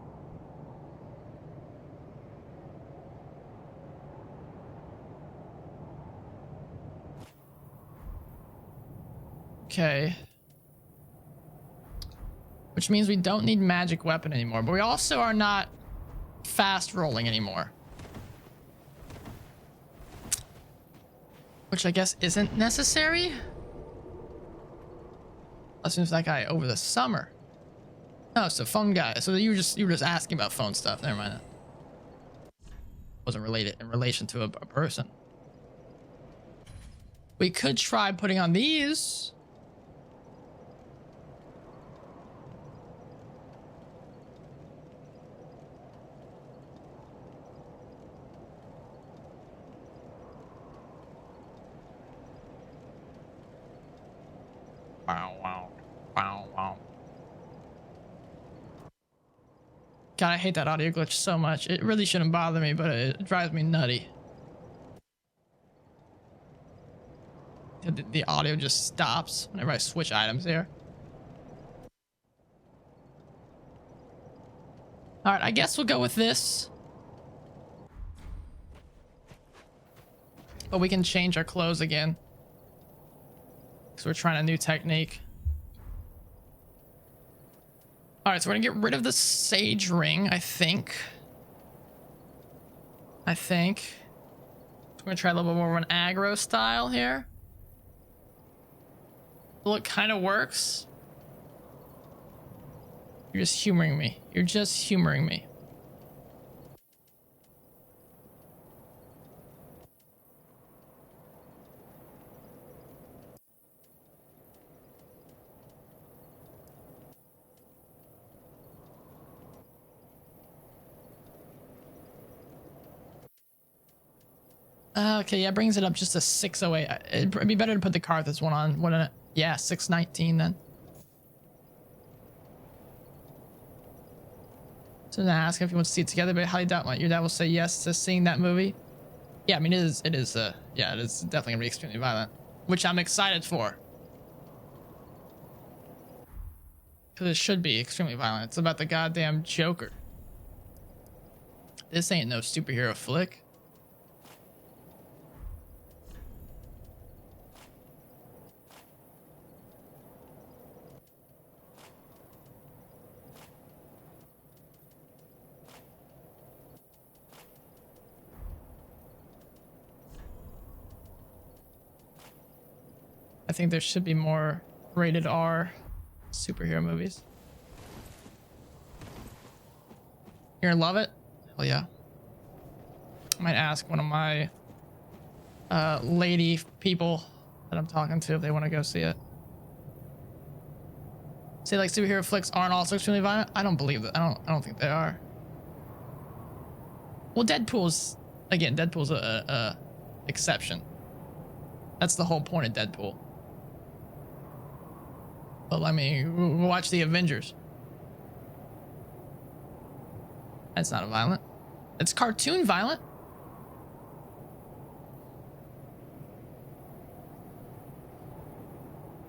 Okay. Which means we don't need magic weapon anymore, but we also are not fast rolling anymore. Which I guess isn't necessary. As soon as that guy over the summer. Oh, it's a phone guy. So you were just asking about phone stuff. Never mind. Wasn't related in relation to a person. We could try putting on these. Wow, wow, wow, wow. God, I hate that audio glitch so much. It really shouldn't bother me, but it drives me nutty. The audio just stops whenever I switch items here. All right, I guess we'll go with this. But we can change our clothes again. Because we're trying a new technique. All right, so we're going to get rid of the sage ring, I think. So we're going to try a little bit more of an aggro style here. Well, it kind of works. You're just humoring me. You're just humoring me. Okay, yeah, brings it up just to 608. It'd be better to put the Carthus one on, wouldn't it? Yeah, 619 then. So then I ask if you want to see it together, but highly doubt your dad will say yes to seeing that movie. Yeah, I mean, it is definitely gonna be extremely violent, which I'm excited for. Because it should be extremely violent. It's about the goddamn Joker. This ain't no superhero flick. I think there should be more rated R superhero movies. You're gonna love it? Hell yeah. I might ask one of my lady people that I'm talking to if they want to go see it. Say like superhero flicks aren't also extremely violent? I don't believe that. I don't think they are. Well, Deadpool's a exception. That's the whole point of Deadpool. But I mean, watch the Avengers. That's not a violent. It's cartoon violent.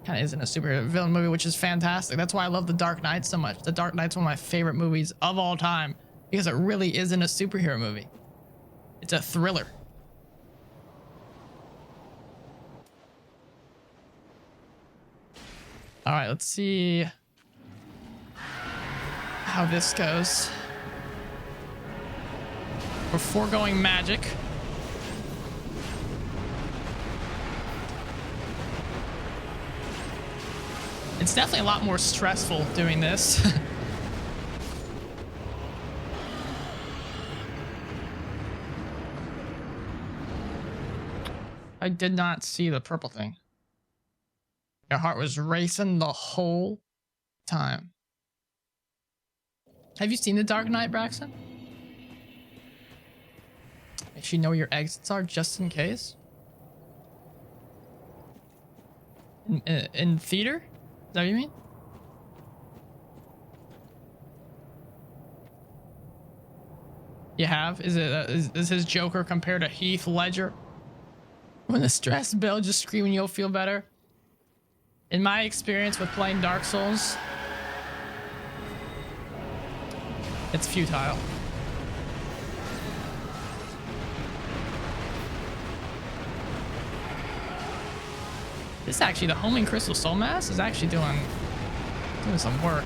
Kind of isn't a superhero villain movie, which is fantastic. That's why I love The Dark Knight so much. The Dark Knight's one of my favorite movies of all time because it really isn't a superhero movie. It's a thriller. All right, let's see how this goes. We're foregoing magic. It's definitely a lot more stressful doing this. I did not see the purple thing. Your heart was racing the whole time. Have you seen The Dark Knight, Braxton? Make sure you know where your exits are just in case. In theater? Is that what you mean? You have? Is his Joker compared to Heath Ledger? When the stress builds, just screaming you'll feel better. In my experience with playing Dark Souls, it's futile. This actually, the homing crystal soul mass is actually doing some work.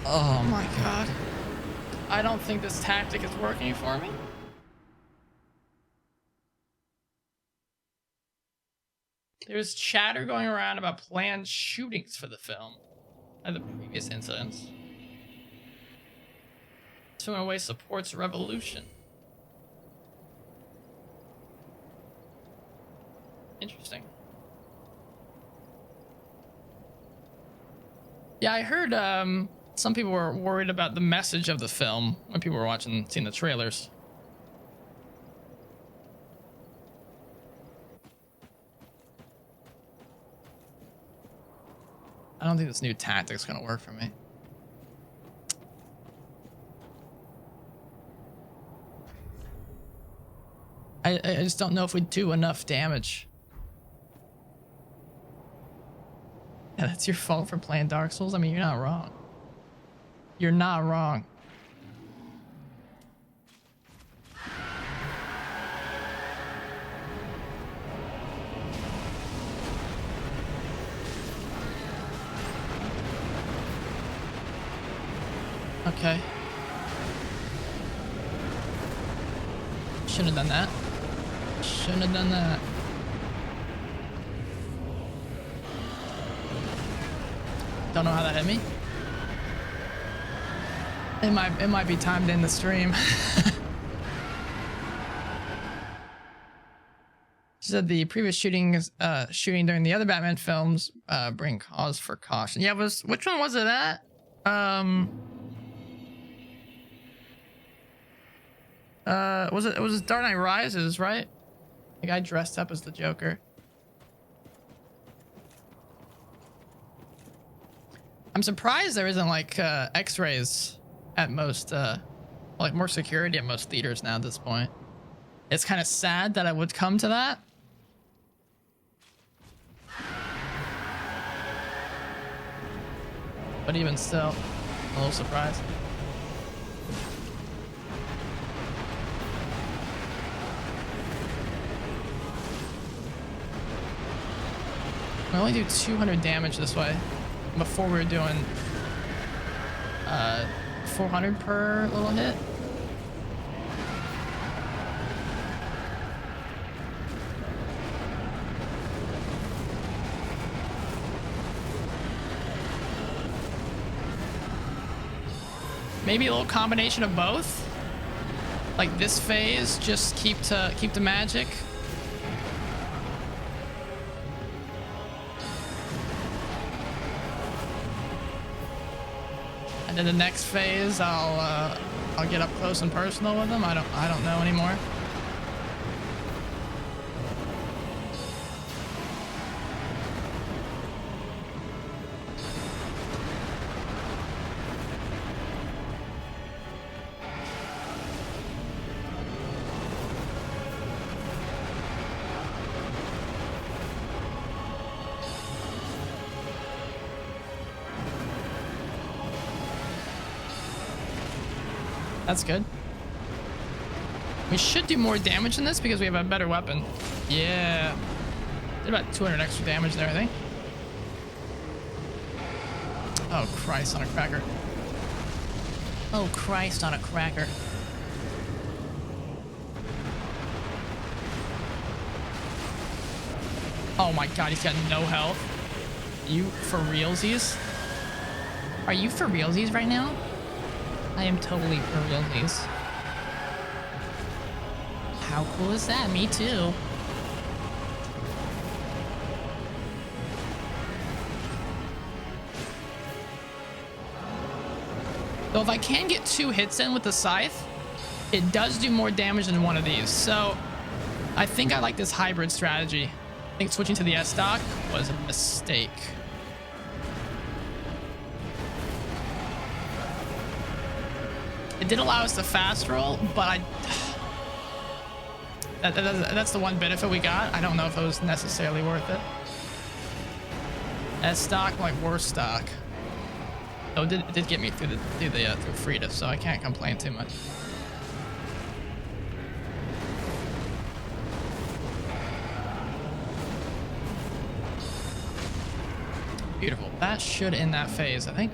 Oh my god. I don't think this tactic is working for me. There's chatter going around about planned shootings for the film and the previous incidents. So in a way supports revolution. Interesting. Yeah, I heard some people were worried about the message of the film when people were seeing the trailers. I don't think this new tactic's gonna work for me. I just don't know if we do enough damage. Yeah, that's your fault for playing Dark Souls. I mean, you're not wrong. You're not wrong. Okay. Shouldn't have done that. Shouldn't have done that. Don't know how that hit me. It might be timed in the stream. She said the previous shooting during the other Batman films bring cause for caution. Yeah, which one was it at? It was Dark Knight Rises, right? The guy dressed up as the Joker. I'm surprised there isn't like X-rays at most, like more security at most theaters now at this point. It's kind of sad that I would come to that. But even still, a little surprised. We only do 200 damage this way. Before we were doing 400 per little hit. Maybe a little combination of both. Like this phase, just keep the magic. And then the next phase, I'll get up close and personal with them. I don't know anymore. That's good. We should do more damage than this because we have a better weapon. Yeah. Did about 200 extra damage there, I think. Oh, Christ on a cracker. Oh, Christ on a cracker. Oh my god, he's got no health. You for realsies? Are you for realsies right now? I am totally for realsies. How cool is that? Me too. So if I can get 2 hits in with the scythe, it does do more damage than one of these. So I think I like this hybrid strategy. I think switching to the S-Stock was a mistake. It did allow us to fast roll, but that's the one benefit we got. I don't know if it was necessarily worth it. S-Stock, like worst stock. Oh, it did get me through Frida, so I can't complain too much. Beautiful. That should end that phase, I think.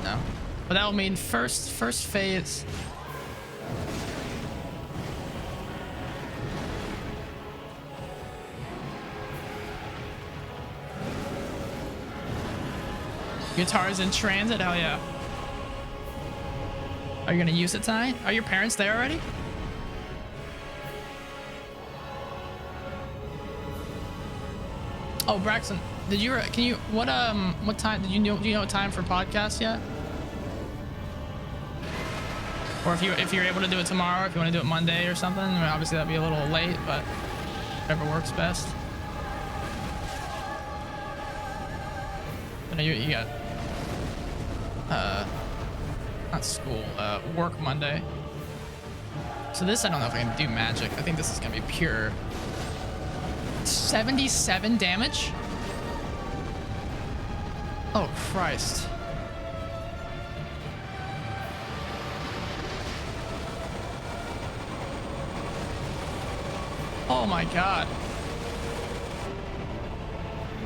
No, but that will mean first phase. Guitar's in transit, hell yeah. Are you gonna use it tonight? Are your parents there already? Oh, Braxton. did you, can you, what time, do you know what time for podcast yet? Or if you're able to do it tomorrow, if you want to do it Monday or something, I mean, obviously that'd be a little late, but whatever works best. But you got, not school, work Monday. So this, I don't know if I can do magic. I think this is gonna be pure. 77 damage? Oh, Christ. Oh my God.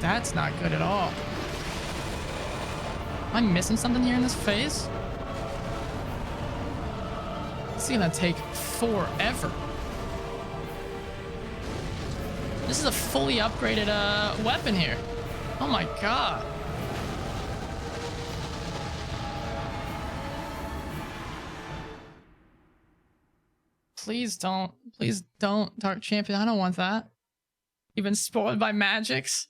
That's not good at all. Am I missing something here in this phase? This is gonna take forever. This is a fully upgraded weapon here. Oh my God. Please don't, Dark Champion. I don't want that. You've been spoiled by magics.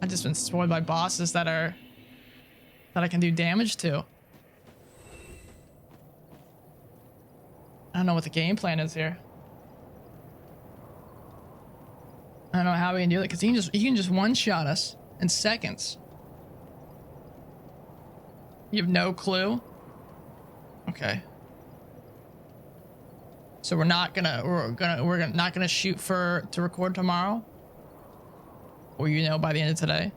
I've just been spoiled by bosses that I can do damage to. I don't know what the game plan is here. I don't know how we can do it because he can just one-shot us in seconds. You have no clue? Okay. So we're not gonna shoot to record tomorrow? Or by the end of today?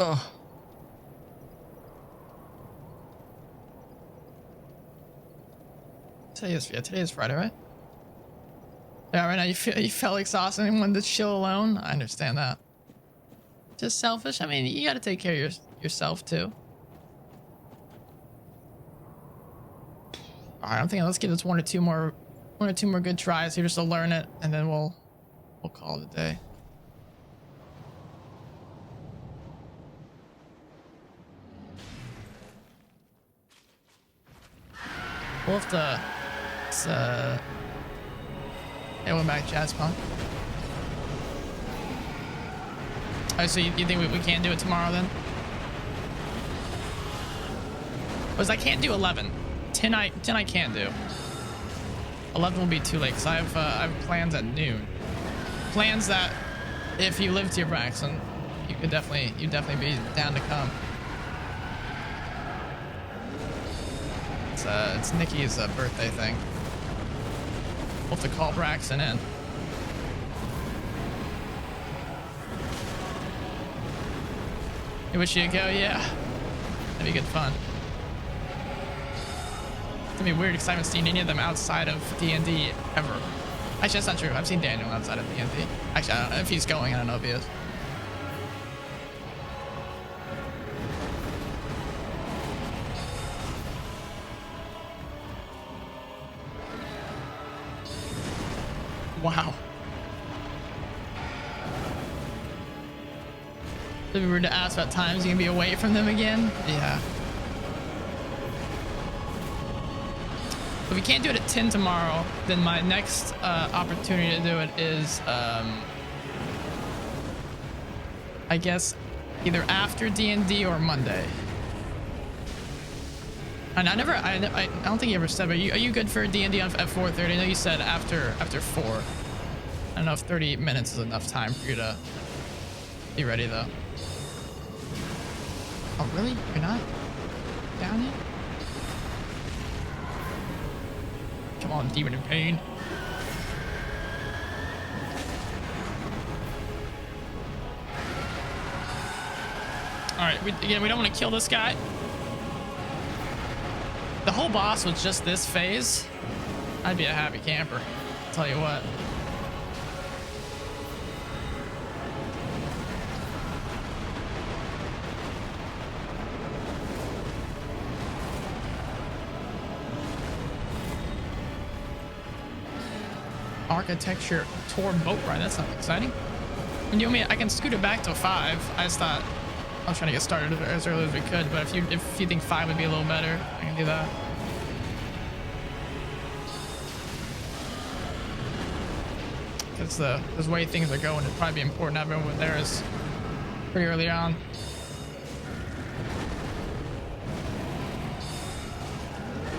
Ugh. Today is Friday, right? Yeah, right now you felt exhausted and wanted to chill alone. I understand that. Just selfish. I mean, you got to take care of yourself too. All right, I'm thinking let's give this one or two more good tries here just to learn it, and then we'll call it a day. We'll have to. Hey, we're back, Jazz Punk. Oh, so you think we can't do it tomorrow then? Because I can't do 11. 10 I can't do. 11 will be too late because I have plans at noon. Plans that if you lived here, Braxton, you'd definitely be down to come. It's Nikki's birthday thing. We'll have to call Braxton in. You wish you could go? Yeah. That'd be good fun. It's gonna be weird because I haven't seen any of them outside of D&D ever. Actually, that's not true. I've seen Daniel outside of D&D. Actually, I don't know if he's going. I don't know if he is. Wow. If we were to ask about times you can be away from them again, yeah. If we can't do it at 10 tomorrow, then my next opportunity to do it is, I guess, either after D&D or Monday. And I don't think you ever said, but are you good for D&D at 4:30? I know you said after 4. I don't know if 30 minutes is enough time for you to be ready though. Oh really? You're not down yet? Come on, Demon in Pain. Alright, again, we don't want to kill this guy. The whole boss was just this phase, I'd be a happy camper. I'll tell you what. Architecture tour boat ride. That's not exciting. And I can scoot it back to 5. I just thought I was trying to get started as early as we could, but if you think 5 would be a little better, I can do that. because the way things are going, it'd probably be important to have everyone there is pretty early on.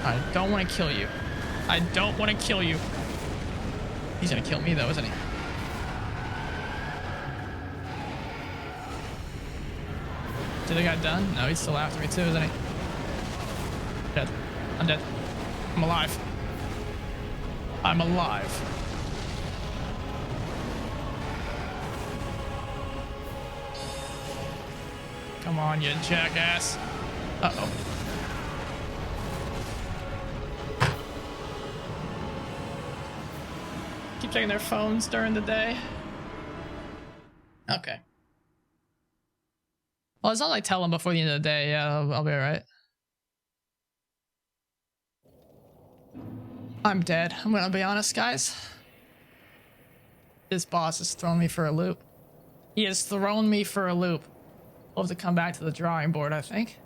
I don't want to kill you. I don't want to kill you. He's gonna kill me though, isn't he? Did the guy done? No, he's still after me too, isn't he? Dead. I'm dead. I'm alive. I'm alive. Come on, you jackass. Uh-oh. Keep checking their phones during the day. Okay. Well, it's not like tell them before the end of the day. Yeah, I'll be alright. I'm dead. I'm gonna be honest, guys. This boss has thrown me for a loop. He has thrown me for a loop. We'll have to come back to the drawing board, I think.